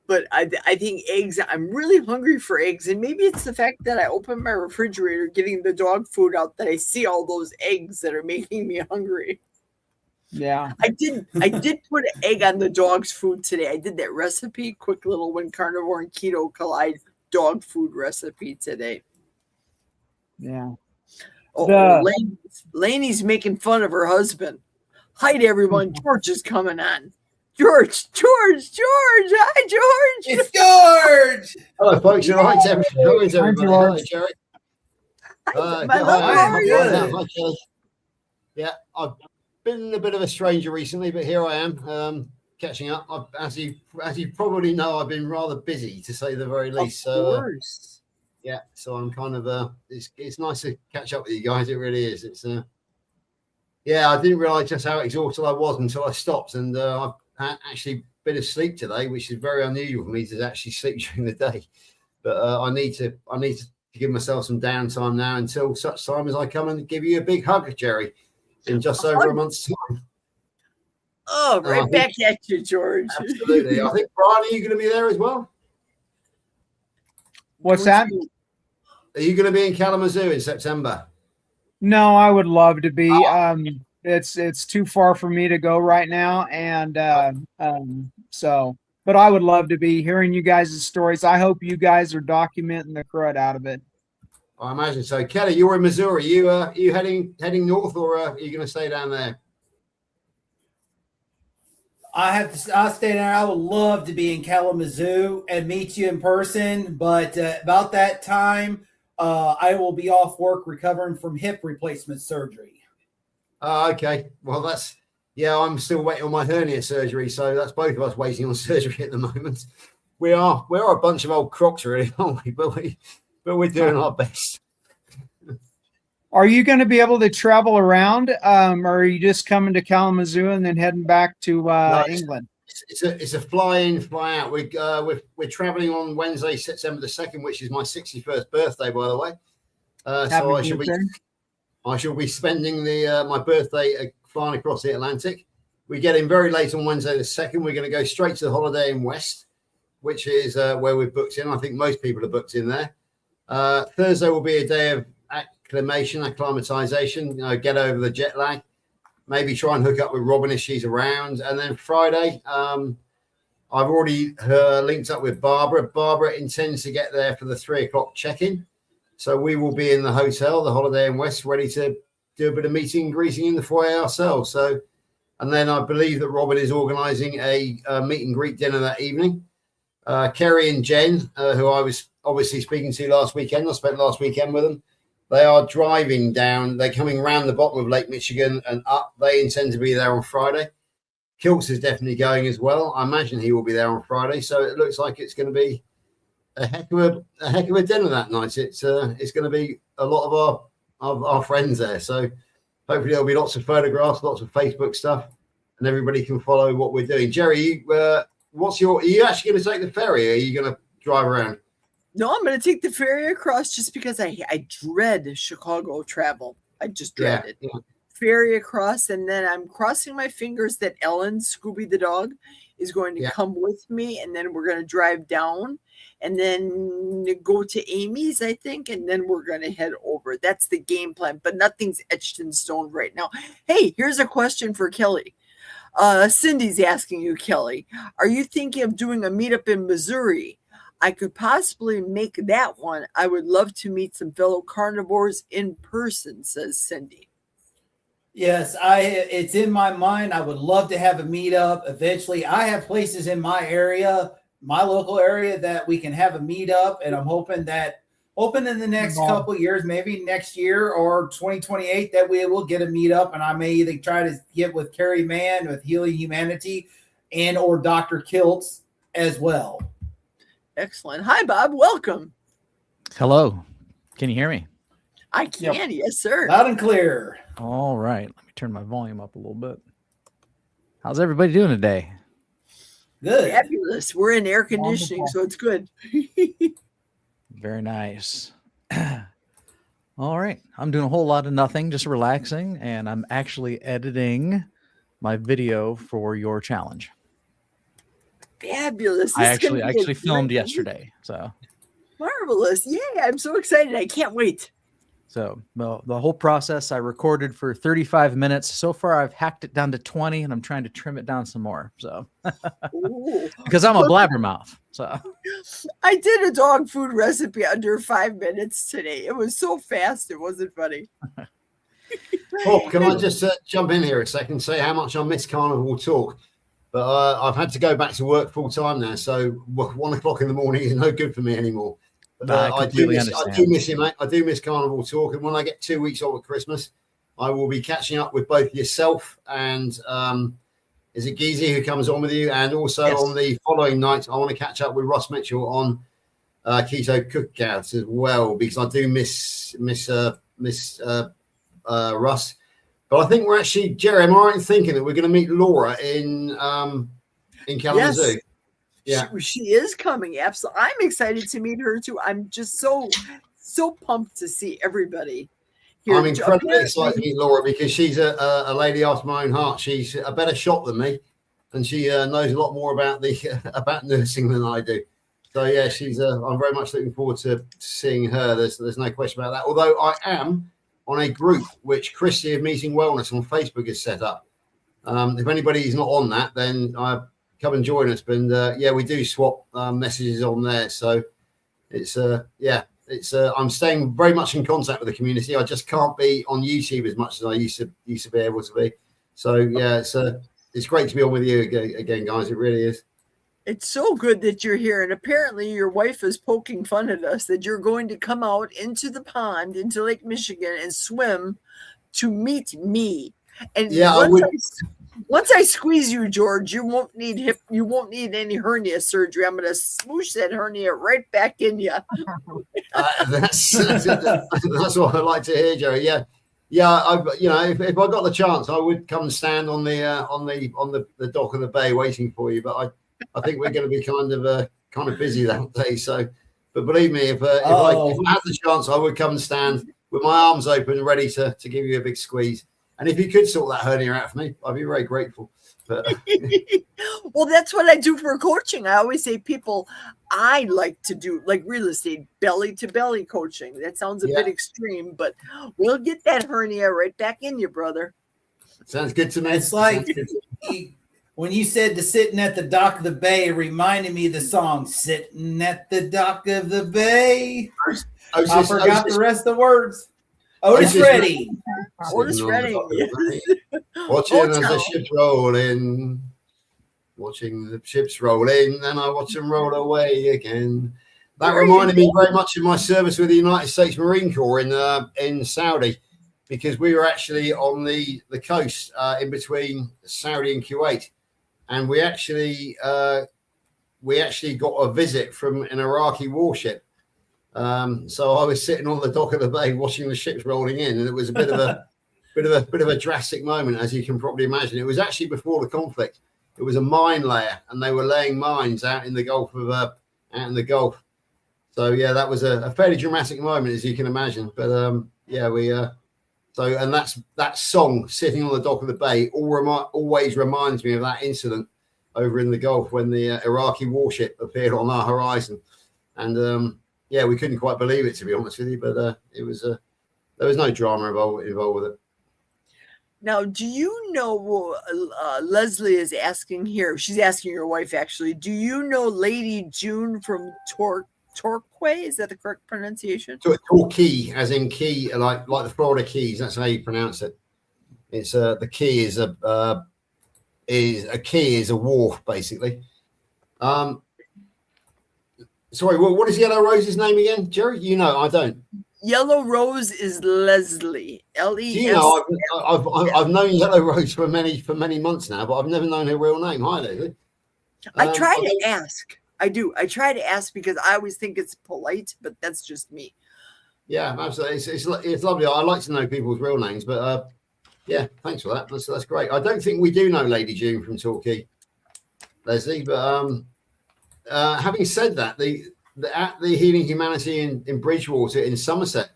But I think eggs. I'm really hungry for eggs, and maybe it's the fact that I open my refrigerator, getting the dog food out, that I see all those eggs that are making me hungry. Yeah, I did put an egg on the dog's food today. I did that recipe, quick little when carnivore and keto collide dog food recipe today. Yeah. Oh, Lainey's making fun of her husband. Hi to everyone. George is coming on. George. Hi, George. It's George. Hello, folks. You're right. How is everybody? Hello, Jerry. Hi, Kelly. Yeah, I've been a bit of a stranger recently, but here I am, catching up. As you probably know, I've been rather busy, to say the very least. Of course. Yeah, so I'm kind of it's nice to catch up with you guys. It really is. It's yeah, I didn't realize just how exhausted I was until I stopped, and I've had actually a bit of sleep today, which is very unusual for me to actually sleep during the day. But I need to give myself some downtime now until such time as I come and give you a big hug, Jerry, in just over a month's time. Oh, right back at you, George. Absolutely. I think, Brian, are you going to be there as well? What's that? Are you going to be in Kalamazoo in September? No, I would love to be. It's too far for me to go right now, and but I would love to be hearing you guys' stories. I hope you guys are documenting the crud out of it. I imagine so. Kelly, you're in Missouri. Are you heading north, or are you going to stay down there? I'll stay there. I would love to be in Kalamazoo and meet you in person, but about that time, I will be off work recovering from hip replacement surgery. Okay. Well, I'm still waiting on my hernia surgery, so that's both of us waiting on surgery at the moment. We are a bunch of old crocs, really, aren't we? But we're doing our best. Are you going to be able to travel around, or are you just coming to Kalamazoo and then heading back to England? It's a fly in, fly out. We're traveling on Wednesday, September the 2nd, which is my 61st birthday, by the way. So I shall be spending my birthday flying across the Atlantic. We get in very late on Wednesday the 2nd. We're going to go straight to the Holiday Inn West, which is where we've booked in. I think most people are booked in there. Thursday will be a day of acclimatization, get over the jet lag, maybe try and hook up with Robin if she's around. And then Friday, I've already linked up with Barbara. Barbara intends to get there for the 3:00 check-in. So we will be in the hotel, the Holiday Inn West, ready to do a bit of meeting and greeting in the foyer ourselves. So, and then I believe that Robin is organising a meet and greet dinner that evening. Kerry and Jen, who I was obviously speaking to last weekend, I spent last weekend with them. They are driving down. They're coming around the bottom of Lake Michigan and up. They intend to be there on Friday. Kilts is definitely going as well. I imagine he will be there on Friday. So it looks like it's going to be a heck of a dinner that night. It's going to be a lot of our friends there. So hopefully there'll be lots of photographs, lots of Facebook stuff, and everybody can follow what we're doing. Jerry, are you actually going to take the ferry, or are you going to drive around? No, I'm going to take the ferry across just because I dread Chicago travel. I just dread it. Yeah. Ferry across, and then I'm crossing my fingers that Ellen, Scooby the dog, is going to Yeah. come with me, and then we're going to drive down and then go to Amy's, I think, and then we're going to head over. That's the game plan, but nothing's etched in stone right now. Hey, here's a question for Kelly. Cindy's asking you, Kelly, are you thinking of doing a meetup in Missouri? I could possibly make that one. I would love to meet some fellow carnivores in person, says Cindy. Yes, it's in my mind. I would love to have a meetup eventually. I have places in my area, my local area, that we can have a meetup, and I'm hoping in the next couple of years, maybe next year or 2028, that we will get a meetup, and I may either try to get with Carrie Mann with Healing Humanity and or Dr. Kiltz as well. Excellent. Hi, Bob. Welcome. Hello. Can you hear me? I can. Yes, sir. Loud and clear. All right. Let me turn my volume up a little bit. How's everybody doing today? Good. Fabulous. We're in air conditioning, so it's good. Very nice. All right. I'm doing a whole lot of nothing, just relaxing, and I'm actually editing my video for your challenge. Fabulous. I actually filmed yesterday. So marvelous. Yay. I'm so excited. I can't wait. So the whole process I recorded for 35 minutes. So far, I've hacked it down to 20, and I'm trying to trim it down some more. So because I'm a blabbermouth. So I did a dog food recipe under 5 minutes today. It was so fast. It wasn't funny. Oh, can I just jump in here a second and say how much I miss Carnival Talk? But I've had to go back to work full time now, so 1 o'clock in the morning is no good for me anymore. But I do miss you, mate. I do miss Carnival Talk, and when I get 2 weeks off at Christmas, I will be catching up with both yourself and is it Geezy who comes on with you, and also on the following night, I want to catch up with Russ Mitchell on Keto Cookouts as well, because I do miss Russ. But I think we're actually, Jerry, am I right in thinking that we're going to meet Laura in Kalamazoo? Yes. Yeah, she is coming. Absolutely, I'm excited to meet her too. I'm just so pumped to see everybody here. I'm incredibly excited to meet Laura because she's a lady after my own heart. She's a better shot than me, and she knows a lot more about about nursing than I do. So yeah, she's. I'm very much looking forward to seeing her. There's no question about that. Although I am on a group which Christie of Meeting Wellness on Facebook has set up. If anybody's not on that, then come and join us. But yeah, we do swap messages on there. So it's I'm staying very much in contact with the community. I just can't be on YouTube as much as I used to be able to be. So yeah, it's great to be on with you again, guys. It really is. It's so good that you're here. And apparently your wife is poking fun at us that you're going to come out into the pond, into Lake Michigan, and swim to meet me. And yeah, once I squeeze you, George, you won't need any hernia surgery. I'm going to smoosh that hernia right back in you. That's what I like to hear, Jerry. Yeah. If I got the chance, I would come and stand on the dock of the bay waiting for you. But I think we're going to be kind of busy that day. So, but believe me, if I had the chance, I would come and stand with my arms open, ready to give you a big squeeze. And if you could sort that hernia out for me, I'd be very grateful. But well, that's what I do for coaching. I always say people, I like to do like real estate, belly to belly coaching. That sounds a bit extreme, but we'll get that hernia right back in you, brother. Sounds good to me. It's like when you said the sitting at the dock of the bay, it reminded me of the song "Sitting at the Dock of the Bay." I forgot the rest of the words. Otis Redding. Otis Redding. Watching as the ships roll in. Watching the ships roll in, and I watch them roll away again. That reminded me very much of my service with the United States Marine Corps in Saudi, because we were actually on the coast in between Saudi and Kuwait, and we actually got a visit from an Iraqi warship. So I was sitting on the dock of the bay watching the ships rolling in, and it was a bit of a drastic moment, as you can probably imagine. It was actually before the conflict. It was a mine layer, and they were laying mines out in the Gulf. So yeah, that was a fairly dramatic moment, as you can imagine. But and that song, "Sitting on the Dock of the Bay," always reminds me of that incident. over in the Gulf when the Iraqi warship appeared on our horizon. And yeah, we couldn't quite believe it, to be honest with you, but it was there was no drama involved with it. Now, do you know, Leslie is asking here, she's asking your wife actually, do you know Lady June from Torquay? Is that the correct pronunciation? Torquay, as in key, like the Florida Keys. That's how you pronounce it. It's the key is a key is a wharf, basically. Sorry, what is Yellow Rose's name again, Jerry? You know, I don't. Yellow Rose is Leslie. L-E-S. You know, I've known Yellow Rose for many months now, but I've never known her real name. Hi, Leslie. I try to ask. I do. I try to ask because I always think it's polite, but that's just me. Yeah, absolutely. It's lovely. I like to know people's real names, but yeah, thanks for that. That's great. I don't think we do know Lady June from Torquay, Leslie, but having said that, at the Healing Humanity in Bridgewater in Somerset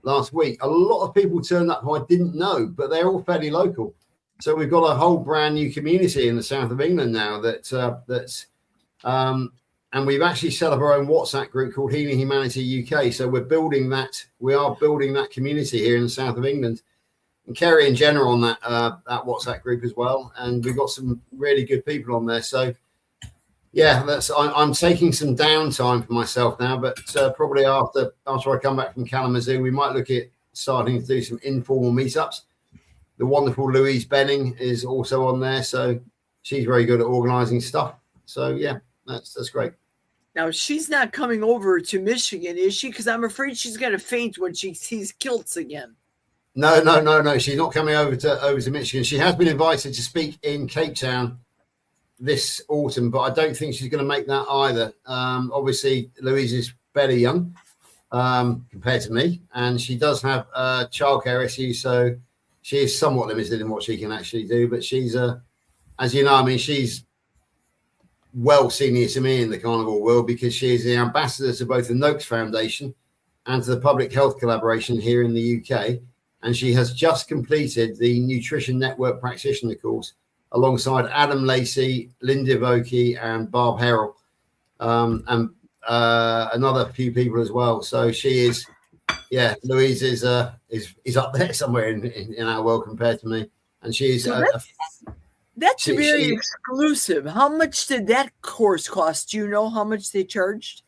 last week, a lot of people turned up who I didn't know, but they're all fairly local. So we've got a whole brand new community in the south of England now and we've actually set up our own WhatsApp group called Healing Humanity UK. So we are building that community here in the south of England, and Kerry and Jenna on that WhatsApp group as well. And we've got some really good people on there. So yeah, I'm taking some downtime for myself now, but probably after I come back from Kalamazoo, we might look at starting to do some informal meetups. The wonderful Louise Benning is also on there, so she's very good at organising stuff. So yeah, that's great. Now she's not coming over to Michigan, is she? Because I'm afraid she's going to faint when she sees kilts again. No. She's not coming over to Michigan. She has been invited to speak in Cape Town this autumn, but I don't think she's going to make that either. Obviously, Louise is fairly young compared to me, and she does have childcare issues, so she is somewhat limited in what she can actually do. But she's, as you know, I mean, she's well senior to me in the carnivore world because she is the ambassador to both the Noakes Foundation and to the Public Health Collaboration here in the UK, and she has just completed the Nutrition Network Practitioner course alongside Adam Lacey, Linda Vokey, and Barb Harrell, and another few people as well. So she is, yeah, Louise is up there somewhere in our world compared to me, and she's. That's very exclusive. How much did that course cost? Do you know how much they charged?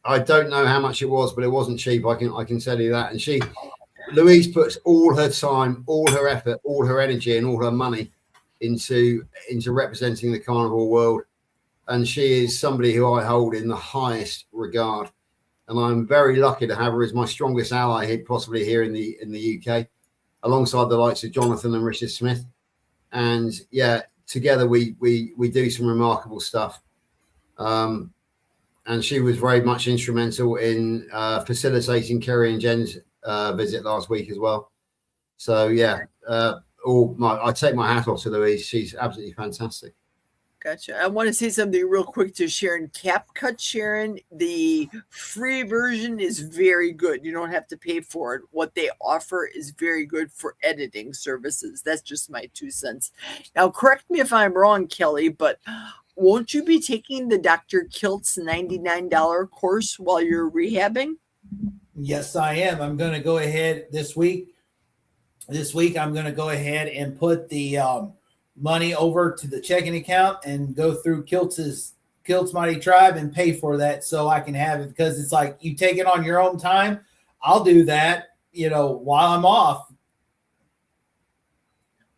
I don't know how much it was, but it wasn't cheap. I can tell you that. And Louise puts all her time, all her effort, all her energy, and all her money into representing the carnivore world, and she is somebody who I hold in the highest regard, and I'm very lucky to have her as my strongest ally here, possibly here in the UK, alongside the likes of Jonathan and Richard Smith. And yeah, together we do some remarkable stuff, and she was very much instrumental in facilitating Kerry and Jen's visit last week as well. So yeah, I take my hat off to Louise. She's absolutely fantastic. Gotcha. I want to say something real quick to Sharon CapCut. Sharon, the free version is very good. You don't have to pay for it. What they offer is very good for editing services. That's just my 2 cents. Now, correct me if I'm wrong, Kelly, but won't you be taking the Dr. Kilt's $99 course while you're rehabbing? Yes, I am. I'm going to go ahead this week. I'm going to go ahead and put the money over to the checking account and go through Kilt's Mighty Tribe and pay for that so I can have it, because it's like you take it on your own time. I'll do that, while I'm off.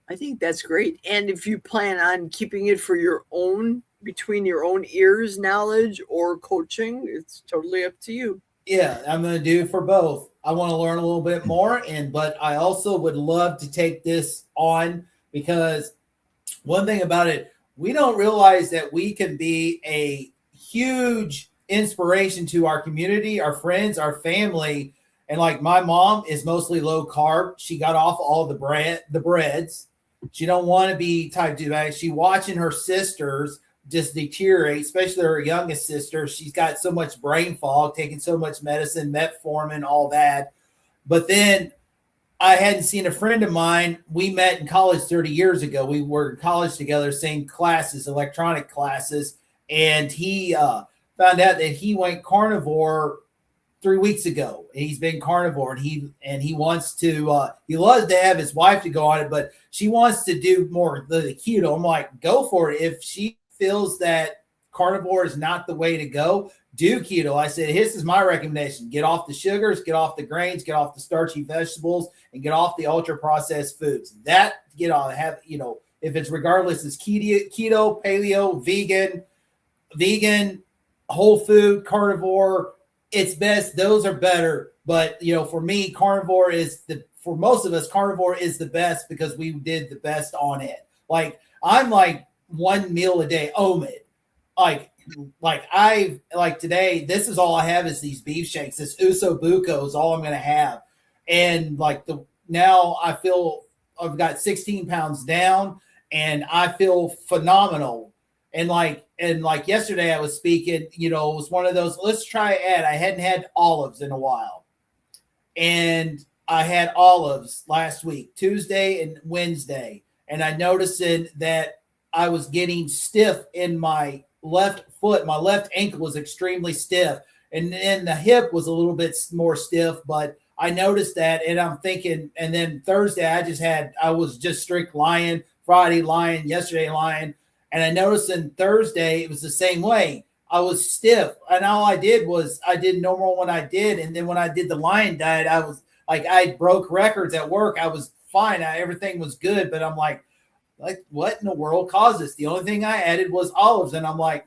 I think that's great. And if you plan on keeping it for your own, between your own ears knowledge or coaching, it's totally up to you. Yeah, I'm going to do it for both. I want to learn a little bit more, but I also would love to take this on, because one thing about it, we don't realize that we can be a huge inspiration to our community, our friends, our family. And like my mom is mostly low carb. She got off all the breads. She don't want to be type 2 diabetic. She watching her sisters just deteriorate, especially her youngest sister. She's got so much brain fog, taking so much medicine, metformin, all that. But then I hadn't seen a friend of mine. We met in college 30 years ago. We were in college together, same classes, electronic classes. And he found out that he went carnivore 3 weeks ago. He's been carnivore, and he wants to. He loves to have his wife to go on it, but she wants to do more the keto. I'm like, go for it. If she feels that carnivore is not the way to go, do keto. I said, this is my recommendation: get off the sugars, get off the grains, get off the starchy vegetables, and get off the ultra processed foods. That get on have if it's regardless is keto, paleo, vegan, whole food, carnivore. It's best. Those are better. But, for me, carnivore for most of us, carnivore is the best because we did the best on it. Like, I'm like 1 meal a day, omid. Like today, this is all I have is these beef shanks. This uso buco is all I'm going to have. And now I feel I've got 16 pounds down and I feel phenomenal. And like yesterday I was speaking, it was one of those, let's try Ed. I hadn't had olives in a while. And I had olives last week, Tuesday and Wednesday. And I noticed that I was getting stiff in my left foot. My left ankle was extremely stiff. And then the hip was a little bit more stiff, but I noticed that. And I'm thinking, and then Thursday I was just strict lying, Friday lying, yesterday lying. And I noticed in Thursday, it was the same way. I was stiff. And all I did was I did normal when I did. And then when I did the lion diet, I was like, I broke records at work. I was fine. Everything was good. But I'm like, what in the world caused this? The only thing I added was olives. And I'm like,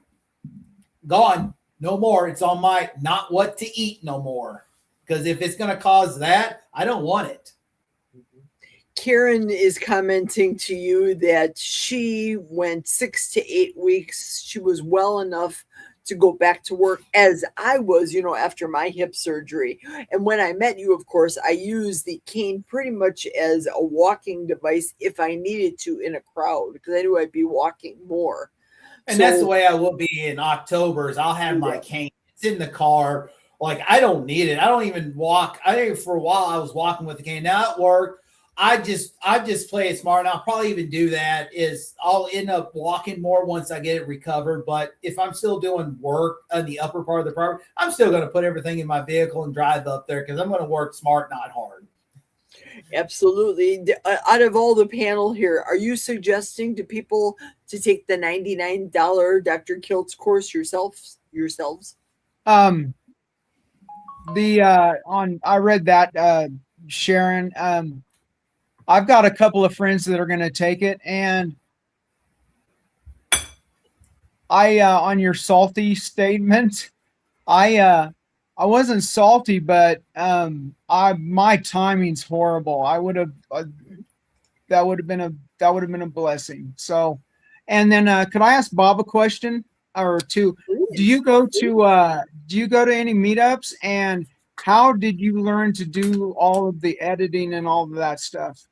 gone. No more. It's on my not what to eat no more. Because if it's going to cause that, I don't want it. Karen is commenting to you that she went 6 to 8 weeks. She was well enough to go back to work as I was, after my hip surgery. And when I met you, of course, I used the cane pretty much as a walking device if I needed to in a crowd because I knew I'd be walking more. And that's the way I will be in October is I'll have my cane. It's in the car. Like, I don't need it. I don't even walk. I think for a while I was walking with the cane. Now at work, I just play it smart. And I'll probably even do that is I'll end up walking more once I get it recovered. But if I'm still doing work on the upper part of the property, I'm still going to put everything in my vehicle and drive up there because I'm going to work smart, not hard. Absolutely. Out of all the panel here, are you suggesting to people to take the $99 Dr. Kilt's course yourselves? I read that, Sharon. I've got a couple of friends that are going to take it, and on your salty statement, I wasn't salty, but my timing's horrible. That would have been a blessing. So, and then could I ask Bob a question or two? Do you go to any meetups, and how did you learn to do all of the editing and all of that stuff?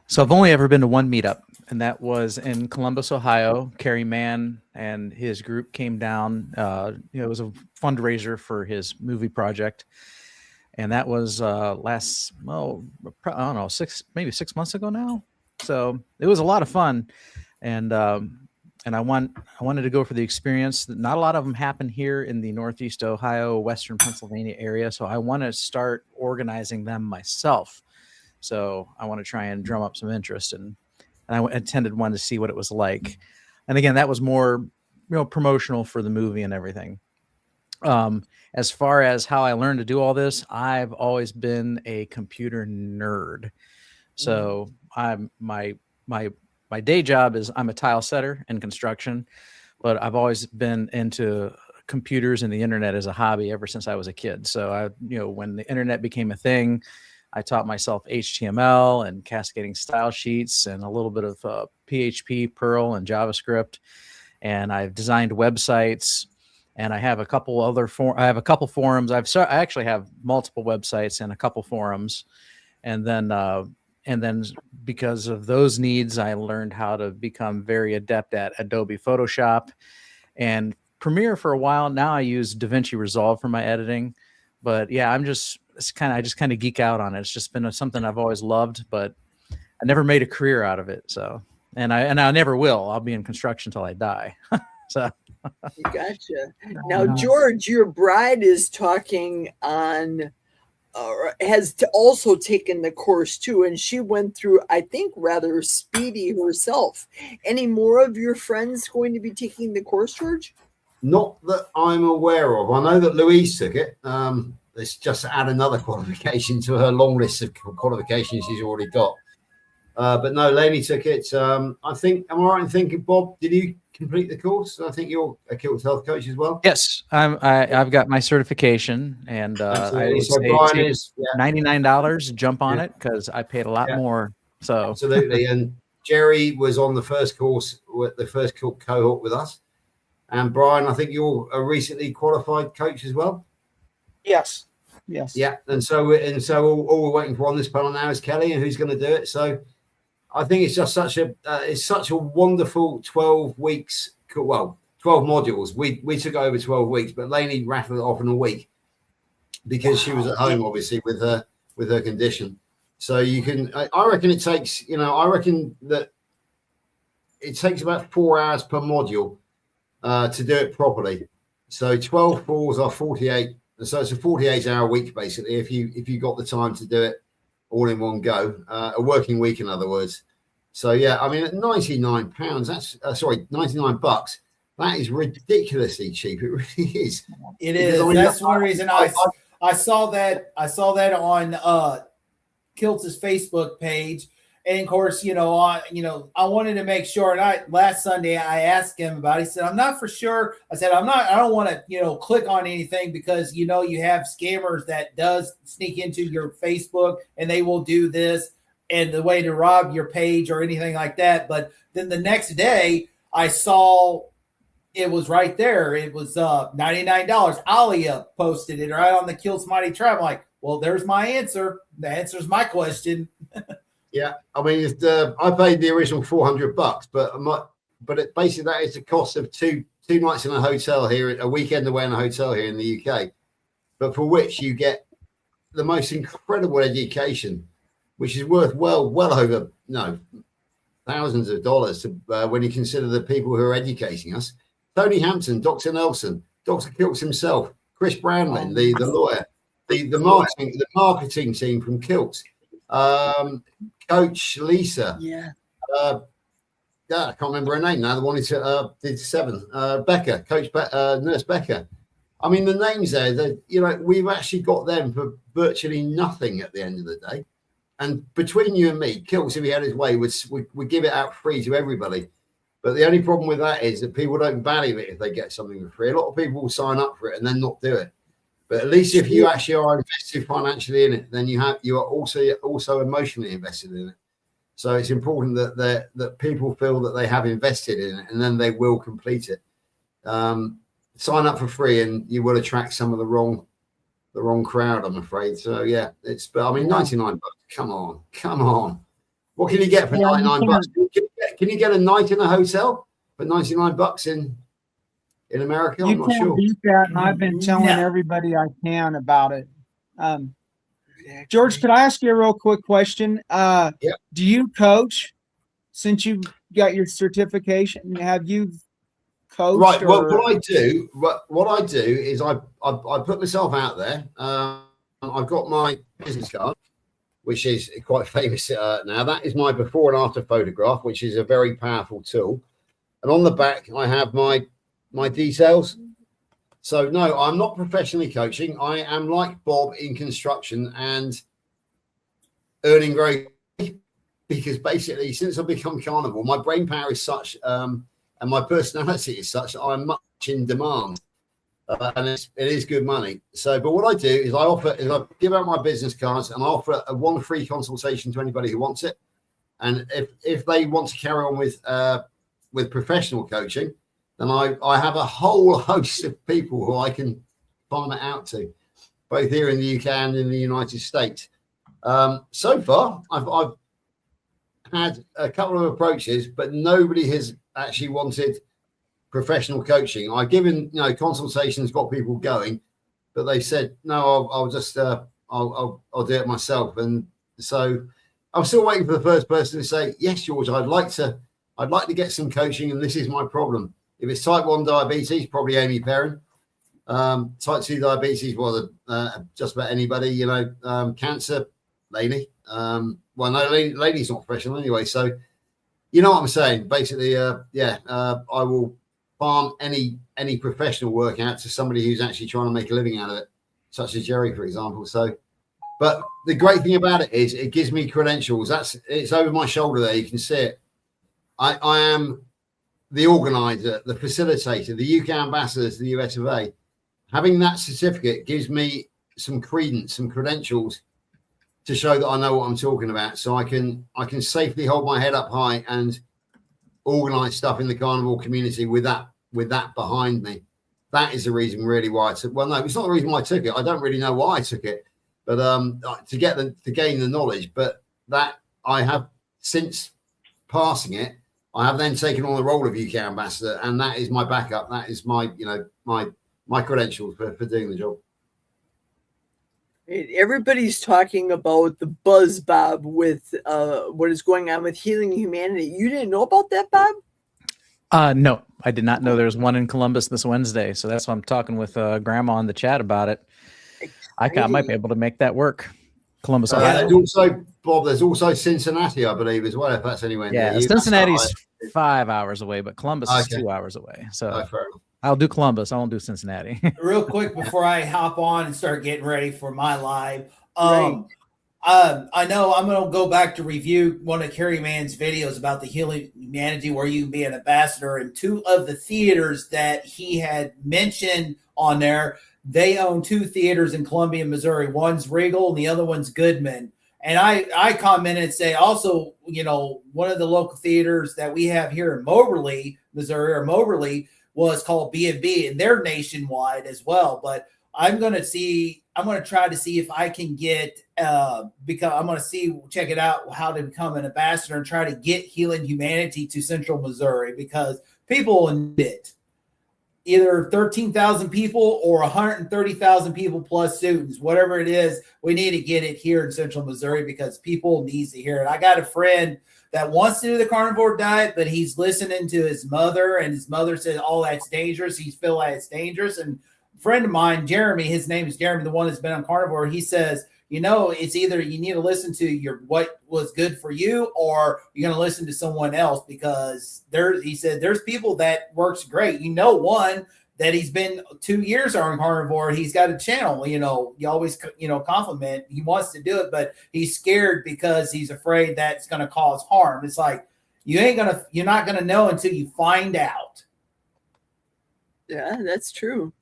So I've only ever been to one meetup, and that was in Columbus, Ohio. Kerry Mann and his group came down. It was a fundraiser for his movie project, and that was I don't know, 6 months ago now. So it was a lot of fun, and I wanted to go for the experience. Not a lot of them happen here in the Northeast Ohio, Western Pennsylvania area, so I want to start organizing them myself. So I want to try and drum up some interest, and I attended one to see what it was like. And again, that was more, promotional for the movie and everything. As far as how I learned to do all this, I've always been a computer nerd. So my day job is I'm a tile setter in construction, but I've always been into computers and the internet as a hobby ever since I was a kid. So when the internet became a thing, I taught myself HTML and cascading style sheets and a little bit of PHP, Perl, and JavaScript. And I've designed websites, and I have a couple other forums. I actually have multiple websites and a couple forums. And then because of those needs, I learned how to become very adept at Adobe Photoshop and Premiere for a while. Now I use DaVinci Resolve for my editing. But yeah, I just kind of geek out on it. It's just been something I've always loved, but I never made a career out of it. So, and I never will. I'll be in construction till I die. So. Gotcha. Now, George, your bride is talking on, has also taken the course too, and she went through, I think, rather speedy herself. Any more of your friends going to be taking the course, George? Not that I'm aware of. I know that Louise took it. It's just to add another qualification to her long list of qualifications she's already got. But no, Lainey took it. I think, am I right in thinking, Bob, did you complete the course? I think you're a Kilts health coach as well. Yes, I've got my certification, and I would say $99. Jump on it because I paid a lot more. So absolutely. And Jerry was on the first course, with the first cohort with us. And Brian, I think you're a recently qualified coach as well. Yes. Yeah. And so all we're waiting for on this panel now is Kelly, and who's going to do it. So I think it's just such a wonderful 12 weeks. Well, 12 modules. We took over 12 weeks, but Lainey rattled it off in a week because she was at home, obviously, with her condition. So you can, I reckon it takes, I reckon that it takes about 4 hours per module to do it properly. So 12 falls are 48. So it's a 48-hour week, basically, if you got the time to do it all in one go, a working week, in other words. So yeah, I mean, at £99, that's $99. That is ridiculously cheap. It really is. It is. That's one reason I saw that on Kilts' Facebook page. And of course, I wanted to make sure. And last Sunday I asked him about it. He said, I'm not for sure. I said, I don't want to, click on anything because, you have scammers that does sneak into your Facebook and they will do this and the way to rob your page or anything like that. But then the next day I saw it was right there. It was $99. Alia posted it right on the Kilts Mighty Tribe. I'm like, well, there's my answer. The answer's my question. Yeah, I mean, I paid the original $400, but basically that is the cost of two nights in a hotel here, a weekend away in a hotel here in the UK, but for which you get the most incredible education, which is worth well over thousands of dollars when you consider the people who are educating us. Tony Hampton, Dr. Nelson, Dr. Kilts himself, Chris Brownlin, the lawyer, the marketing team from Kilts. Coach Lisa, I can't remember her name now. The one who did 7, Becca, Nurse Becca. I mean, the names there. We've actually got them for virtually nothing at the end of the day. And between you and me, Kilts, if he had his way, would give it out free to everybody. But the only problem with that is that people don't value it if they get something for free. A lot of people will sign up for it and then not do it. But at least if you actually are invested financially in it, then you are also emotionally invested in it. So it's important that people feel that they have invested in it, and then they will complete it. Sign up for free, and you will attract some of the wrong crowd, I'm afraid. So yeah, but I mean, $99. Come on. What can you get for $99? Can you get a night in a hotel for $99 in America? I'm not sure. Beat that, and I've been telling everybody I can about it. George, could I ask you a real quick question? Yeah. Do you coach since you got your certification? Have you coached? Right. Well, what I do is I put myself out there. I've got my business card, which is quite famous now. That is my before and after photograph, which is a very powerful tool. And on the back, I have my details. So no, I'm not professionally coaching. I am like Bob in construction and earning very, because basically since I've become carnivore, my brain power is such and my personality is such that I'm much in demand, and it is good money. So, but what I do is I give out my business cards and I offer one free consultation to anybody who wants it. And if they want to carry on with professional coaching, then I have a whole host of people who I can farm it out to, both here in the UK and in the United States. So far, I've had a couple of approaches, but nobody has actually wanted professional coaching. I've given consultations, got people going, but they said no. I'll I'll do it myself. And so I'm still waiting for the first person to say, yes, George, I'd like to get some coaching, and this is my problem. If it's type 1 diabetes, probably Amy Perrin. Type 2 diabetes, well, just about anybody, cancer, Lainey. Well, no, Lainey's not professional anyway. So, you know what I'm saying? Basically, I will farm any professional work out to somebody who's actually trying to make a living out of it, such as Jerry, for example. So, but the great thing about it is it gives me credentials. It's over my shoulder there. You can see it. I am the organizer, the facilitator, the UK ambassador to the US of A. Having that certificate gives me some credence, some credentials to show that I know what I'm talking about. So I can safely hold my head up high and organize stuff in the carnivore community with that behind me. That is the reason really why I took. Well, no, it's not the reason why I took it. I don't really know why I took it, but to gain the knowledge. But that I have since passing it, I have then taken on the role of UK ambassador, and that is my backup. That is my my credentials for doing the job. Everybody's talking about the buzz, Bob, with what is going on with Healing Humanity. You didn't know about that, Bob? No, I did not know there was one in Columbus this Wednesday. So that's why I'm talking with Grandma in the chat about it. I might be able to make that work. Columbus, Ohio. There's also, Bob, there's also Cincinnati, I believe, as well, if that's anywhere near you. Cincinnati's 5 hours away, but Columbus is 2 hours away. So I'll do Columbus. I won't do Cincinnati. Real quick before I hop on and start getting ready for my live. Right. I know I'm going to go back to review one of Kerry Mann's videos about the Healing Humanity, where you can be an ambassador. And 2 of the theaters that he had mentioned on there, they own 2 theaters in Columbia, Missouri. One's Regal and the other one's Goodman. And I commented and say also, one of the local theaters that we have here in Moberly, Missouri, or Moberly, was called B&B, and they're nationwide as well. But I'm going to try to see if I can get, because I'm going to check it out, how to become an ambassador and try to get Healing Humanity to Central Missouri, because people need it. Either 13,000 people or 130,000 people plus students, whatever it is, we need to get it here in Central Missouri because people need to hear it. I got a friend that wants to do the carnivore diet, but he's listening to his mother, and his mother says, "Oh, that's dangerous." He feels like it's dangerous. And a friend of mine, Jeremy, his name is Jeremy, the one that's been on carnivore, he says, it's either you need to listen to what was good for you, or you're going to listen to someone else, because he said there's people that works great. One that he's been 2 years on carnivore. He's got a channel, you always, compliment. He wants to do it, but he's scared because he's afraid that it's going to cause harm. It's like, you're not going to know until you find out. Yeah, that's true.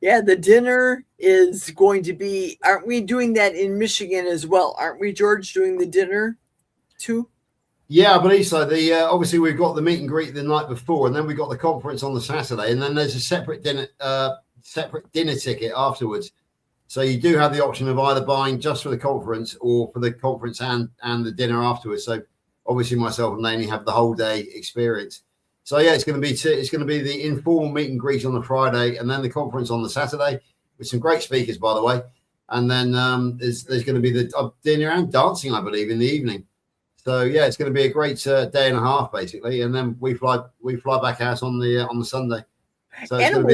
Yeah, the dinner is going to be, aren't we doing that in Michigan as well? Aren't we, George, doing the dinner too? Yeah, I believe so. Obviously we've got the meet and greet the night before, and then we've got the conference on the Saturday, and then there's a separate dinner ticket afterwards. So you do have the option of either buying just for the conference or for the conference and the dinner afterwards. So obviously myself and Lainey have the whole day experience. So yeah, it's going to be the informal meet and greet on the Friday, and then the conference on the Saturday with some great speakers, by the way. And then there's going to be the dinner and dancing, I believe, in the evening. So yeah, it's going to be a great day and a half, basically. And then we fly back out on the Sunday. So and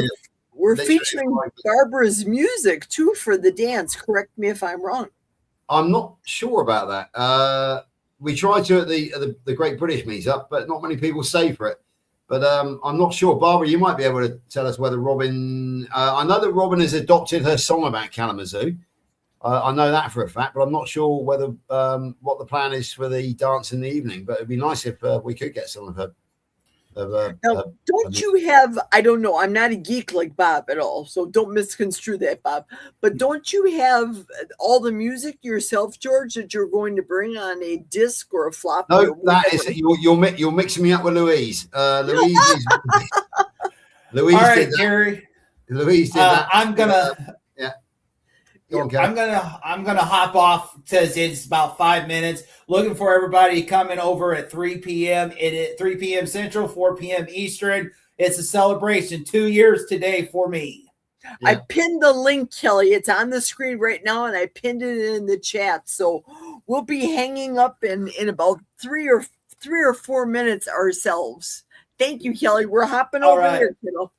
we're featuring Barbara's music too for the dance. Correct me if I'm wrong. I'm not sure about that. We tried to at the Great British Meetup, but not many people stay for it. But I'm not sure. Barbara, you might be able to tell us whether Robin... I know that Robin has adopted her song about Kalamazoo. I know that for a fact, but I'm not sure whether what the plan is for the dance in the evening. But it'd be nice if we could get some of her. Now, don't you have, I don't know, I'm not a geek like Bob at all, so don't misconstrue that, Bob. But don't you have all the music yourself, George, that you're going to bring on a disc or a flop? No, that is you're mixing me up with Louise. Louise is Louise. All right, Gary. Louise did that. I'm gonna. I'm gonna hop off because it's about 5 minutes. Looking for everybody coming over at 3 p.m. At 3 p.m. Central, 4 p.m. Eastern. It's a celebration. 2 years today for me. I Yeah. pinned the link, Kelly. It's on the screen right now, and I pinned it in the chat. So we'll be hanging up in about 3 or 4 minutes ourselves. Thank you, Kelly. We're hopping All over right. here, kiddo.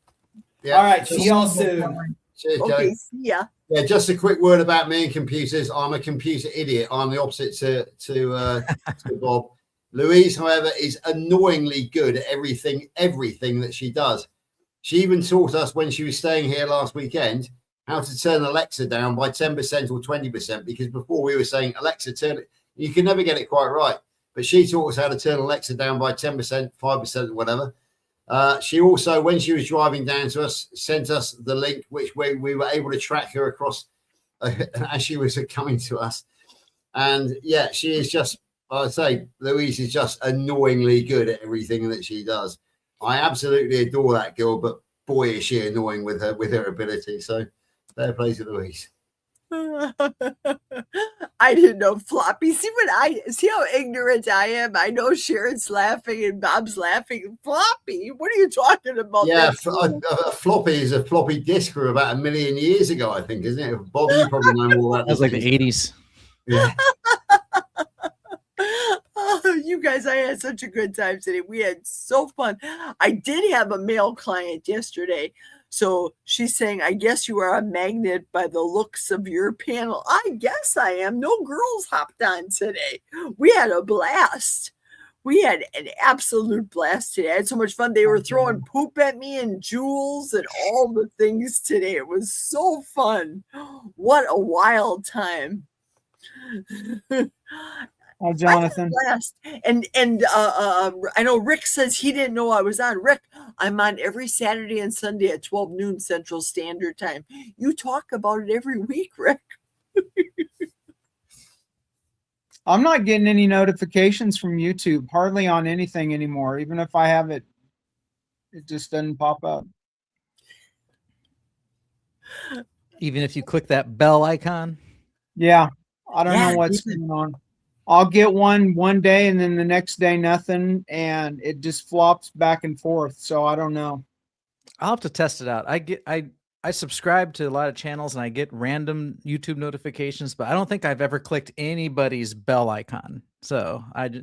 Yeah. All right. See y'all soon. Cheers, Okay, Kelly. see ya. Yeah, just a quick word about me and computers. I'm a computer idiot. I'm the opposite to Bob. Louise, however, is annoyingly good at everything that she does. She even taught us when she was staying here last weekend how to turn Alexa down by 10% or 20%, because before we were saying, Alexa, turn it. You can never get it quite right. But she taught us how to turn Alexa down by 10%, 5%, whatever. She also, when she was driving down to us, sent us the link, which we were able to track her across as she was coming to us. And yeah, she is just, I'd say Louise is just annoyingly good at everything that she does. I absolutely adore that girl, but boy, is she annoying with her ability. So fair play to Louise. I didn't know floppy. See how ignorant I am. I know Sharon's laughing and Bob's laughing. Floppy, what are you talking about? Yeah, a floppy is a floppy disk from about 1 million years ago, I think, isn't it? Bob, you probably know more about That was like the 80s. Yeah. Oh, you guys, I had such a good time today. We had so fun. I did have a male client yesterday. So she's saying, I guess you are a magnet by the looks of your panel. I guess I am. No girls hopped on today. We had a blast. We had an absolute blast today. I had so much fun. They were throwing poop at me and jewels and all the things today. It was so fun. What a wild time. Oh, Jonathan. And I know Rick says he didn't know I was on. Rick, I'm on every Saturday and Sunday at 12 noon Central Standard Time. You talk about it every week, Rick. I'm not getting any notifications from YouTube, hardly on anything anymore. Even if I have it, it just doesn't pop up. Even if you click that bell icon? Yeah, I don't know what's going on. I'll get one day and then the next day nothing, and it just flops back and forth. So I don't know. I'll have to test it out. I subscribe to a lot of channels and I get random YouTube notifications, but I don't think I've ever clicked anybody's bell icon. So I've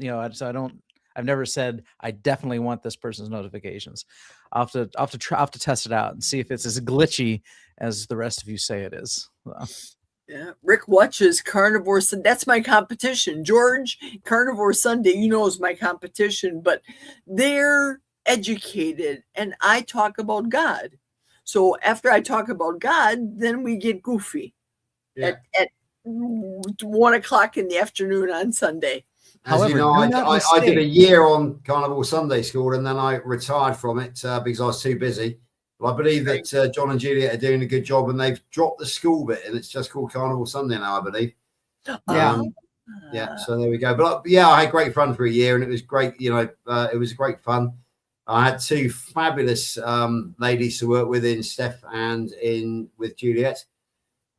never said I definitely want this person's notifications. I'll have to test it out and see if it's as glitchy as the rest of you say it is. So. Yeah, Rick watches Carnivore Sunday. That's my competition. George, Carnivore Sunday, is my competition, but they're educated and I talk about God. So after I talk about God, then we get goofy at 1 o'clock in the afternoon on Sunday. As you know, I did a year on Carnival Sunday School and then I retired from it because I was too busy. But I believe that John and Juliet are doing a good job and they've dropped the school bit and it's just called Carnival Sunday now, I believe. Yeah. So there we go. But yeah, I had great fun for a year and it was great. It was great fun. I had two fabulous ladies to work with in Steph and with Juliet.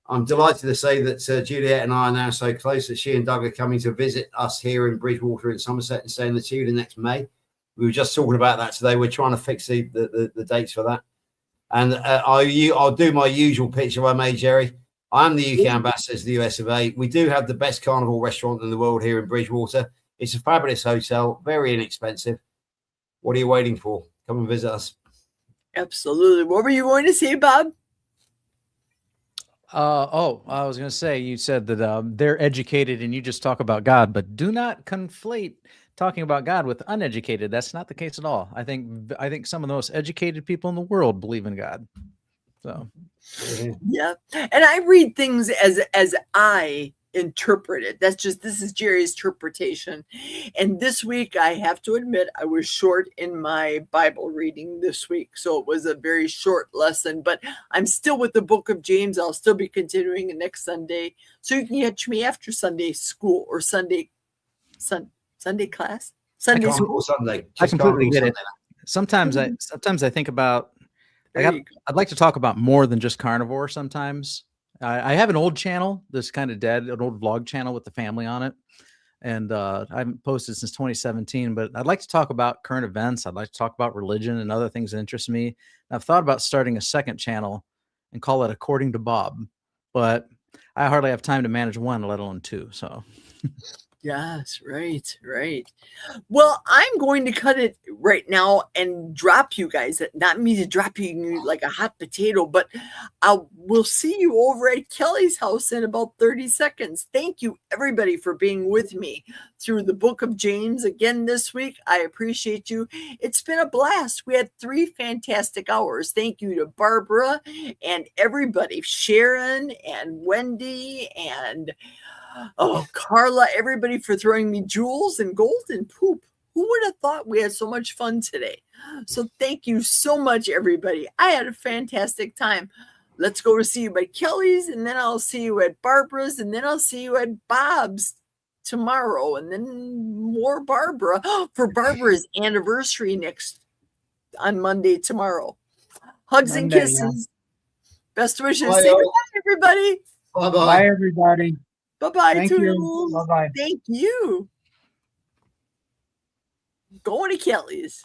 I'm delighted to say that Juliet and I are now so close that she and Doug are coming to visit us here in Bridgewater in Somerset and stay in the Tudor next May. We were just talking about that today. We're trying to fix the dates for that. And I'll do my usual pitch if I may, Jerry. I'm the UK ambassador to the US of A. We do have the best carnival restaurant in the world here in Bridgewater. It's a fabulous hotel, very inexpensive. What are you waiting for? Come and visit us. Absolutely. What were you going to say, Bob? I was going to say, you said that they're educated and you just talk about God, but do not conflate talking about God with uneducated. That's not the case at all. I think some of the most educated people in the world believe in God. So, yeah. And I read things as I interpret it. This is Jerry's interpretation. And this week, I have to admit, I was short in my Bible reading this week. So it was a very short lesson, but I'm still with the book of James. I'll still be continuing next Sunday. So you can catch me after Sunday school or Sunday class. Sunday school. Sunday. I completely get it. Sometimes I think about, I'd like to talk about more than just carnivore sometimes. I have an old channel that's kind of dead, an old vlog channel with the family on it. And I haven't posted since 2017, but I'd like to talk about current events. I'd like to talk about religion and other things that interest me. And I've thought about starting a second channel and call it according to Bob. But I hardly have time to manage one, let alone two. So Yes, right. Well, I'm going to cut it right now and drop you guys. Not me to drop you like a hot potato, but we'll see you over at Kelly's house in about 30 seconds. Thank you, everybody, for being with me through the book of James again this week. I appreciate you. It's been a blast. We had 3 fantastic hours. Thank you to Barbara and everybody, Sharon and Wendy and Carla, everybody for throwing me jewels and gold and poop. Who would have thought we had so much fun today? So thank you so much, everybody. I had a fantastic time. Let's go to see you by Kelly's, and then I'll see you at Barbara's, and then I'll see you at Bob's tomorrow, and then more Barbara for Barbara's anniversary on Monday tomorrow. Hugs and kisses. Yeah. Best wishes. Bye, say goodbye, everybody. Bye-bye. Bye, everybody. Bye-bye. Thank you. Bye-bye. Thank you. Going to Kelly's.